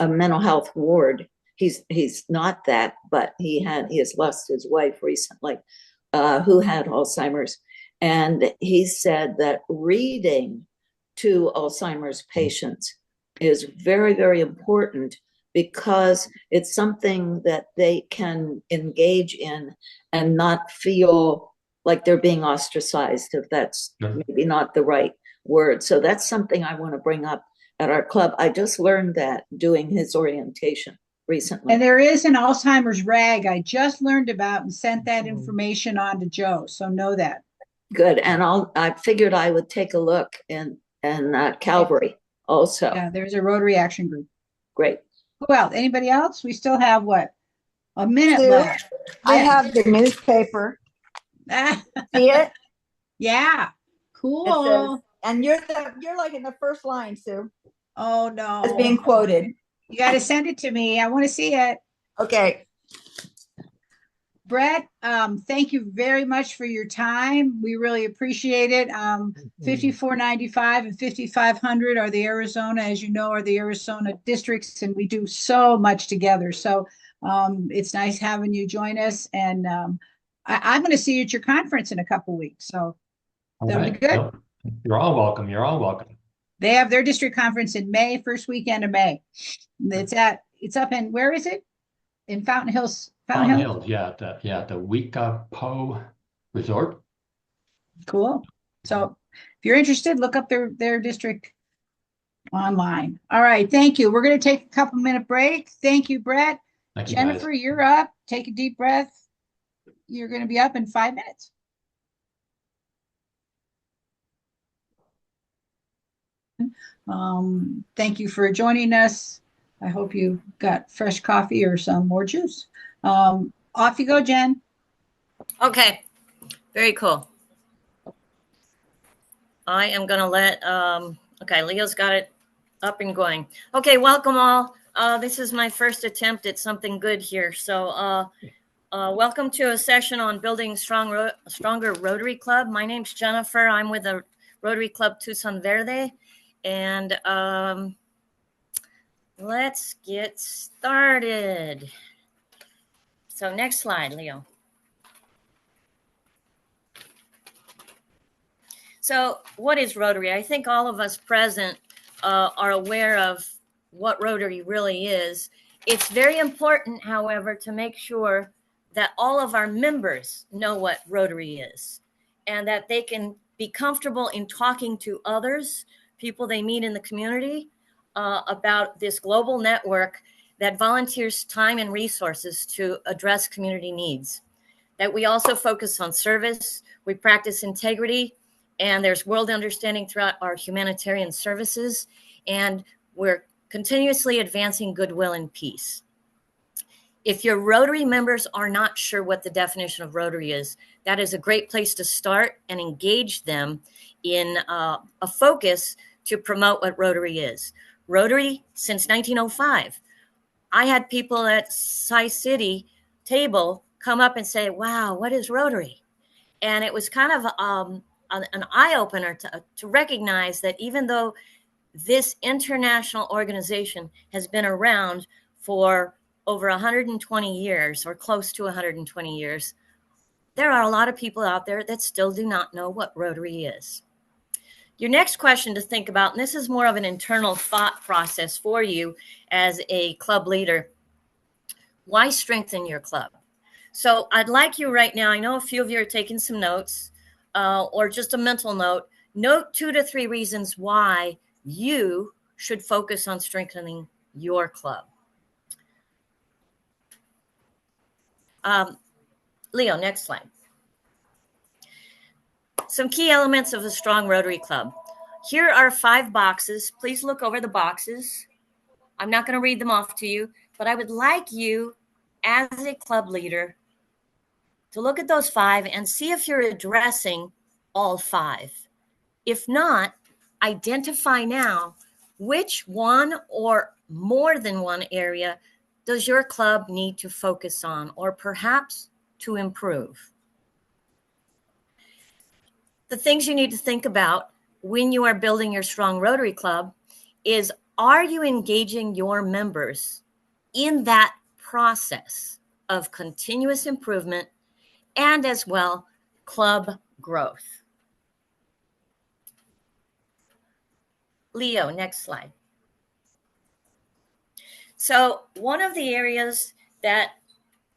mental health ward. He's not that, but he has lost his wife recently, who had Alzheimer's. And he said that reading to Alzheimer's patients is very, very important because it's something that they can engage in and not feel like they're being ostracized, if that's maybe not the right word. So that's something I want to bring up at our club. I just learned that doing his orientation recently. And there is an Alzheimer's rag I just learned about and sent that information on to Joe. So know that. Good. And I figured I would take a look in Calvary also. Yeah, there's a Rotary Action Group. Great. Who else? Anybody else? We still have what? A minute Sue, left. I have the newspaper. See it? Yeah. Cool. It says, and you're like in the first line, Sue. Oh no. It's being quoted. You got to send it to me. I want to see it. Okay. Brett, thank you very much for your time. We really appreciate it. 5495 and 5500 are the Arizona, as you know, are the Arizona districts, and we do so much together. So it's nice having you join us. And I'm going to see you at your conference in a couple weeks. So that'll be good. Well, you're all welcome. You're all welcome. They have their district conference in May, first weekend of May. It's up in, where is it? In Fountain Hills. Fountain Hills, yeah, at the Wekapo Resort. Cool. So if you're interested, look up their district online. All right, thank you. We're going to take a couple minute break. Thank you, Brett. Thank you, Jennifer, guys. you're up. Take a deep breath. You're going to be up in 5 minutes. Thank you for joining us. I hope you got fresh coffee or some more juice. Off you go, Jen. Okay, very cool. I am going to let, okay, Leo's got it up and going. Okay, welcome all. This is my first attempt at something good here. So welcome to a session on building stronger Rotary Club. My name's Jennifer. I'm with the Rotary Club Tucson Verde. And let's get started. So next slide, Leo. So what is Rotary? I think all of us present are aware of what Rotary really is. It's very important, however, to make sure that all of our members know what Rotary is and that they can be comfortable in talking to others, people they meet in the community, about this global network that volunteers time and resources to address community needs. That we also focus on service, we practice integrity, and there's world understanding throughout our humanitarian services, and we're continuously advancing goodwill and peace. If your Rotary members are not sure what the definition of Rotary is, that is a great place to start and engage them in a focus to promote what Rotary is. Rotary, since 1905, I had people at Sci-City table come up and say, wow, what is Rotary? And it was kind of an eye-opener to recognize that even though this international organization has been around for over 120 years or close to 120 years, there are a lot of people out there that still do not know what Rotary is. Your next question to think about, and this is more of an internal thought process for you as a club leader, why strengthen your club? So I'd like you right now, I know a few of you are taking some notes or just a mental note. Note 2 to 3 reasons why you should focus on strengthening your club. Leo, next slide. Some key elements of a strong Rotary Club. Here are 5 boxes. Please look over the boxes. I'm not going to read them off to you, but I would like you as a club leader to look at those 5 and see if you're addressing all 5. If not, identify now which one or more than one area does your club need to focus on or perhaps to improve. The things you need to think about when you are building your strong Rotary Club is, are you engaging your members in that process of continuous improvement and as well club growth? Leo, next slide. So one of the areas that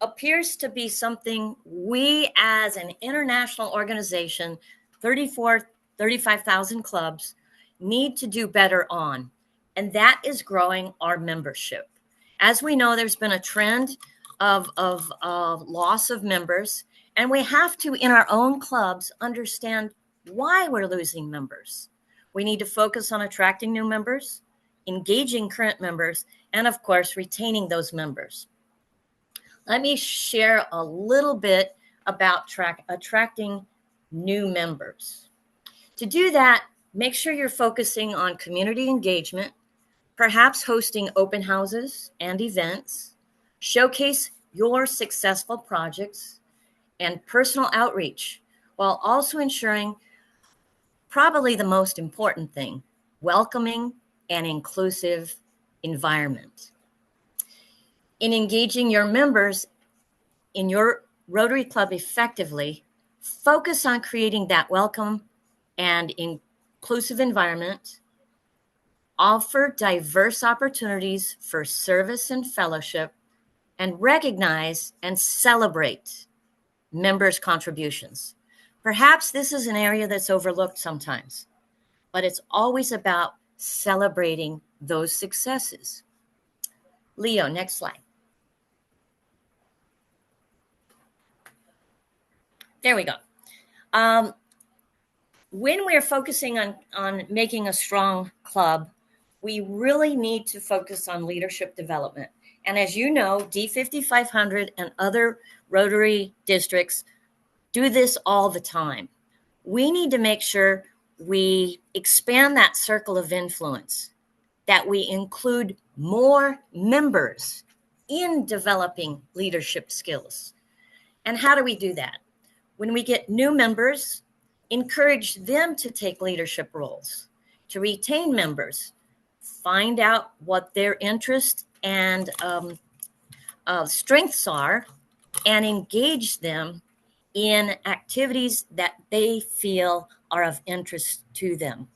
appears to be something we as an international organization, 35,000 clubs, need to do better on, and that is growing our membership. As we know, there's been a trend of loss of members, and we have to, in our own clubs, understand why we're losing members. We need to focus on attracting new members, engaging current members, and of course, retaining those members. Let me share a little bit about attracting new members. To do that, make sure you're focusing on community engagement, perhaps hosting open houses and events, showcase your successful projects, and personal outreach, while also ensuring, probably the most important thing, welcoming and inclusive environment. In engaging your members in your Rotary Club effectively, focus on creating that welcome and inclusive environment. Offer diverse opportunities for service and fellowship, and recognize and celebrate members' contributions. Perhaps this is an area that's overlooked sometimes, but it's always about celebrating those successes. Leo, next slide. There we go. When we're focusing on making a strong club, we really need to focus on leadership development. And as you know, D5500 and other Rotary districts do this all the time. We need to make sure we expand that circle of influence that we include more members in developing leadership skills. And how do we do that? When we get new members, encourage them to take leadership roles. To retain members, find out what their interests and strengths are and engage them in activities that they feel are of interest to them.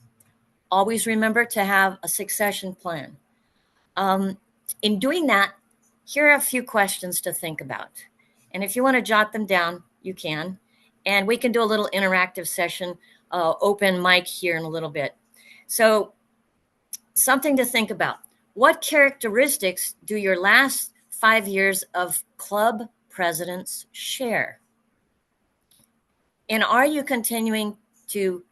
Always remember to have a succession plan. In doing that, here are a few questions to think about. And if you want to jot them down, you can. And we can do a little interactive session, open mic here in a little bit. So something to think about. What characteristics do your last 5 years of club presidents share? And are you continuing to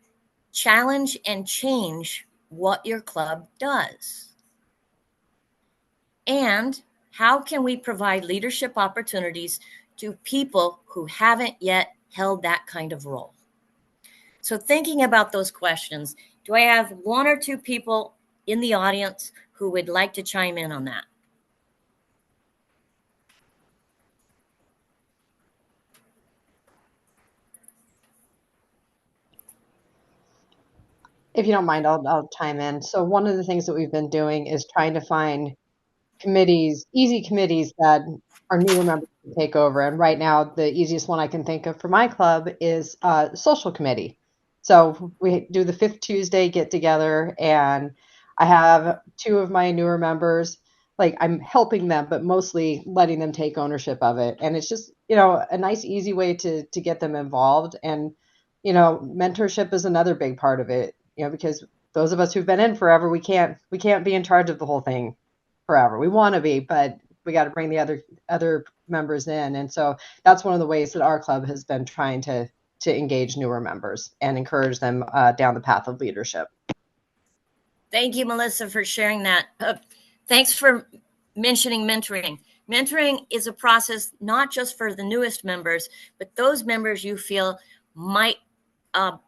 challenge and change what your club does? And how can we provide leadership opportunities to people who haven't yet held that kind of role? So thinking about those questions, do I have one or two people in the audience who would like to chime in on that? If you don't mind, I'll chime in. So one of the things that we've been doing is trying to find committees, easy committees that our newer members can take over. And right now, the easiest one I can think of for my club is social committee. So we do the 5th Tuesday get together, and I have 2 of my newer members. Like, I'm helping them, but mostly letting them take ownership of it. And it's just, a nice, easy way to get them involved. And, mentorship is another big part of it, because those of us who've been in forever, we can't be in charge of the whole thing forever. We want to be, but we got to bring the other members in. And so that's one of the ways that our club has been trying to engage newer members and encourage them down the path of leadership. Thank you, Melissa, for sharing that. Thanks for mentioning mentoring. Mentoring is a process not just for the newest members, but those members you feel might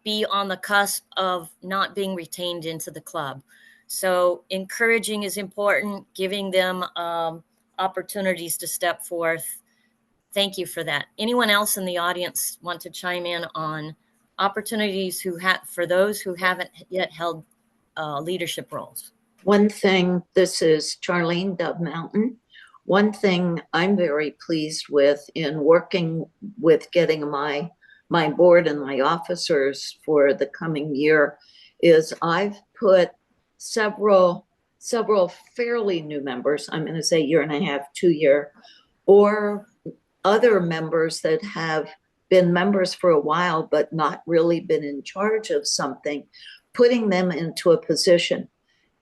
be on the cusp of not being retained into the club. So encouraging is important, giving them opportunities to step forth. Thank you for that. Anyone else in the audience want to chime in on opportunities for those who haven't yet held leadership roles? One thing, this is Charlene Dove Mountain. One thing I'm very pleased with in working with getting my board and my officers for the coming year is I've put several fairly new members, I'm going to say 1.5 years, 2 years, or other members that have been members for a while but not really been in charge of something, putting them into a position.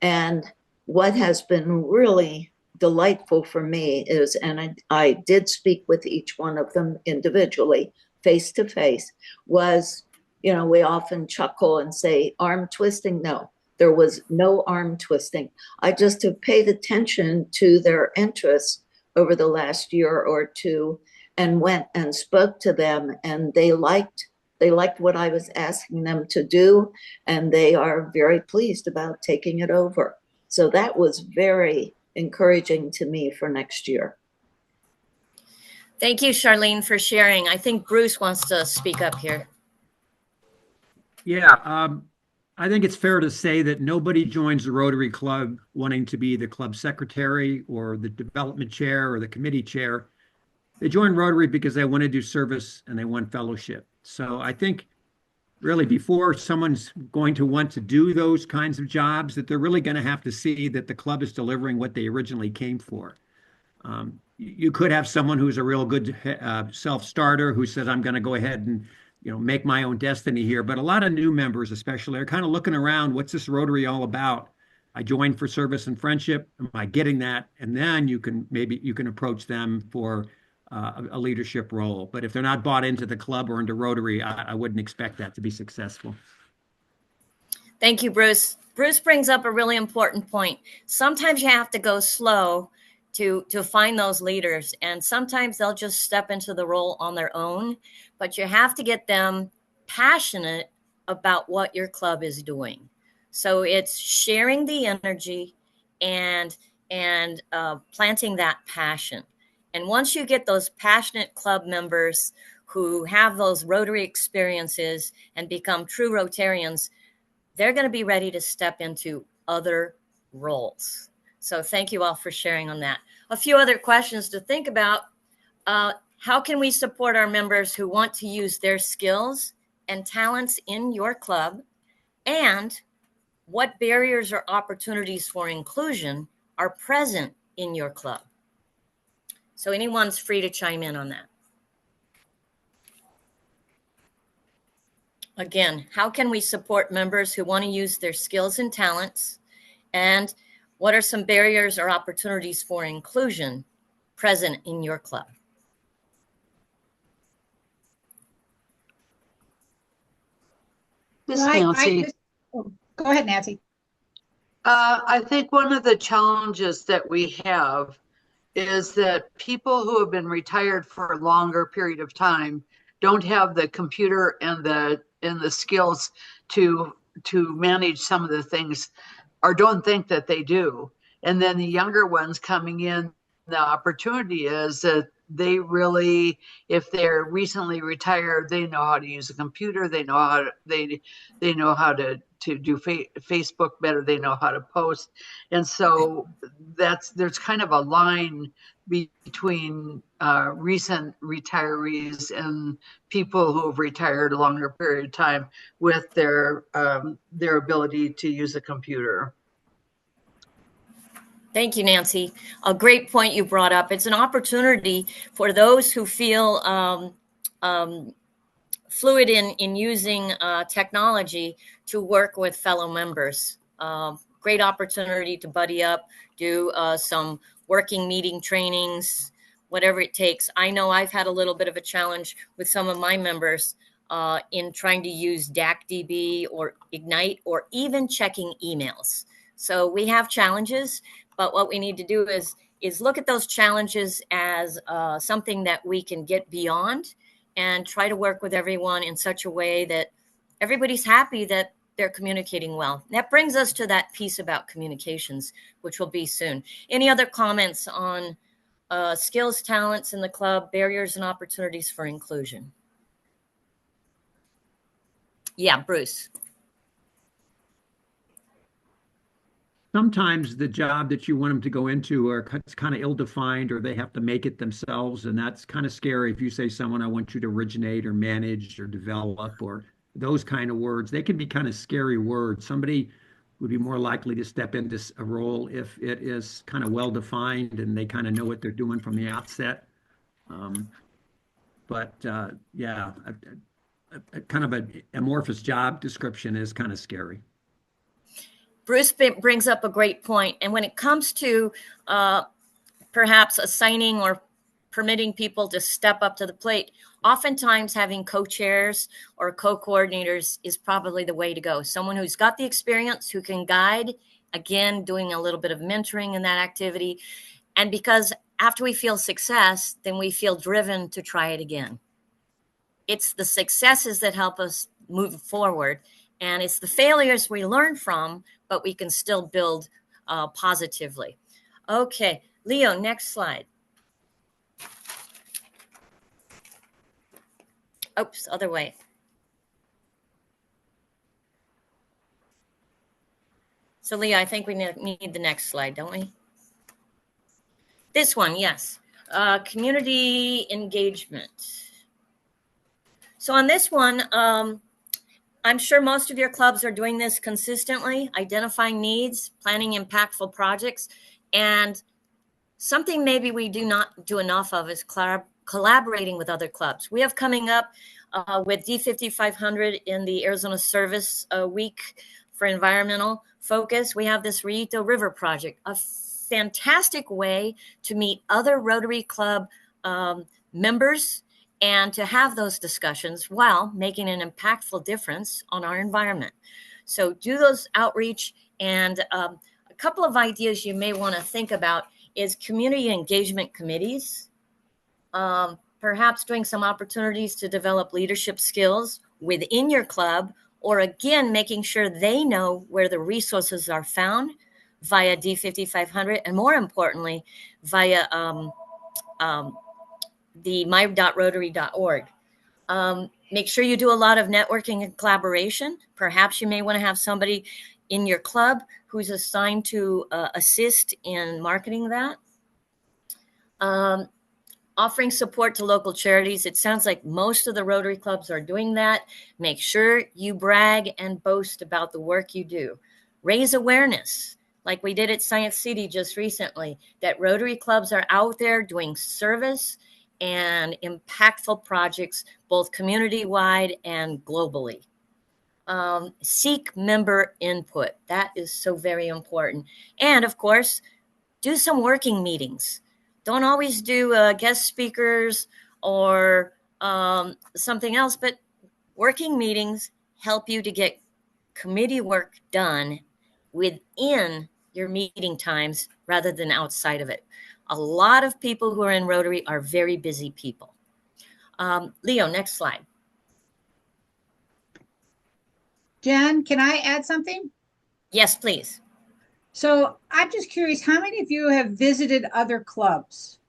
And what has been really delightful for me is, and I did speak with each one of them individually, face to face, was, we often chuckle and say arm twisting. No, there was no arm twisting. I just have paid attention to their interests over the last year or two and went and spoke to them, and they liked what I was asking them to do, and they are very pleased about taking it over. So that was very encouraging to me for next year. Thank you, Charlene, for sharing. I think Bruce wants to speak up here. Yeah, I think it's fair to say that nobody joins the Rotary Club wanting to be the club secretary or the development chair or the committee chair. They join Rotary because they want to do service and they want fellowship. So I think really before someone's going to want to do those kinds of jobs, that they're really going to have to see that the club is delivering what they originally came for. You could have someone who's a real good self-starter who says, I'm going to go ahead and make my own destiny here. But a lot of new members especially are kind of looking around, what's this Rotary all about? I joined for service and friendship. Am I getting that? And then you can approach them for a leadership role. But if they're not bought into the club or into Rotary, I wouldn't expect that to be successful. Thank you, Bruce. Bruce brings up a really important point. Sometimes you have to go slow to find those leaders, and sometimes they'll just step into the role on their own, but you have to get them passionate about what your club is doing. So it's sharing the energy, and planting that passion. And once you get those passionate club members who have those Rotary experiences and become true Rotarians, they're going to be ready to step into other roles. So thank you all for sharing on that. A few other questions to think about. How can we support our members who want to use their skills and talents in your club? And what barriers or opportunities for inclusion are present in your club? So anyone's free to chime in on that. Again, how can we support members who want to use their skills and talents? And what are some barriers or opportunities for inclusion present in your club? Miss Nancy. Go ahead, Nancy. I think one of the challenges that we have is that people who have been retired for a longer period of time don't have the computer and the skills to manage some of the things, or don't think that they do. And then the younger ones coming in, the opportunity is that they really, if they're recently retired, they know how to use a computer, they know how to, they know how to do Facebook better, they know how to post. And so there's kind of a line between recent retirees and people who have retired a longer period of time with their ability to use a computer. Thank you, Nancy. A great point you brought up. It's an opportunity for those who feel fluid in using technology to work with fellow members. Great opportunity to buddy up, do some working meeting trainings, whatever it takes. I know I've had a little bit of a challenge with some of my members in trying to use DACDB or Ignite or even checking emails. So we have challenges, but what we need to do is look at those challenges as something that we can get beyond and try to work with everyone in such a way that everybody's happy that they're communicating well. That brings us to that piece about communications, which will be soon. Any other comments on skills, talents in the club, barriers and opportunities for inclusion? Yeah, Bruce. Sometimes the job that you want them to go into are kind of ill-defined, or they have to make it themselves, and that's kind of scary. If you say someone, I want you to originate or manage or develop or those kind of words, they can be kind of scary words. Somebody would be more likely to step into a role if it is kind of well-defined and they kind of know what they're doing from the outset. Yeah, a kind of an amorphous job description is kind of scary. Bruce brings up a great point. And when it comes to perhaps assigning or permitting people to step up to the plate, oftentimes having co-chairs or co-coordinators is probably the way to go. Someone who's got the experience, who can guide, again, doing a little bit of mentoring in that activity. And because after we feel success, then we feel driven to try it again. It's the successes that help us move forward. And it's the failures we learn from, but we can still build positively. Okay, Leo, next slide. Oops, other way. So Leo, I think we need the next slide, don't we? This one, yes. Community engagement. So on this one, I'm sure most of your clubs are doing this consistently, identifying needs, planning impactful projects, and something maybe we do not do enough of is collaborating with other clubs. We have coming up with D5500 in the Arizona Service Week for environmental focus. We have this Rito River project, a fantastic way to meet other Rotary Club members and to have those discussions while making an impactful difference on our environment. So do those outreach, and a couple of ideas you may want to think about is community engagement committees, perhaps doing some opportunities to develop leadership skills within your club, or again, making sure they know where the resources are found via D5500, and more importantly, via the my.rotary.org. Make sure you do a lot of networking and collaboration. Perhaps you may want to have somebody in your club who's assigned to assist in marketing that. Offering support to local charities. It sounds like most of the Rotary clubs are doing that. Make sure you brag and boast about the work you do. Raise awareness, like we did at Science City just recently, that Rotary clubs are out there doing service and impactful projects, both community-wide and globally. Seek member input. That is so very important. And of course, do some working meetings. Don't always do guest speakers or something else, but working meetings help you to get committee work done within your meeting times rather than outside of it. A lot of people who are in Rotary are very busy people. Leo, next slide. Jen, can I add something? Yes, please. So I'm just curious, how many of you have visited other clubs?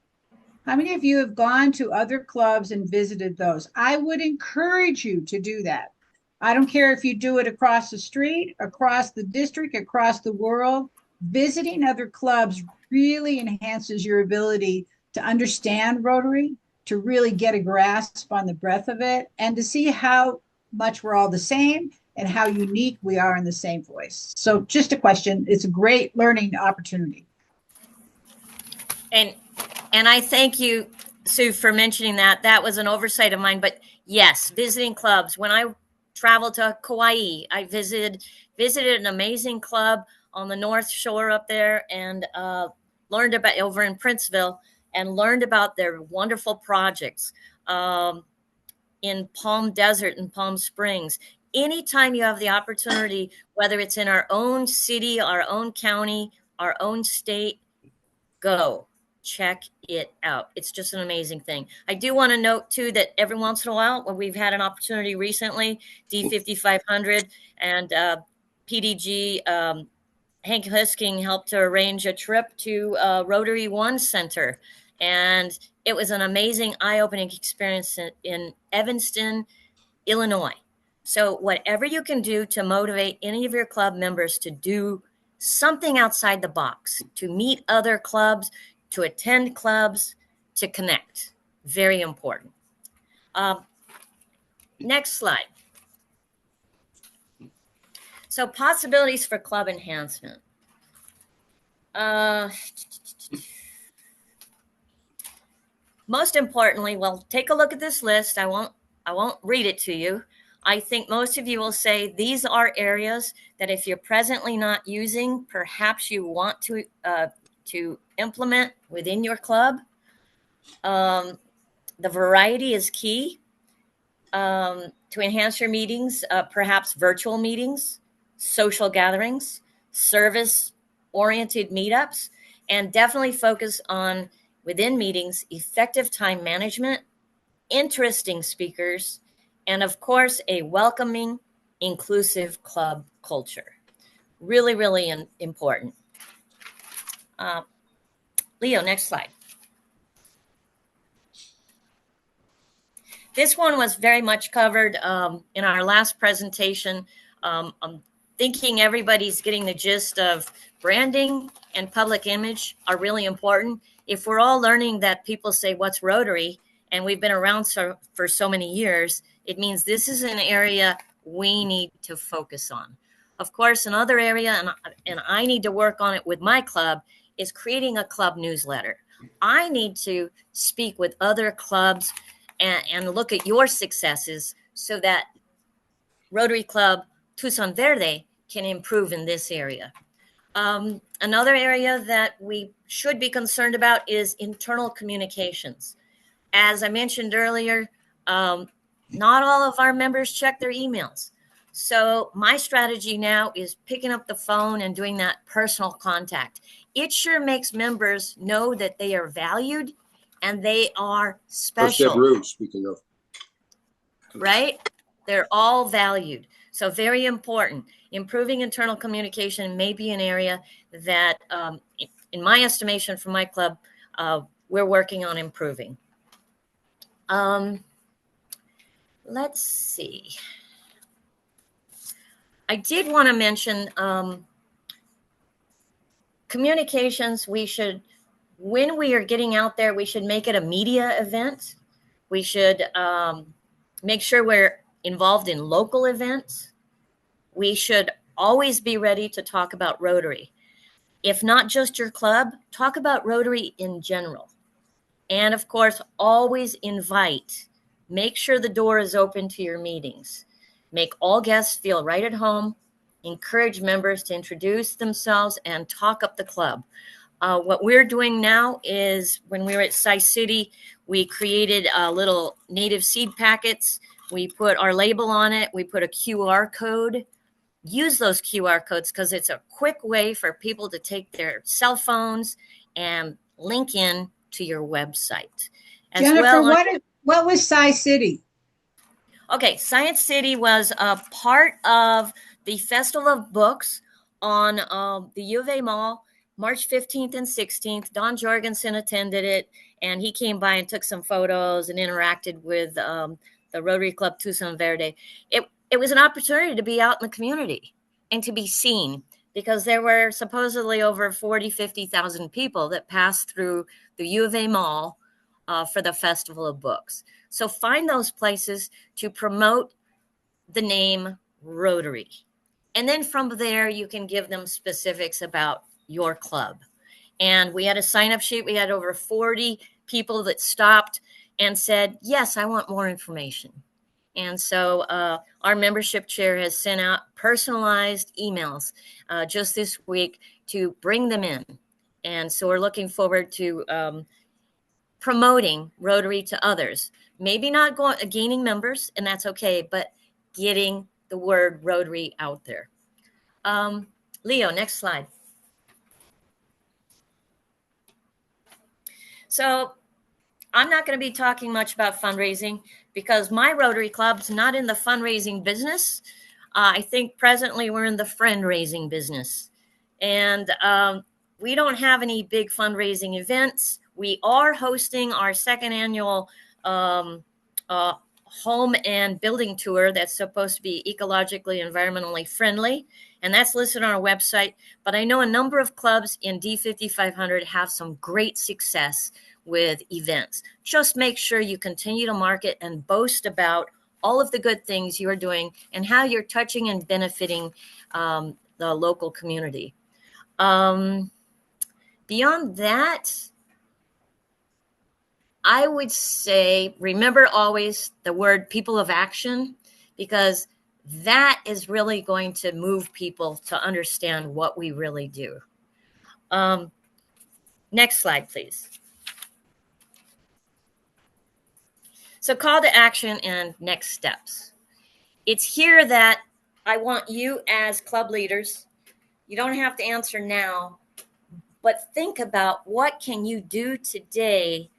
How many of you have gone to other clubs and visited those? I would encourage you to do that. I don't care if you do it across the street, across the district, across the world. Visiting other clubs really enhances your ability to understand Rotary, to really get a grasp on the breadth of it, and to see how much we're all the same and how unique we are in the same voice. So just a question. It's a great learning opportunity. And I thank you, Sue, for mentioning that. That was an oversight of mine. But yes, visiting clubs. When I traveled to Kauai, I visited an amazing club on the North Shore up there, and learned about over in Princeville, and learned about their wonderful projects in Palm Desert and Palm Springs. Anytime you have the opportunity, whether it's in our own city, our own county, our own state, go check it out. It's just an amazing thing. I do want to note too that every once in a while, when we've had an opportunity recently, D5500 and PDG, Hank Husking helped to arrange a trip to Rotary One Center. And it was an amazing, eye-opening experience in Evanston, Illinois. So whatever you can do to motivate any of your club members to do something outside the box, to meet other clubs, to attend clubs, to connect. Very important. Next slide. So possibilities for club enhancement. Most importantly, well, take a look at this list. I won't read it to you. I think most of you will say these are areas that if you're presently not using, perhaps you want to implement within your club. The variety is key. To enhance your meetings, perhaps virtual meetings, social gatherings, service-oriented meetups, and definitely focus on, within meetings, effective time management, interesting speakers, and of course, a welcoming, inclusive club culture. Really, really important. Leo, next slide. This one was very much covered in our last presentation. I'm thinking everybody's getting the gist of branding and public image are really important. If we're all learning that people say, what's Rotary? And we've been around for so many years, it means this is an area we need to focus on. Of course, another area, and I need to work on it with my club, is creating a club newsletter. I need to speak with other clubs and look at your successes so that Rotary Club Tucson Verde can improve in this area. Another area that we should be concerned about is internal communications. As I mentioned earlier, not all of our members check their emails. So my strategy now is picking up the phone and doing that personal contact. It sure makes members know that they are valued and they are special. Speaking of. Right? They're all valued. So very important. improving internal communication may be an area that, in my estimation from my club, we're working on improving. Let's see. I did want to mention communications. We should, when we are getting out there, we should make it a media event. We should make sure we're involved in local events. We should always be ready to talk about Rotary. If not just your club, talk about Rotary in general. And of course, always invite. Make sure the door is open to your meetings. Make all guests feel right at home. Encourage members to introduce themselves and talk up the club. What we're doing now is, when we were at City, we created little native seed packets. We put our label on it. We put a QR code. Use those QR codes because it's a quick way for people to take their cell phones and link in to your website. As Jennifer, well, what was City? Okay, Science City was a part of the Festival of Books on the U of A Mall, March 15th and 16th. Don Jorgensen attended it, and he came by and took some photos and interacted with the Rotary Club Tucson Verde. It was an opportunity to be out in the community and to be seen, because there were supposedly over 50,000 people that passed through the U of A Mall for the Festival of Books. So find those places to promote the name Rotary. And then from there, you can give them specifics about your club. And we had a sign-up sheet. We had over 40 people that stopped and said, yes, I want more information. And so our membership chair has sent out personalized emails just this week to bring them in. And so we're looking forward to promoting Rotary to others. Maybe not gaining members, and that's okay, but getting the word Rotary out there. Leo, next slide. So I'm not going to be talking much about fundraising because my Rotary Club's not in the fundraising business. I think presently we're in the friend-raising business. And we don't have any big fundraising events. We are hosting our second annual home and building tour that's supposed to be ecologically, environmentally friendly. And that's listed on our website. But I know a number of clubs in D5500 have some great success with events. Just make sure you continue to market and boast about all of the good things you're doing and how you're touching and benefiting the local community. Beyond that, I would say, remember always the word people of action, because that is really going to move people to understand what we really do. Next slide, please. So call to action and next steps. It's here that I want you as club leaders, you don't have to answer now, but think about what can you do today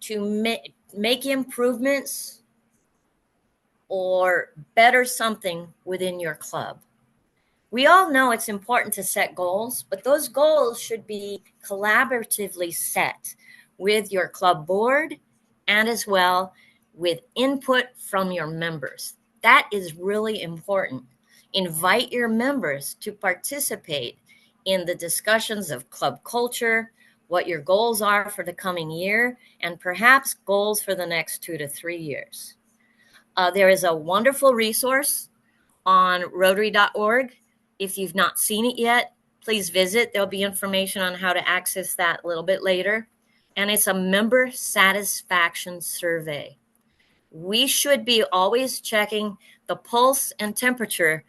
to make improvements or better something within your club. We all know it's important to set goals, but those goals should be collaboratively set with your club board and as well with input from your members. That is really important. Invite your members to participate in the discussions of club culture, what your goals are for the coming year, and perhaps goals for the next 2 to 3 years. There is a wonderful resource on Rotary.org. If you've not seen it yet, please visit. There'll be information on how to access that a little bit later. And it's a member satisfaction survey. We should be always checking the pulse and temperature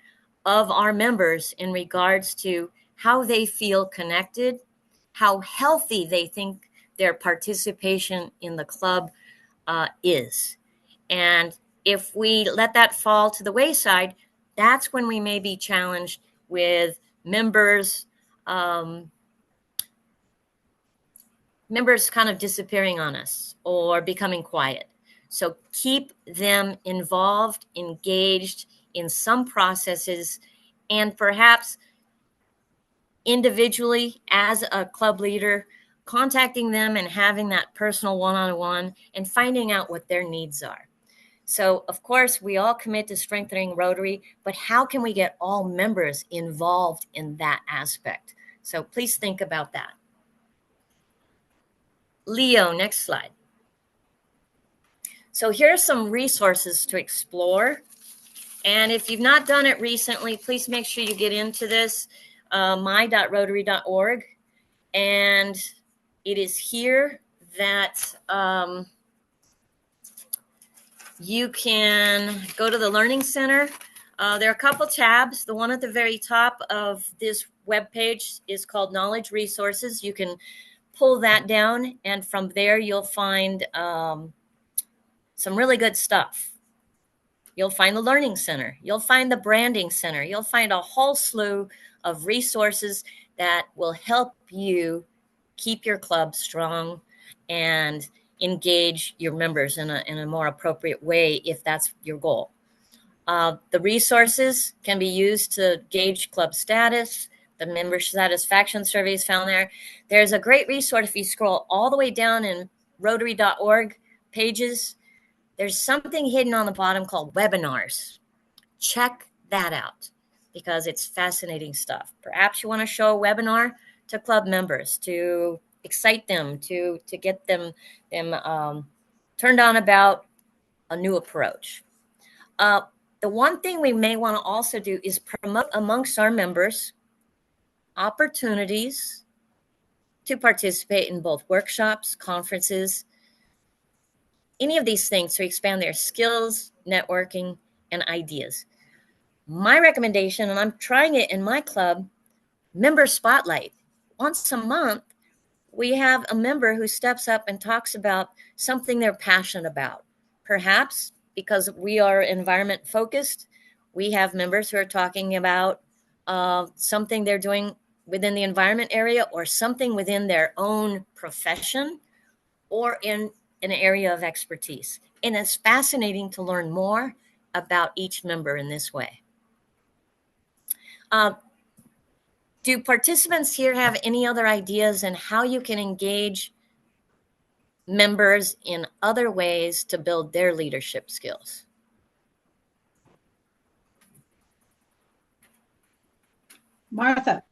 of our members in regards to how they feel connected, how healthy they think their participation in the club is. And if we let that fall to the wayside, that's when we may be challenged with members kind of disappearing on us or becoming quiet. So keep them involved, engaged in some processes and perhaps individually as a club leader, contacting them and having that personal one-on-one and finding out what their needs are. So, of course, we all commit to strengthening Rotary, but how can we get all members involved in that aspect? So please think about that. Leo, next slide. So here are some resources to explore. And if you've not done it recently, please make sure you get into this, my.rotary.org. And it is here that you can go to the Learning Center. There are a couple tabs. The one at the very top of this webpage is called Knowledge Resources. You can pull that down, and from there you'll find some really good stuff. You'll find the Learning Center. You'll find the Branding Center. You'll find a whole slew of resources that will help you keep your club strong and engage your members in a more appropriate way if that's your goal. The resources can be used to gauge club status. The member satisfaction survey is found there. There's a great resource if you scroll all the way down in Rotary.org pages. There's something hidden on the bottom called webinars. Check that out because it's fascinating stuff. Perhaps you want to show a webinar to club members to excite them, to get them turned on about a new approach. The one thing we may want to also do is promote amongst our members opportunities to participate in both workshops, conferences, any of these things to expand their skills, networking, and ideas. My recommendation, and I'm trying it in my club, Member Spotlight. Once a month, we have a member who steps up and talks about something they're passionate about. Perhaps because we are environment focused, we have members who are talking about something they're doing within the environment area or something within their own profession or in an area of expertise. And it's fascinating to learn more about each member in this way. Do participants here have any other ideas on how you can engage members in other ways to build their leadership skills? Martha.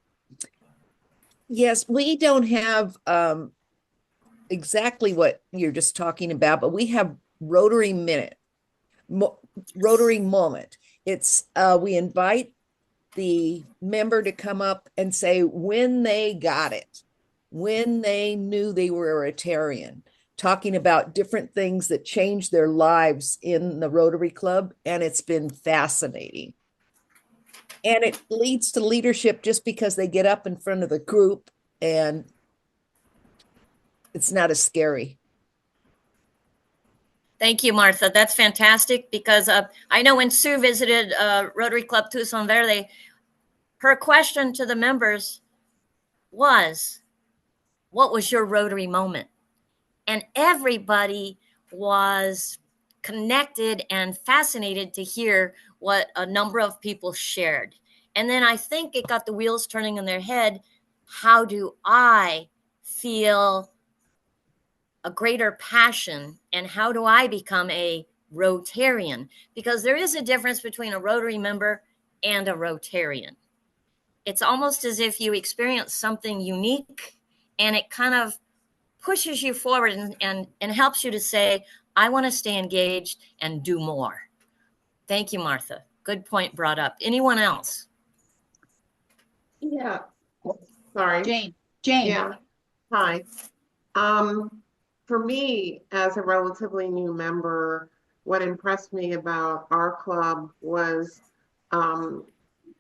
Yes, we don't have exactly what you're just talking about, but we have Rotary Minute, Rotary Moment. It's we invite the member to come up and say when they got it, when they knew they were a Rotarian, talking about different things that changed their lives in the Rotary Club, and it's been fascinating. And it leads to leadership just because they get up in front of the group and it's not as scary. Thank you, Martha. That's fantastic because I know when Sue visited Rotary Club Tucson Verde, her question to the members was, what was your Rotary moment? And everybody was connected and fascinated to hear what a number of people shared. And then I think it got the wheels turning in their head. How do I feel a greater passion and how do I become a Rotarian? Because there is a difference between a Rotary member and a Rotarian. It's almost as if you experience something unique and it kind of pushes you forward and helps you to say, I want to stay engaged and do more. Thank you, Martha. Good point brought up. Anyone else? Yeah. Sorry. Jane. Yeah. Hi. For me, as a relatively new member, what impressed me about our club was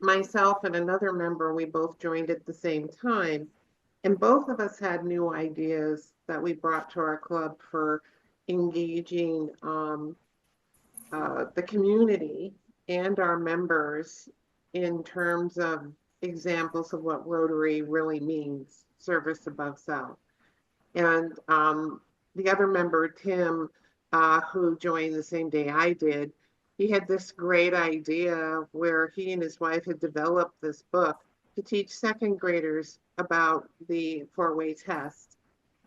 myself and another member, we both joined at the same time. And both of us had new ideas that we brought to our club for engaging the community and our members in terms of examples of what Rotary really means, service above self. And the other member, Tim, who joined the same day I did, he had this great idea where he and his wife had developed this book to teach second graders about the four-way test.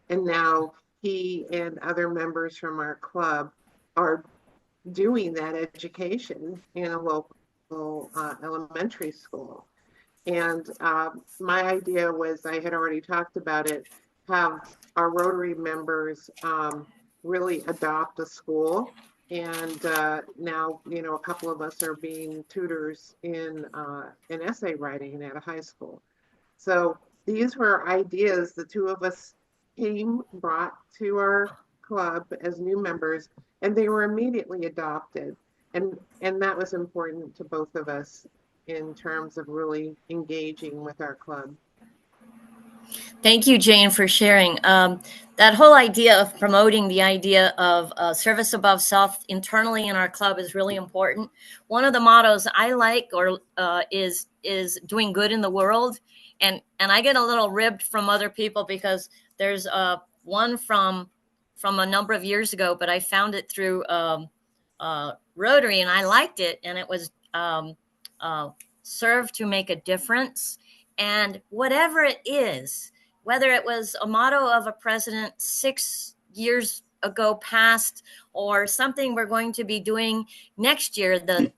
And now he and other members from our club are doing that education in a local elementary school. And my idea was, I had already talked about it, have our Rotary members really adopt a school. And now, you know, a couple of us are being tutors in essay writing at a high school. So these were ideas the two of us brought to our club as new members, and they were immediately adopted. And that was important to both of us in terms of really engaging with our club. Thank you, Jane, for sharing. That whole idea of promoting the idea of service above self internally in our club is really important. One of the mottos I like is doing good in the world. And I get a little ribbed from other people because there's one from a number of years ago, but I found it through Rotary, and I liked it. And it was serve to make a difference. And whatever it is, whether it was a motto of a president 6 years ago past, or something we're going to be doing next year, the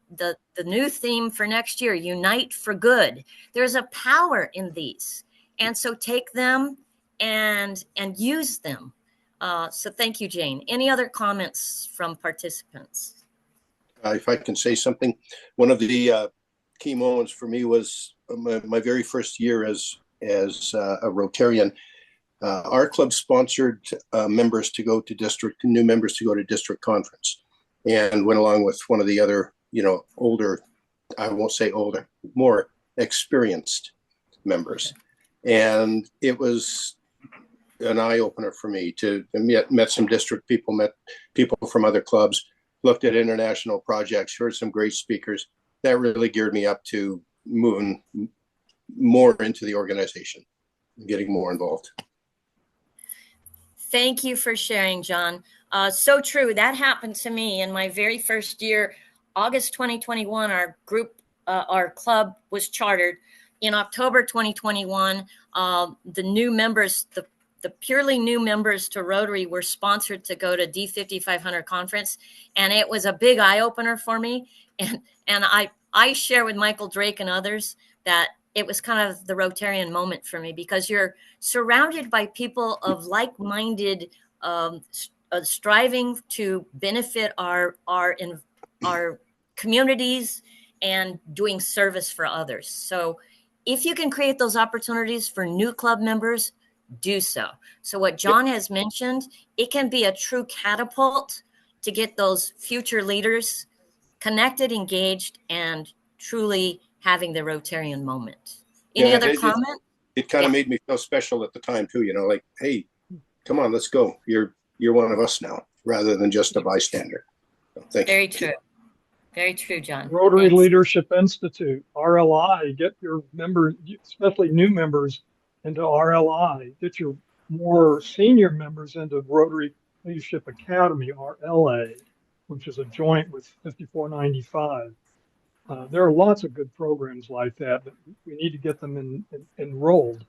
new theme for next year, Unite for Good. There's a power in these. And so take them and use them. So thank you, Jane. Any other comments from participants? If I can say something, one of the key moments for me was my very first year as a Rotarian. Our club sponsored members to go to new members to go to district conference, and went along with one of the other, older, I won't say older, more experienced members. And it was an eye opener for me to met some district people, met people from other clubs, looked at international projects, heard some great speakers. That really geared me up to moving more into the organization, getting more involved. Thank you for sharing, John. So true. That happened to me in my very first year, August 2021. Our club was chartered. In October 2021, the new members, the purely new members to Rotary were sponsored to go to D5500 conference. And it was a big eye opener for me. And I share with Michael Drake and others that it was kind of the Rotarian moment for me, because you're surrounded by people of like-minded, striving to benefit our communities and doing service for others. So if you can create those opportunities for new club members, do so. So what John has mentioned, it can be a true catapult to get those future leaders connected, engaged, and truly having the Rotarian moment. Any other comment? It kind of made me feel special at the time too, like, hey, come on, let's go. You're one of us now, rather than just a bystander. So, thank you. Very true. Very true, John. Rotary Leadership Institute, RLI, get your members, especially new members, into RLI. Get your more senior members into Rotary Leadership Academy, RLA, which is a joint with 5495. There are lots of good programs like that, but we need to get them enrolled.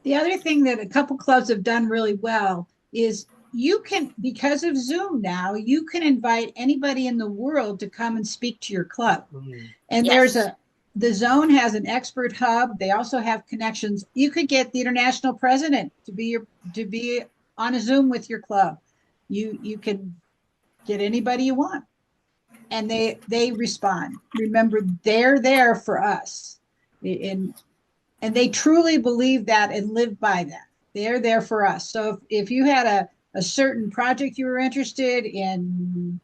The other thing that a couple clubs have done really well is you can, because of Zoom now, you can invite anybody in the world to come and speak to your club. And yes, the zone has an expert hub. They also have connections. You could get the international president to be on a Zoom with your club. You can get anybody you want, and they respond. Remember, they're there for us, and they truly believe that and live by that. They're there for us. So if you had a certain project you were interested in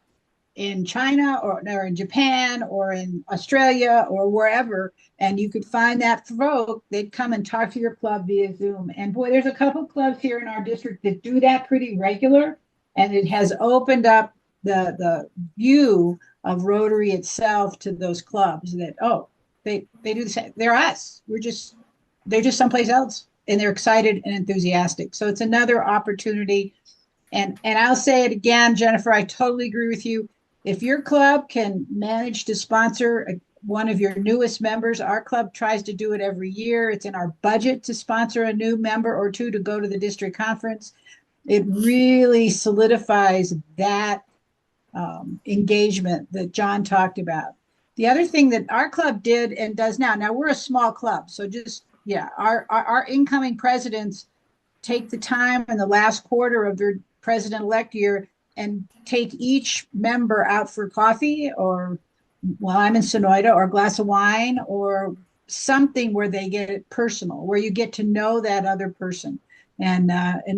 China or in Japan or in Australia or wherever, and you could find that folk, they'd come and talk to your club via Zoom. And boy, there's a couple clubs here in our district that do that pretty regular, and it has opened up the view of Rotary itself to those clubs that, they do the same. They're us. They're just someplace else, and they're excited and enthusiastic. So it's another opportunity. And I'll say it again, Jennifer, I totally agree with you. If your club can manage to sponsor one of your newest members, our club tries to do it every year. It's in our budget to sponsor a new member or two to go to the district conference. It really solidifies that engagement that John talked about. The other thing that our club did and does now we're a small club, so just, yeah, our incoming presidents take the time in the last quarter of their president-elect year and take each member out for coffee, or while I'm in Sonoyta, or a glass of wine, or something where they get it personal, where you get to know that other person and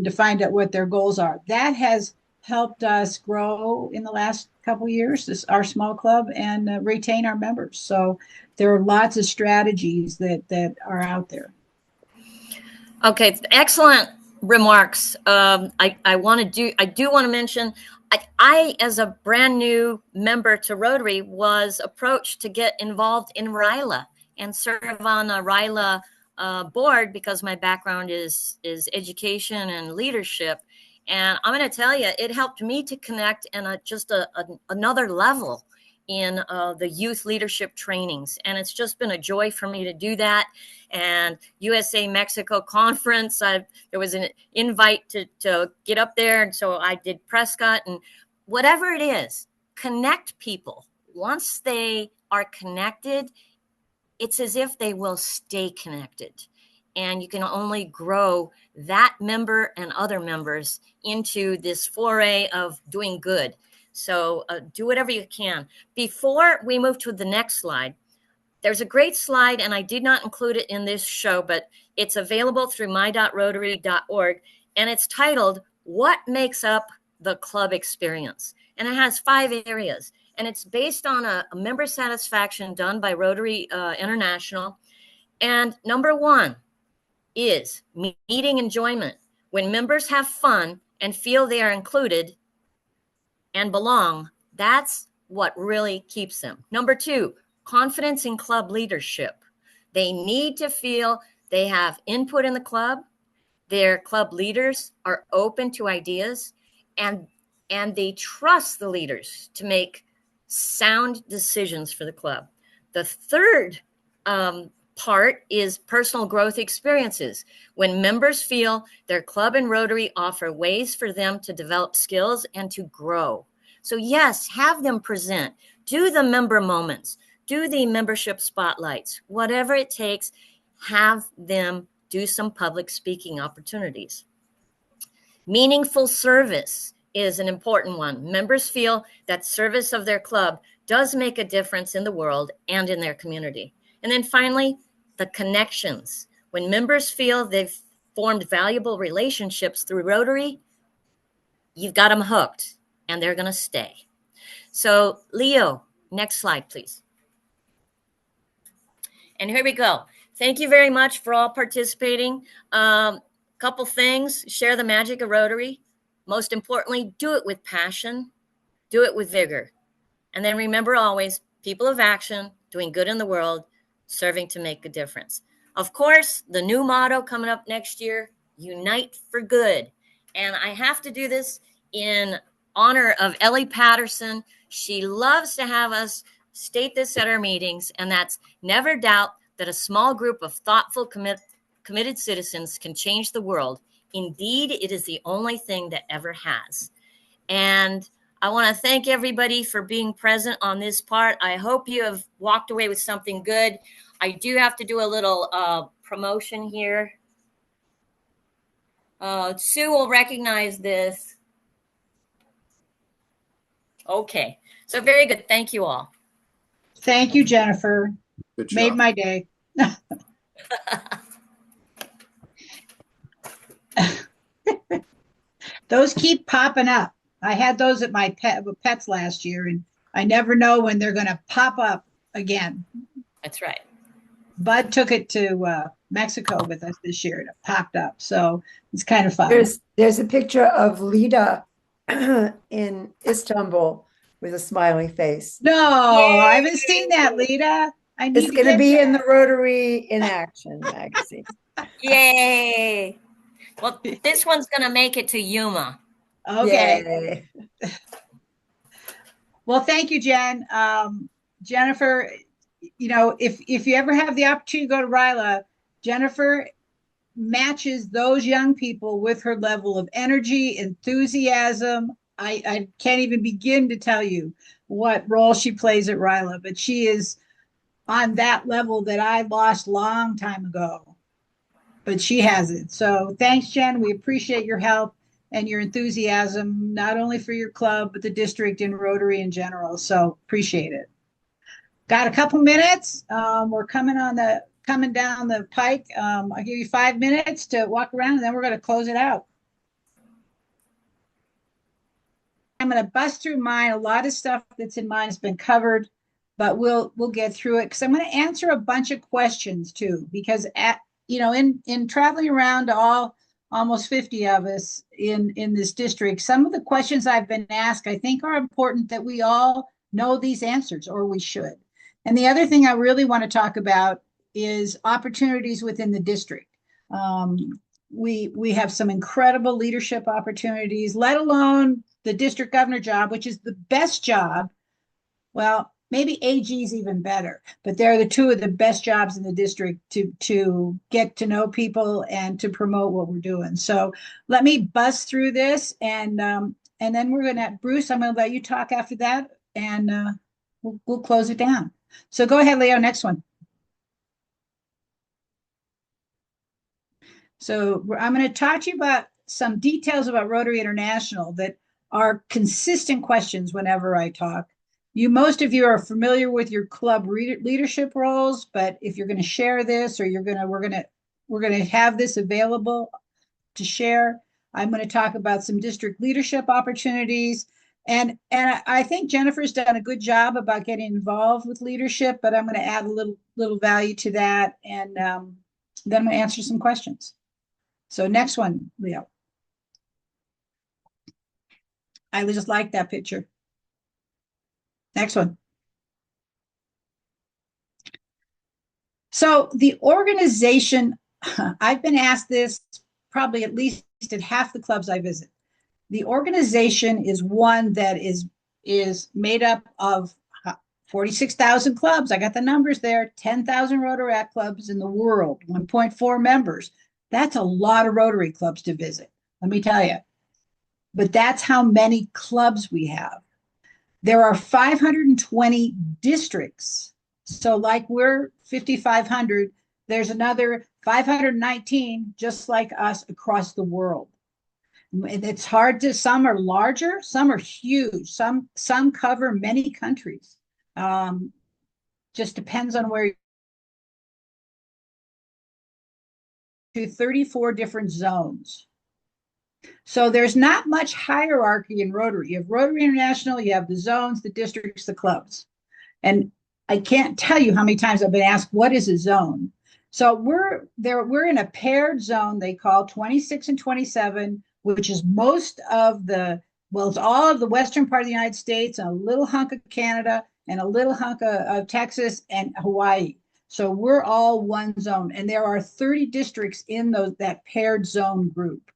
to find out what their goals are. That has helped us grow in the last couple of years, our small club, and retain our members. So there are lots of strategies that are out there. Okay, excellent remarks. I do want to mention, I, as a brand new member to Rotary, was approached to get involved in RILA and serve on a RILA board because my background is education and leadership. And I'm going to tell you, it helped me to connect in just another level in the youth leadership trainings. And it's just been a joy for me to do that. And USA Mexico conference, there was an invite to get up there. And so I did Prescott, and whatever it is, connect people. Once they are connected, it's as if they will stay connected. And you can only grow that member and other members into this foray of doing good. So do whatever you can. Before we move to the next slide, there's a great slide, and I did not include it in this show, but it's available through my.rotary.org, and it's titled, What Makes Up the Club Experience? And it has 5 areas, and it's based on a member satisfaction done by Rotary International. And number 1 is meeting enjoyment. When members have fun and feel they are included and belong, that's what really keeps them. Number 2, confidence in club leadership. They need to feel they have input in the club. Their club leaders are open to ideas, and they trust the leaders to make sound decisions for the club. The third part is personal growth experiences. When members feel their club and Rotary offer ways for them to develop skills and to grow. So yes, have them present, do the member moments, do the membership spotlights, whatever it takes, have them do some public speaking opportunities. Meaningful service is an important one. Members feel that service of their club does make a difference in the world and in their community. And then finally, the connections. When members feel they've formed valuable relationships through Rotary, you've got them hooked and they're going to stay. So Leo, next slide, please. And here we go. Thank you very much for all participating. Couple things: share the magic of Rotary. Most importantly, do it with passion, do it with vigor. And then remember always, people of action, doing good in the world, serving to make a difference. Of course, the new motto coming up next year, Unite for Good. And I have to do this in honor of Ellie Patterson. She loves to have us state this at our meetings, and that's never doubt that a small group of thoughtful, committed citizens can change the world. Indeed, it is the only thing that ever has. And I want to thank everybody for being present on this part. I hope you have walked away with something good. I do have to do a little promotion here. Sue will recognize this. Okay, so very good. Thank you all. Thank you, Jennifer. Good job. Made my day. Those keep popping up. I had those at my pets last year, and I never know when they're going to pop up again. That's right. Bud took it to Mexico with us this year, and it popped up. So it's kind of fun. There's a picture of Lida in Istanbul with a smiling face. No, Yay! I haven't seen that, Lida. I need It's to going to get be that. in the Rotary in Action magazine. Yay! Well, this one's going to make it to Yuma. Okay. Yay. Well, thank you, Jen. Jennifer, you know, if you ever have the opportunity to go to Rila, Jennifer matches those young people with her level of energy, enthusiasm. I can't even begin to tell you what role she plays at Rila, but she is on that level that I lost long time ago, but she has it. So thanks, Jen. We appreciate your help and your enthusiasm, not only for your club, but the district and Rotary in general. So appreciate it. Got a couple minutes. We're coming down the pike. I'll give you 5 minutes to walk around, and then we're going to close it out. I'm going to bust through mine. A lot of stuff that's in mine has been covered, but we'll get through it because I'm going to answer a bunch of questions too. Because in traveling around to almost 50 of us in this district, some of the questions I've been asked, I think, are important that we all know these answers, or we should. And the other thing I really want to talk about is opportunities within the district. We have some incredible leadership opportunities, let alone the district governor job, which is the best job. Well, maybe AG is even better, but they're the two of the best jobs in the district to get to know people and to promote what we're doing. So let me buzz through this, and then we're gonna, Bruce, I'm gonna let you talk after that, and we'll close it down. So go ahead, Leo, next one. So I'm going to talk to you about some details about Rotary International that are consistent questions whenever I talk. Most of you are familiar with your club leadership roles, but if you're going to share this, or we're going to have this available to share, I'm going to talk about some district leadership opportunities. And I think Jennifer's done a good job about getting involved with leadership, but I'm going to add a little value to that, and then I'm going to answer some questions. So next one, Leo. I just like that picture. Next one. So the organization, I've been asked this probably at least at half the clubs I visit. The organization is one that is made up of 46,000 clubs. I got the numbers there. 10,000 Rotary clubs in the world, 1.4 members. That's a lot of Rotary clubs to visit, let me tell you. But that's how many clubs we have. There are 520 districts. So like we're 5,500, there's another 519 just like us across the world. It's hard to, some are larger, some are huge, some cover many countries. Just depends on where to 34 different zones. So there's not much hierarchy in Rotary. You have Rotary International, you have the zones, the districts, the clubs. And I can't tell you how many times I've been asked, what is a zone? So we're in a paired zone they call 26 and 27, which is most of it's all of the western part of the United States, and a little hunk of Canada, and a little hunk of Texas and Hawaii. So we're all one zone, and there are 30 districts in that paired zone group.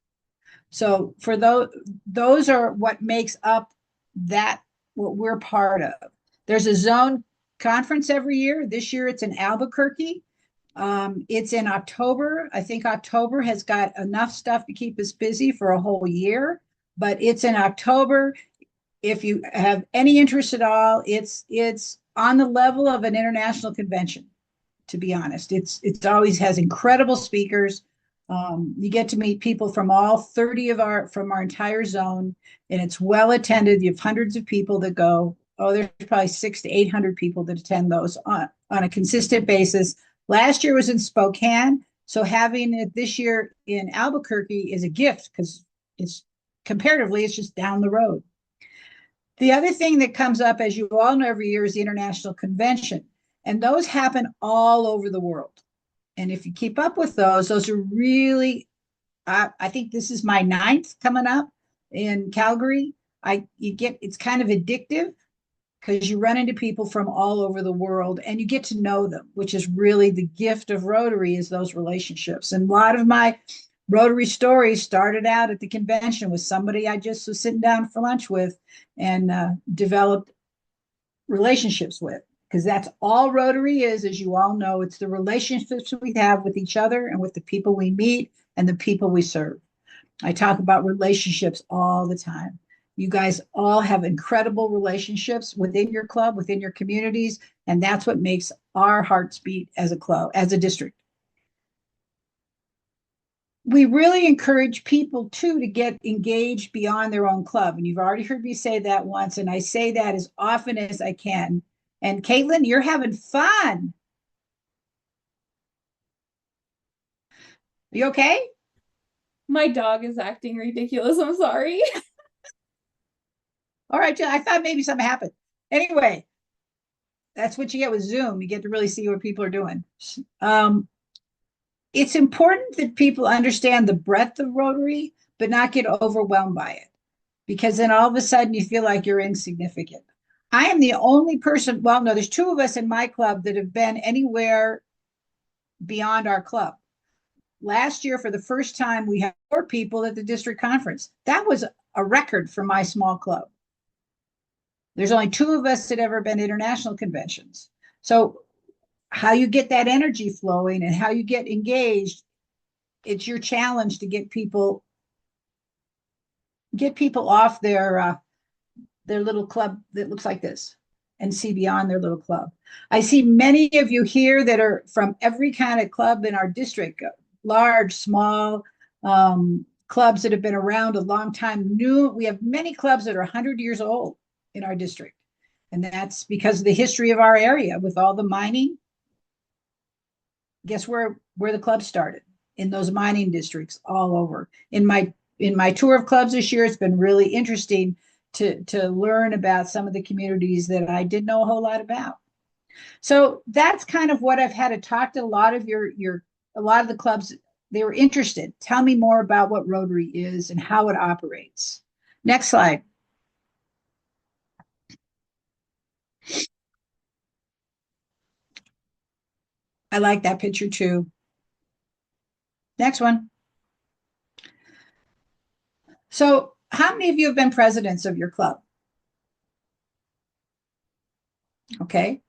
So for those are what makes up what we're part of. There's a zone conference every year. This year it's in Albuquerque. It's in October. I think October has got enough stuff to keep us busy for a whole year, but it's in October. If you have any interest at all, it's on the level of an international convention, to be honest. It always has incredible speakers. You get to meet people from all 30 from our entire zone, and it's well attended. You have hundreds of people that go. Oh, there's probably 600 to 800 people that attend those on a consistent basis. Last year was in Spokane, so having it this year in Albuquerque is a gift because it's just down the road. The other thing that comes up, as you all know, every year is the International Convention, and those happen all over the world. And if you keep up with those are really, I think this is my 9th coming up in Calgary. It's kind of addictive because you run into people from all over the world and you get to know them, which is really the gift of Rotary, is those relationships. And a lot of my Rotary stories started out at the convention with somebody I just was sitting down for lunch with, and developed relationships with, because that's all Rotary is, as you all know. It's the relationships we have with each other and with the people we meet and the people we serve. I talk about relationships all the time. You guys all have incredible relationships within your club, within your communities, and that's what makes our hearts beat as a club, as a district. We really encourage people too to get engaged beyond their own club. And you've already heard me say that once, and I say that as often as I can. And Caitlin, you're having fun. Are you okay? My dog is acting ridiculous. I'm sorry. All right, I thought maybe something happened. Anyway, that's what you get with Zoom. You get to really see what people are doing. It's important that people understand the breadth of Rotary, but not get overwhelmed by it, because then all of a sudden you feel like you're insignificant. I am the only person, well, no, there's two of us in my club that have been anywhere beyond our club. Last year, for the first time, we had 4 people at the district conference. That was a record for my small club. There's only 2 of us that ever been international conventions. So how you get that energy flowing and how you get engaged, it's your challenge to get people off their little club that looks like this and see beyond their little club. I see many of you here that are from every kind of club in our district, large, small, clubs that have been around a long time. We have many clubs that are 100 years old in our district. And that's because of the history of our area with all the mining. Guess where the club started? In those mining districts all over. In my tour of clubs this year, it's been really interesting to learn about some of the communities that I didn't know a whole lot about. So that's kind of what I've had to talk to a lot of a lot of the clubs. They were interested. Tell me more about what Rotary is and how it operates. Next slide. I like that picture too. Next one. So how many of you have been presidents of your club? Okay.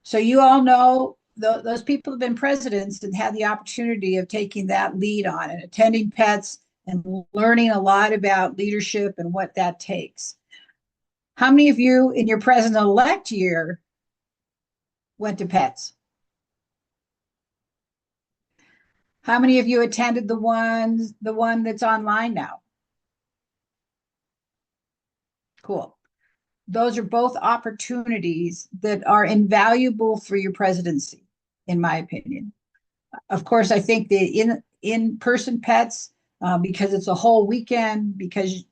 So you all know those people have been presidents and had the opportunity of taking that lead on and attending PETS and learning a lot about leadership and what that takes. How many of you in your president-elect year went to PETS? How many of you attended the one that's online now? Cool. Those are both opportunities that are invaluable for your presidency, in my opinion. Of course, I think the in-person PETS, because it's a whole weekend, because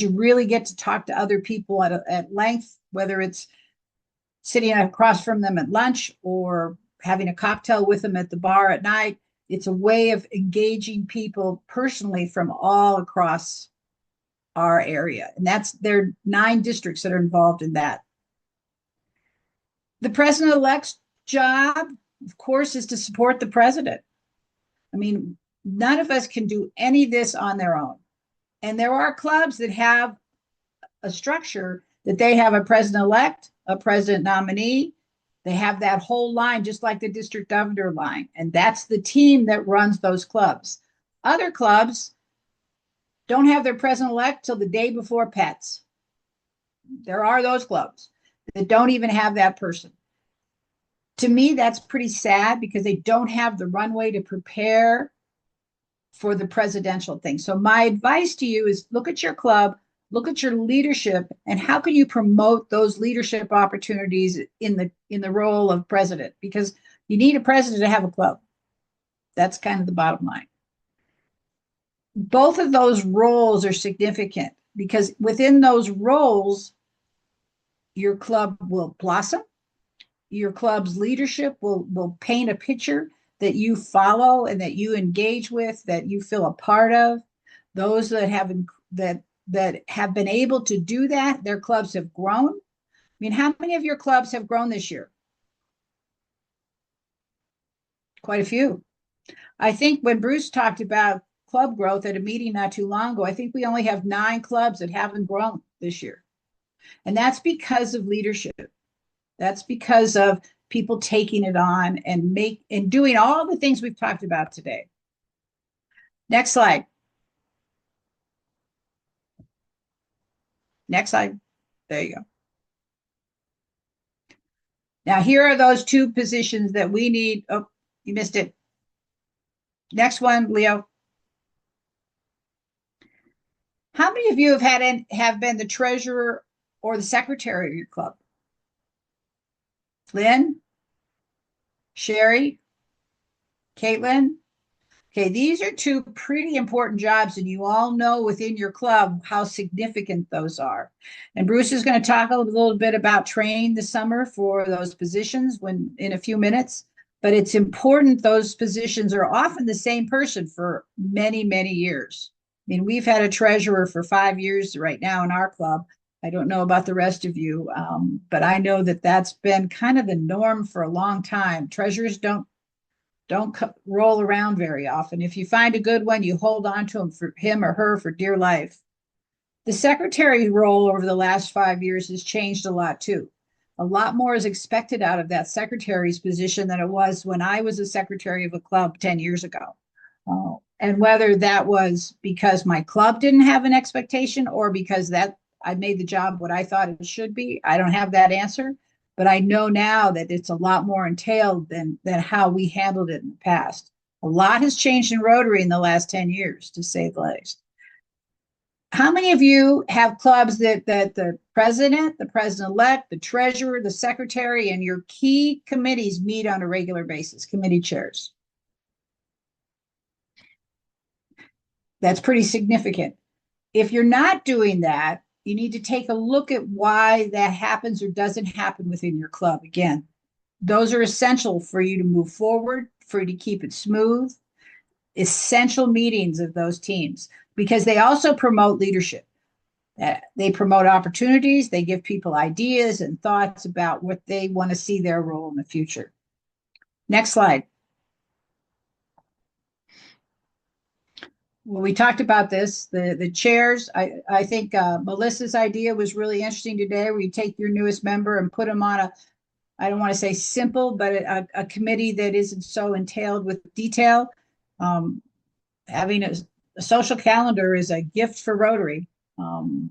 you really get to talk to other people at length, whether it's sitting across from them at lunch or having a cocktail with them at the bar at night. It's a way of engaging people personally from all across our area. And there are 9 districts that are involved in that. The president-elect's job, of course, is to support the president. I mean, none of us can do any of this on their own. And there are clubs that have a structure that they have a president-elect, a president nominee. They have that whole line, just like the district governor line. And that's the team that runs those clubs. Other clubs don't have their president-elect till the day before PETS. There are those clubs that don't even have that person. To me, that's pretty sad because they don't have the runway to prepare for the presidential thing. So my advice to you is look at your club, look at your leadership, and how can you promote those leadership opportunities in the role of president? Because you need a president to have a club. That's kind of the bottom line. Both of those roles are significant because within those roles, your club will blossom. Your club's leadership will paint a picture that you follow and that you engage with, that you feel a part of. Those that have been able to do that, their clubs have grown. I mean, how many of your clubs have grown this year? Quite a few. I think when Bruce talked about club growth at a meeting not too long ago, I think we only have 9 clubs that haven't grown this year. And that's because of leadership. That's because of people taking it on and doing all the things we've talked about today. Next slide. Next slide. There you go. Now, here are those two positions that we need. Oh, you missed it. Next one, Leo. How many of you have been the treasurer or the secretary of your club? Lynn? Sherry? Caitlin? Okay, these are two pretty important jobs, and you all know within your club how significant those are. And Bruce is going to talk a little bit about training this summer for those positions in a few minutes. But it's important those positions are often the same person for many, many years. I mean, we've had a treasurer for 5 years right now in our club. I don't know about the rest of you, but I know that that's been kind of the norm for a long time. Treasurers don't roll around very often. If you find a good one, you hold on to him or her for dear life. The secretary role over the last 5 years has changed a lot too. A lot more is expected out of that secretary's position than it was when I was a secretary of a club 10 years ago. And whether that was because my club didn't have an expectation or because that I made the job what I thought it should be, I don't have that answer. But I know now that it's a lot more entailed than how we handled it in the past. A lot has changed in Rotary in the last 10 years, to say the least. How many of you have clubs that the president-elect, the treasurer, the secretary, and your key committees meet on a regular basis, committee chairs? That's pretty significant. If you're not doing that, you need to take a look at why that happens or doesn't happen within your club. Again, those are essential for you to move forward, for you to keep it smooth. Essential meetings of those teams, because they also promote leadership. They promote opportunities. They give people ideas and thoughts about what they want to see their role in the future. Next slide. Well, we talked about this, the chairs. I think Melissa's idea was really interesting today, where you take your newest member and put them on I don't want to say simple, but a committee that isn't so entailed with detail. Having a social calendar is a gift for Rotary.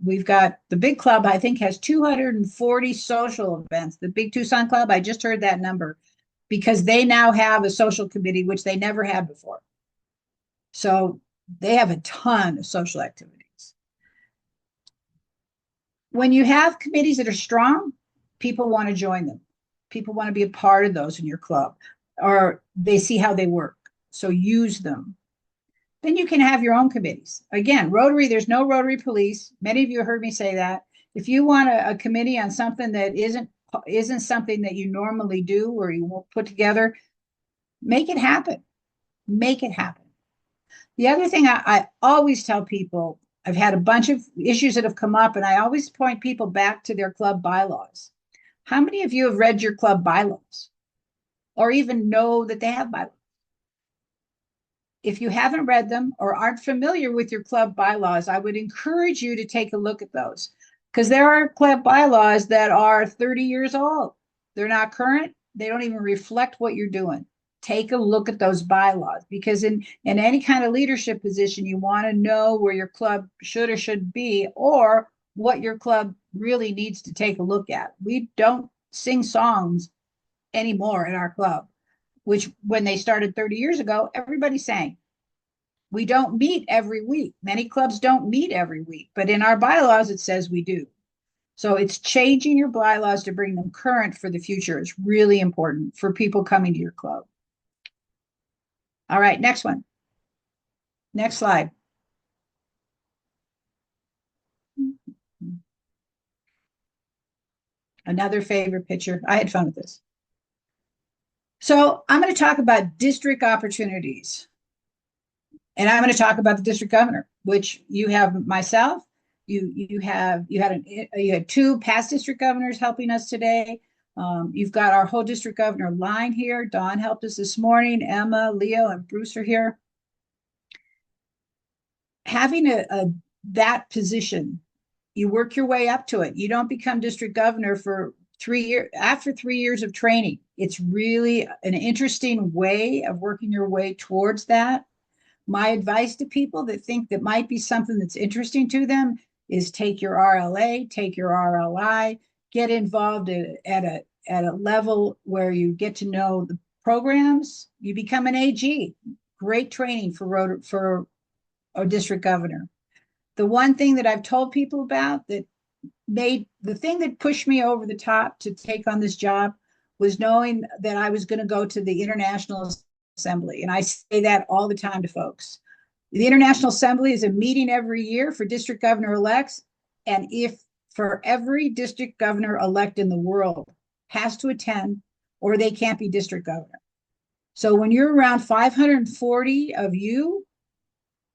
We've got the big club, I think, has 240 social events. The Big Tucson Club, I just heard that number, because they now have a social committee, which they never had before. So they have a ton of social activities. When you have committees that are strong, people want to join them. People want to be a part of those in your club, or they see how they work. So use them. Then you can have your own committees. Again, Rotary, there's no Rotary police. Many of you heard me say that. If you want a committee on something that isn't something that you normally do or you won't put together, make it happen. Make it happen. The other thing I always tell people, I've had a bunch of issues that have come up, and I always point people back to their club bylaws. How many of you have read your club bylaws or even know that they have bylaws? If you haven't read them or aren't familiar with your club bylaws, I would encourage you to take a look at those, because there are club bylaws that are 30 years old. They're not current. They don't even reflect what you're doing. Take a look at those bylaws, because in any kind of leadership position, you want to know where your club should or shouldn't be, or what your club really needs to take a look at. We don't sing songs anymore in our club, which when they started 30 years ago, everybody sang. We don't meet every week. Many clubs don't meet every week, but in our bylaws, it says we do. So it's changing your bylaws to bring them current for the future. It's really important for people coming to your club. All right, next one. Next slide. Another favorite picture. I had fun with this. So I'm going to talk about district opportunities. And I'm going to talk about the district governor, which you have myself. You had two past district governors helping us today. You've got our whole district governor line here. Dawn helped us this morning. Emma, Leo, and Bruce are here. Having that position, you work your way up to it. You don't become district governor for after 3 years of training. It's really an interesting way of working your way towards that. My advice to people that think that might be something that's interesting to them is take your RLA, take your RLI, get involved at a level where you get to know the programs. You become an AG. Great training for a district governor. The one thing that I've told people about that made the thing that pushed me over the top to take on this job was knowing that I was going to go to the International Assembly. And I say that all the time to folks. The International Assembly is a meeting every year for district governor elects. And if for every district governor elect in the world has to attend, or they can't be district governor. So when you're around 540 of you,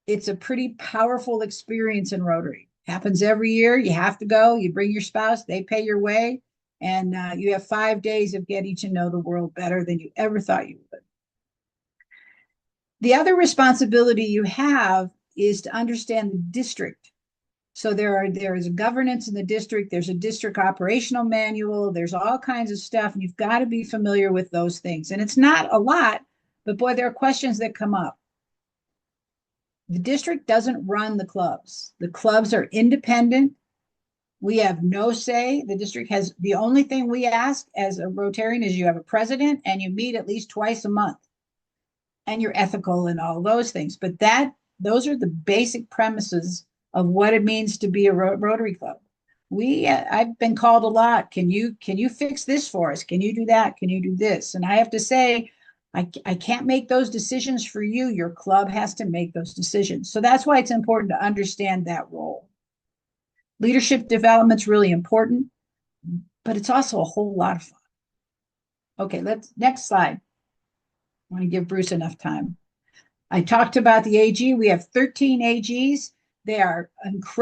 it's a pretty powerful experience in Rotary. Happens every year. You have to go. You bring your spouse. They pay your way. And you have 5 days of getting to know the world better than you ever thought you would. The other responsibility you have is to understand the district. So there is governance in the district. There's a district operational manual. There's all kinds of stuff. And you've got to be familiar with those things. And it's not a lot, but boy, there are questions that come up. The district doesn't run the clubs. The clubs are independent. We have no say. The district has, the only thing we ask as a Rotarian is you have a president and you meet at least twice a month. And you're ethical and all those things. But those are the basic premises of what it means to be a Rotary Club. I've been called a lot. Can you fix this for us? Can you do that? Can you do this? And I have to say, I can't make those decisions for you. Your club has to make those decisions. So that's why it's important to understand that role. Leadership development's really important, but it's also a whole lot of fun. Okay, next slide. I want to give Bruce enough time. I talked about the AG. We have 13 AGs. They are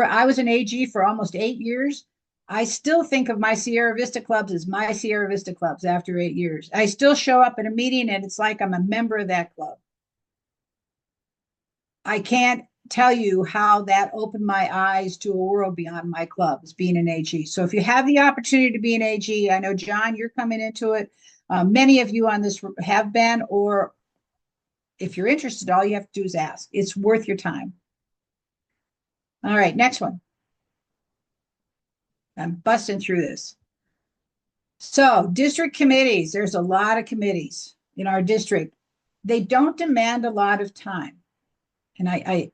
I was an AG for almost 8 years. I still think of my Sierra Vista clubs as my Sierra Vista clubs after 8 years. I still show up at a meeting and it's like I'm a member of that club. I can't tell you how that opened my eyes to a world beyond my clubs, being an AG. So if you have the opportunity to be an AG, I know, John, you're coming into it. Many of you on this have been, or if you're interested, all you have to do is ask. It's worth your time. All right, next one. I'm busting through this. So district committees, there's a lot of committees in our district. They don't demand a lot of time. And I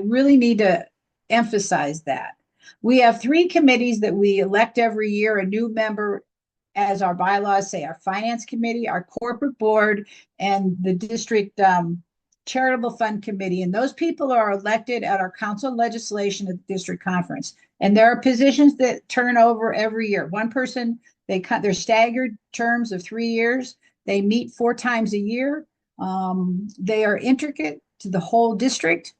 really need to emphasize that. We have 3 committees that we elect every year, a new member, as our bylaws say, our finance committee, our corporate board, and the district charitable fund committee. And those people are elected at our council legislation at the district conference. And there are positions that turn over every year. One person, they're staggered terms of 3 years. They meet 4 times a year. They are intricate to the whole district,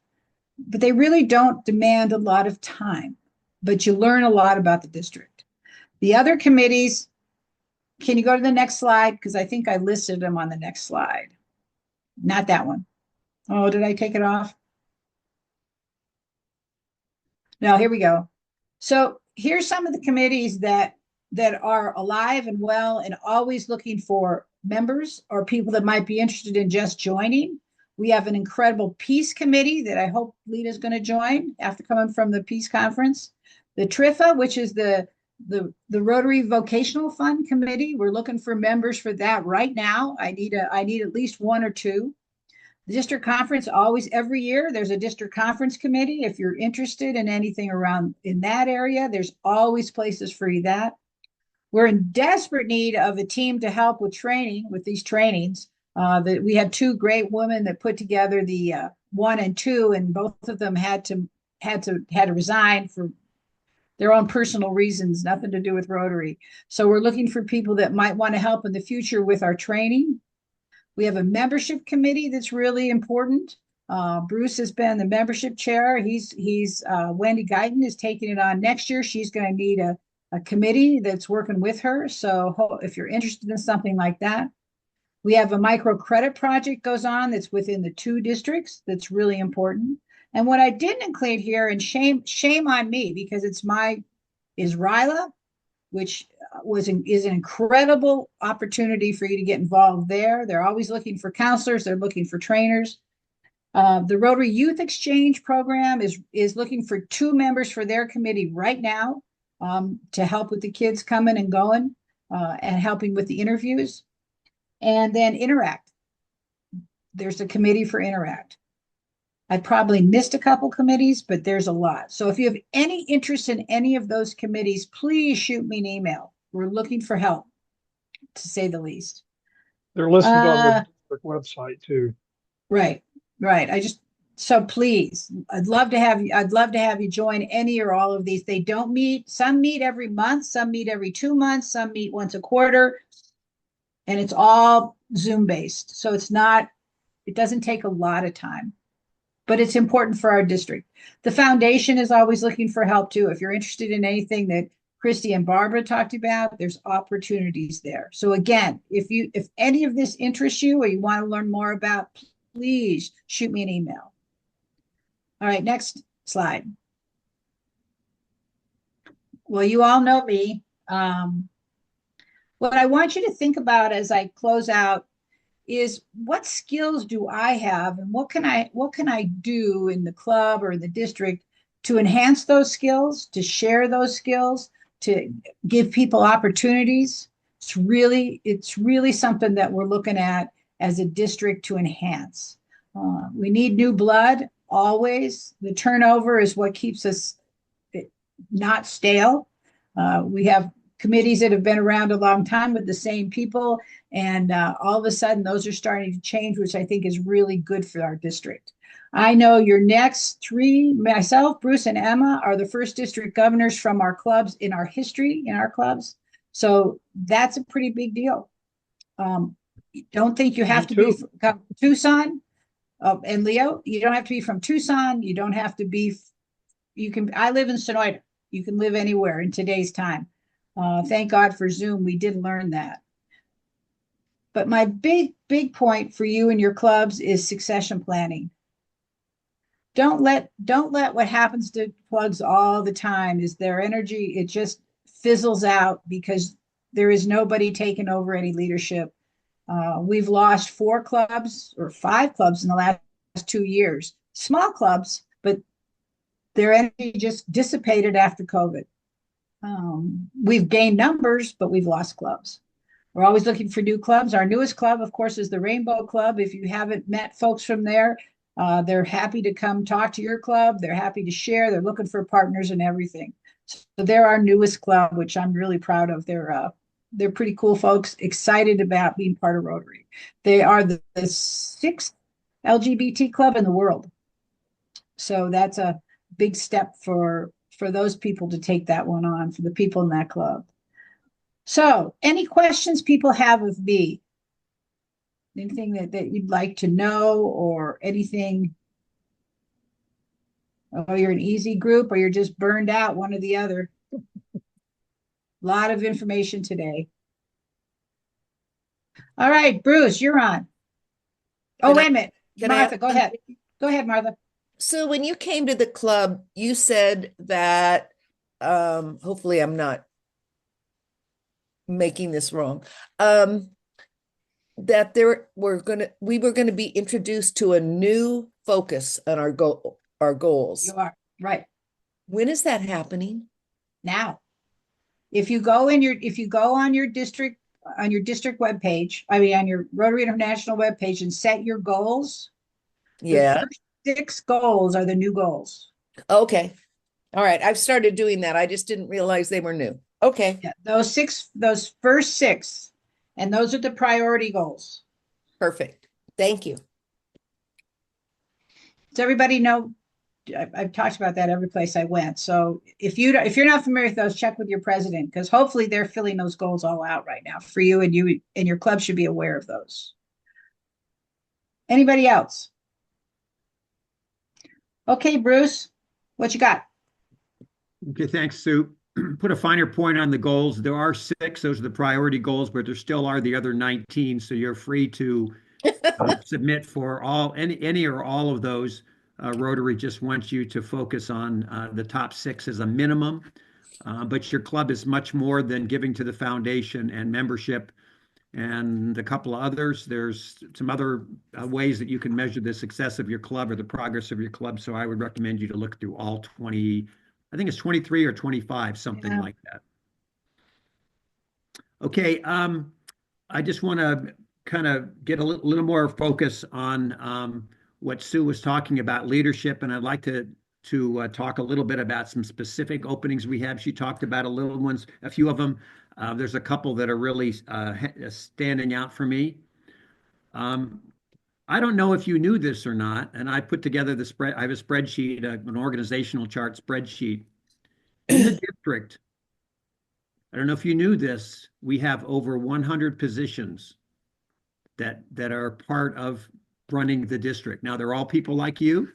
but they really don't demand a lot of time. But you learn a lot about the district. The other committees, can you go to the next slide? Because I think I listed them on the next slide. Not that one. Oh, did I take it off? No, here we go. So here's some of the committees that are alive and well and always looking for members or people that might be interested in just joining. We have an incredible peace committee that I hope Lita's going to join after coming from the peace conference. The TRIFA, which is the Rotary Vocational Fund Committee. We're looking for members for that right now. I need at least 1 or 2. The district conference, always every year, there's a district conference committee. If you're interested in anything around in that area, there's always places for you that. We're in desperate need of a team to help with these trainings. We had 2 great women that put together the 1 and 2, and both of them had to resign for their own personal reasons, nothing to do with Rotary. So we're looking for people that might want to help in the future with our training. We have a membership committee that's really important. Bruce has been the membership chair. Wendy Guyton is taking it on next year. She's going to need a committee that's working with her. So if you're interested in something like that. We have a microcredit project goes on that's within the 2 districts that's really important. And what I didn't include here, and shame on me because is Ryla. which is an incredible opportunity for you to get involved there. They're always looking for counselors. They're looking for trainers. The Rotary Youth Exchange Program is looking for 2 members for their committee right now to help with the kids coming and going and helping with the interviews. And then Interact. There's a committee for Interact. I probably missed a couple committees, but there's a lot. So if you have any interest in any of those committees, please shoot me an email. We're looking for help, to say the least. They're listed on the district website too. Right. So please, I'd love to have you join any or all of these. They don't meet. Some meet every month, some meet every 2 months, some meet once a quarter, and it's all Zoom based. So it doesn't take a lot of time, but it's important for our district. The foundation is always looking for help too. If you're interested in anything that Christy and Barbara talked about, there's opportunities there. So again, if any of this interests you or you want to learn more about, please shoot me an email. All right, next slide. Well, you all know me. What I want you to think about as I close out is, what skills do I have and what can I do in the club or in the district to enhance those skills, to share those skills, to give people opportunities? It's really something that we're looking at as a district to enhance. We need new blood always. The turnover is what keeps us not stale. We have committees that have been around a long time with the same people, and all of a sudden those are starting to change, which I think is really good for our district. I know your next 3, myself, Bruce, and Emma, are the first district governors from our clubs in our history, in our clubs. So that's a pretty big deal. Don't think you have to be from Tucson. And Leo, you don't have to be from Tucson. You don't have to be, I live in Sonoyta. You can live anywhere in today's time. Thank God for Zoom. We did learn that. But my big point for you and your clubs is succession planning. Don't let what happens to plugs all the time is their energy. It just fizzles out because there is nobody taking over any leadership. We've lost 4 clubs or 5 clubs in the last 2 years. Small clubs, but their energy just dissipated after COVID. We've gained numbers, but we've lost clubs. We're always looking for new clubs. Our newest club, of course, is the Rainbow Club. If you haven't met folks from there, they're happy to come talk to your club. They're happy to share. They're looking for partners and everything. So they're our newest club, which I'm really proud of. They're pretty cool folks, excited about being part of Rotary. They are the 6th LGBT club in the world. So that's a big step for those people to take that one on, for the people in that club. So any questions people have of me? Anything that you'd like to know or anything? Oh, you're an easy group or you're just burned out, one or the other. A lot of information today. All right, Bruce, you're on. Oh, wait a minute. Martha, go ahead. Go ahead, Martha. So when you came to the club, you said that, hopefully I'm not making this wrong, that we were gonna be introduced to a new focus on our goals. You are right. When is that happening? Now. If you go on your district webpage, on your Rotary International webpage and set your goals, yeah, the first 6 goals are the new goals. Okay. All right. I've started doing that. I just didn't realize they were new. Okay. Yeah, those first 6, and those are the priority goals. Perfect. Thank you. Does everybody know? I've talked about that every place I went. So if you're not familiar with those, check with your president, because hopefully they're filling those goals all out right now for you, and your club should be aware of those. Anybody else? Okay, Bruce, what you got? Okay, thanks, Sue. Put a finer point on the goals. There are 6, those are the priority goals, but there still are the other 19. So you're free to submit for any or all of those. Rotary just wants you to focus on the top 6 as a minimum. But your club is much more than giving to the foundation and membership and a couple of others. There's some other ways that you can measure the success of your club or the progress of your club. So I would recommend you to look through all 20, I think it's 23 or 25, something like that. Okay, I just want to kind of get a little more focus on what Sue was talking about, leadership, and I'd like to talk a little bit about some specific openings we have. She talked about a few of them. There's a couple that are really standing out for me. I don't know if you knew this or not, and I put together the spread. I have a spreadsheet, an organizational chart spreadsheet. In the district, I don't know if you knew this, we have over 100 positions that are part of running the district. Now, they're all people like you.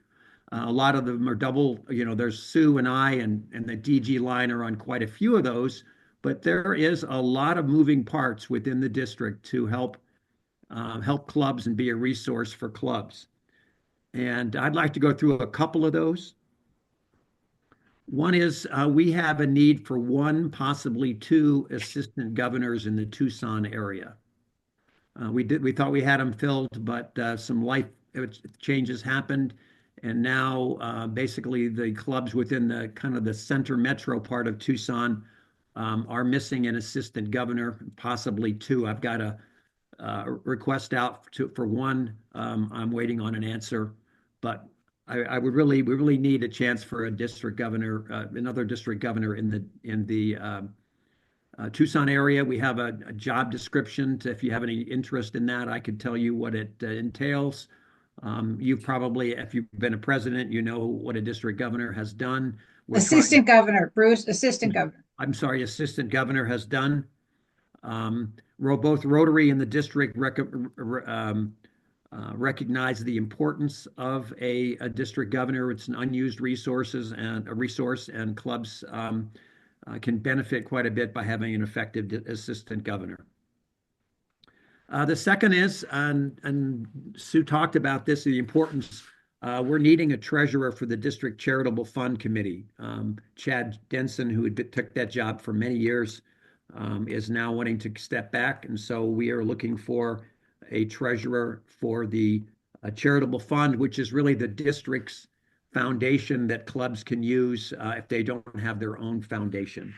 A lot of them are double, there's Sue and I and the DG line are on quite a few of those, but there is a lot of moving parts within the district to help clubs and be a resource for clubs. And I'd like to go through a couple of those. One is we have a need for one, possibly two assistant governors in the Tucson area. We thought we had them filled, but some life changes happened. And now basically the clubs within the kind of the center metro part of Tucson are missing an assistant governor, possibly two. I've got a request out for one. I'm waiting on an answer, but we really need a chance for a district governor, another district governor in the Tucson area. We have a job description. If you have any interest in that, I could tell you what it entails. You probably, if you've been a president, you know what a district governor has done. Assistant governor, Bruce, assistant governor. I'm sorry, assistant governor has done. Both Rotary and the district recognize the importance of a district governor. It's an unused resource, and clubs can benefit quite a bit by having an effective assistant governor. The second is, and Sue talked about this, the importance, we're needing a treasurer for the district charitable fund committee. Chad Denson, who took that job for many years, is now wanting to step back. And so we are looking for a treasurer for the charitable fund, which is really the district's foundation that clubs can use if they don't have their own foundation.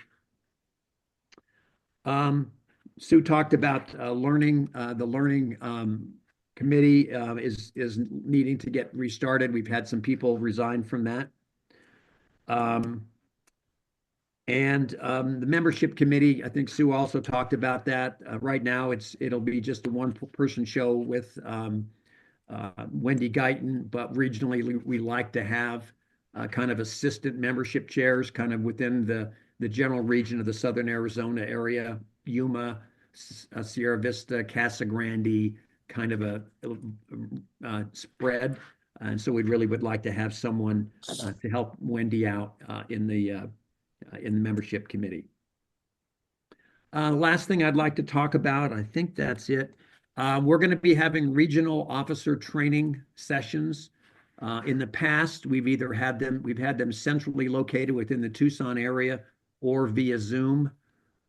Sue talked about learning. The learning committee is needing to get restarted. We've had some people resign from that. The membership committee, I think Sue also talked about that. Right now, it'll be just a one-person show with Wendy Guyton, but regionally, we like to have kind of assistant membership chairs kind of within the general region of the Southern Arizona area, Yuma, Sierra Vista, Casa Grande, kind of a spread. And so we really would like to have someone to help Wendy out in the membership committee. Last thing I'd like to talk about, I think that's it. We're going to be having regional officer training sessions. In the past, we've had them centrally located within the Tucson area or via Zoom.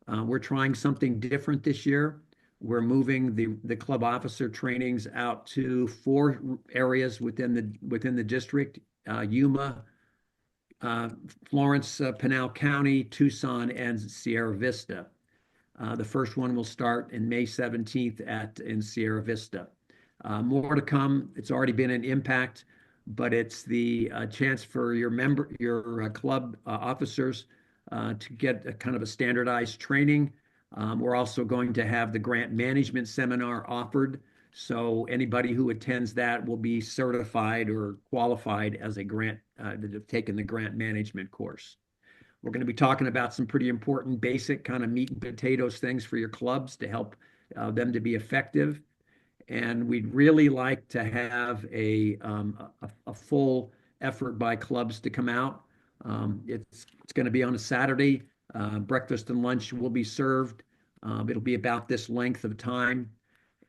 We're trying something different this year. We're moving the club officer trainings out to 4 areas within the district: Yuma, Florence, Pinal County, Tucson, and Sierra Vista. The first one will start in May 17th in Sierra Vista. More to come. It's already been an impact, but it's the chance for your club officers to get a kind of a standardized training. We're also going to have the grant management seminar offered. So anybody who attends that will be certified or qualified as a grant, that have taken the grant management course. We're going to be talking about some pretty important basic kind of meat and potatoes things for your clubs to help them to be effective. And we'd really like to have a full effort by clubs to come out. It's going to be on a Saturday. Breakfast and lunch will be served. It'll be about this length of time.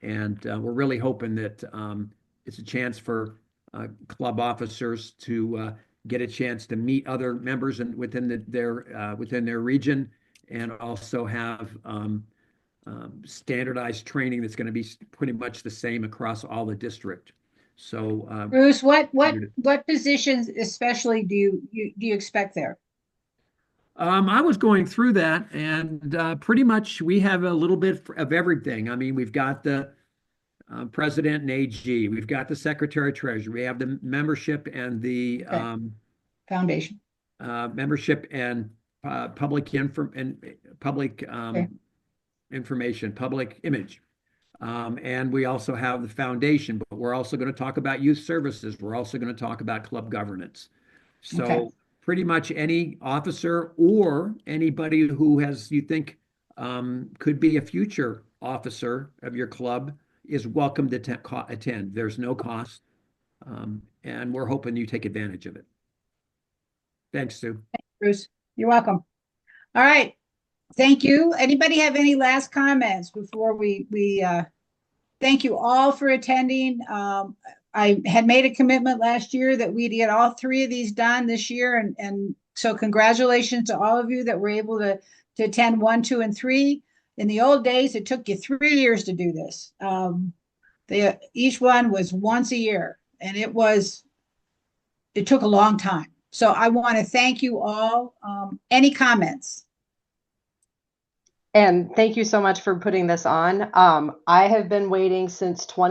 And we're really hoping that it's a chance for club officers to get a chance to meet other members and within their region, and also have standardized training that's going to be pretty much the same across all the district. So, Bruce, what positions especially do you expect there? I was going through that, and pretty much we have a little bit of everything. I mean, we've got the president and AG, we've got the secretary treasurer, we have the membership and the foundation, membership and public information, public image. And we also have the foundation, but we're also going to talk about youth services. We're also going to talk about club governance. So pretty much any officer or anybody who you think could be a future officer of your club is welcome to attend. There's no cost. And we're hoping you take advantage of it. Thanks, Sue. Thanks, Bruce. You're welcome. All right. Thank you. Anybody have any last comments before we thank you all for attending. I had made a commitment last year that we'd get all 3 of these done this year. And so congratulations to all of you that were able to attend 1, 2, and 3. In the old days, it took you 3 years to do this. Each one was once a year, and it took a long time. So I want to thank you all. Any comments? And thank you so much for putting this on. I have been waiting since what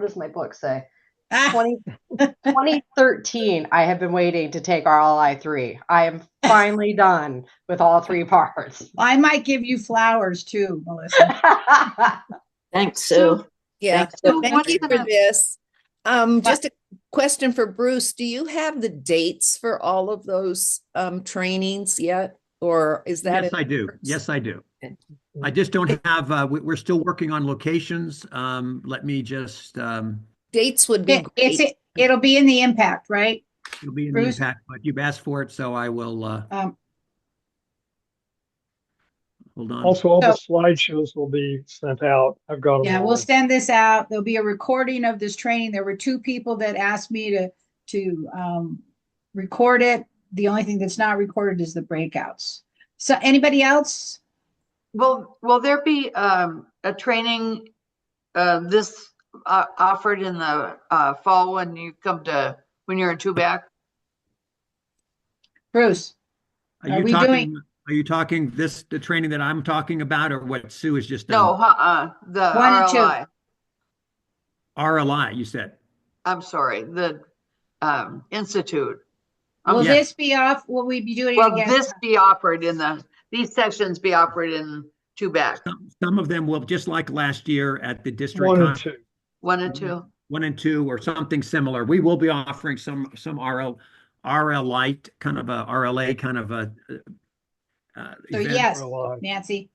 does my book say? 2013. I have been waiting to take RLI 3. I am finally done with all 3 parts. I might give you flowers too, Melissa. Thanks, Sue. Yeah, Thanks, thank you for this. Just a question for Bruce. Do you have the dates for all of those trainings yet? Or is that? Yes, I do. Yes, I do. I just don't have, we're still working on locations. Let me just. Dates would be great. It'll be in the impact, right? It'll be in Bruce? the impact, but you've asked for it, so I will. Hold on. Also, all the slideshows will be sent out. I've got them. Yeah, all. we'll send this out. There'll be a recording of this training. There were 2 people that asked me to record it. The only thing that's not recorded is the breakouts. So anybody else? Will there be a training this offered in the fall when you're in Tubac? Bruce, Are you talking the training that I'm talking about, or what Sue has just done? No, the 1 and 2. RLI. RLI, you said. I'm sorry, the Institute. Will this be off? Will we be doing it again? Will this be offered these sessions be offered in Tubac? Some of them will, just like last year at the district. 1 and 2. 1 and 2. 1 and 2, or something similar. We will be offering some RLite, kind of a RLA kind of a. So yes, Nancy.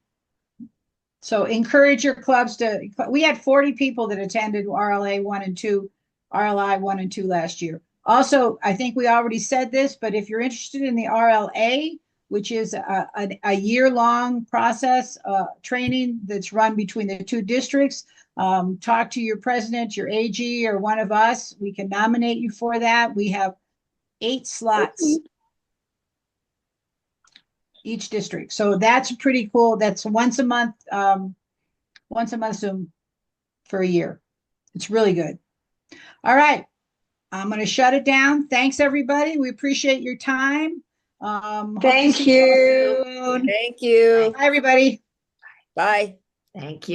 So encourage your clubs we had 40 people that attended RLI 1 and 2 last year. Also, I think we already said this, but if you're interested in the RLA, which is a year-long process training that's run between the 2 districts, talk to your president, your AG, or one of us. We can nominate you for that. We have 8 slots each district. So that's pretty cool. That's once a month Zoom for a year. It's really good. All right. I'm going to shut it down. Thanks, everybody. We appreciate your time. Thank you. Thank you. Bye, everybody. Bye. Thank you.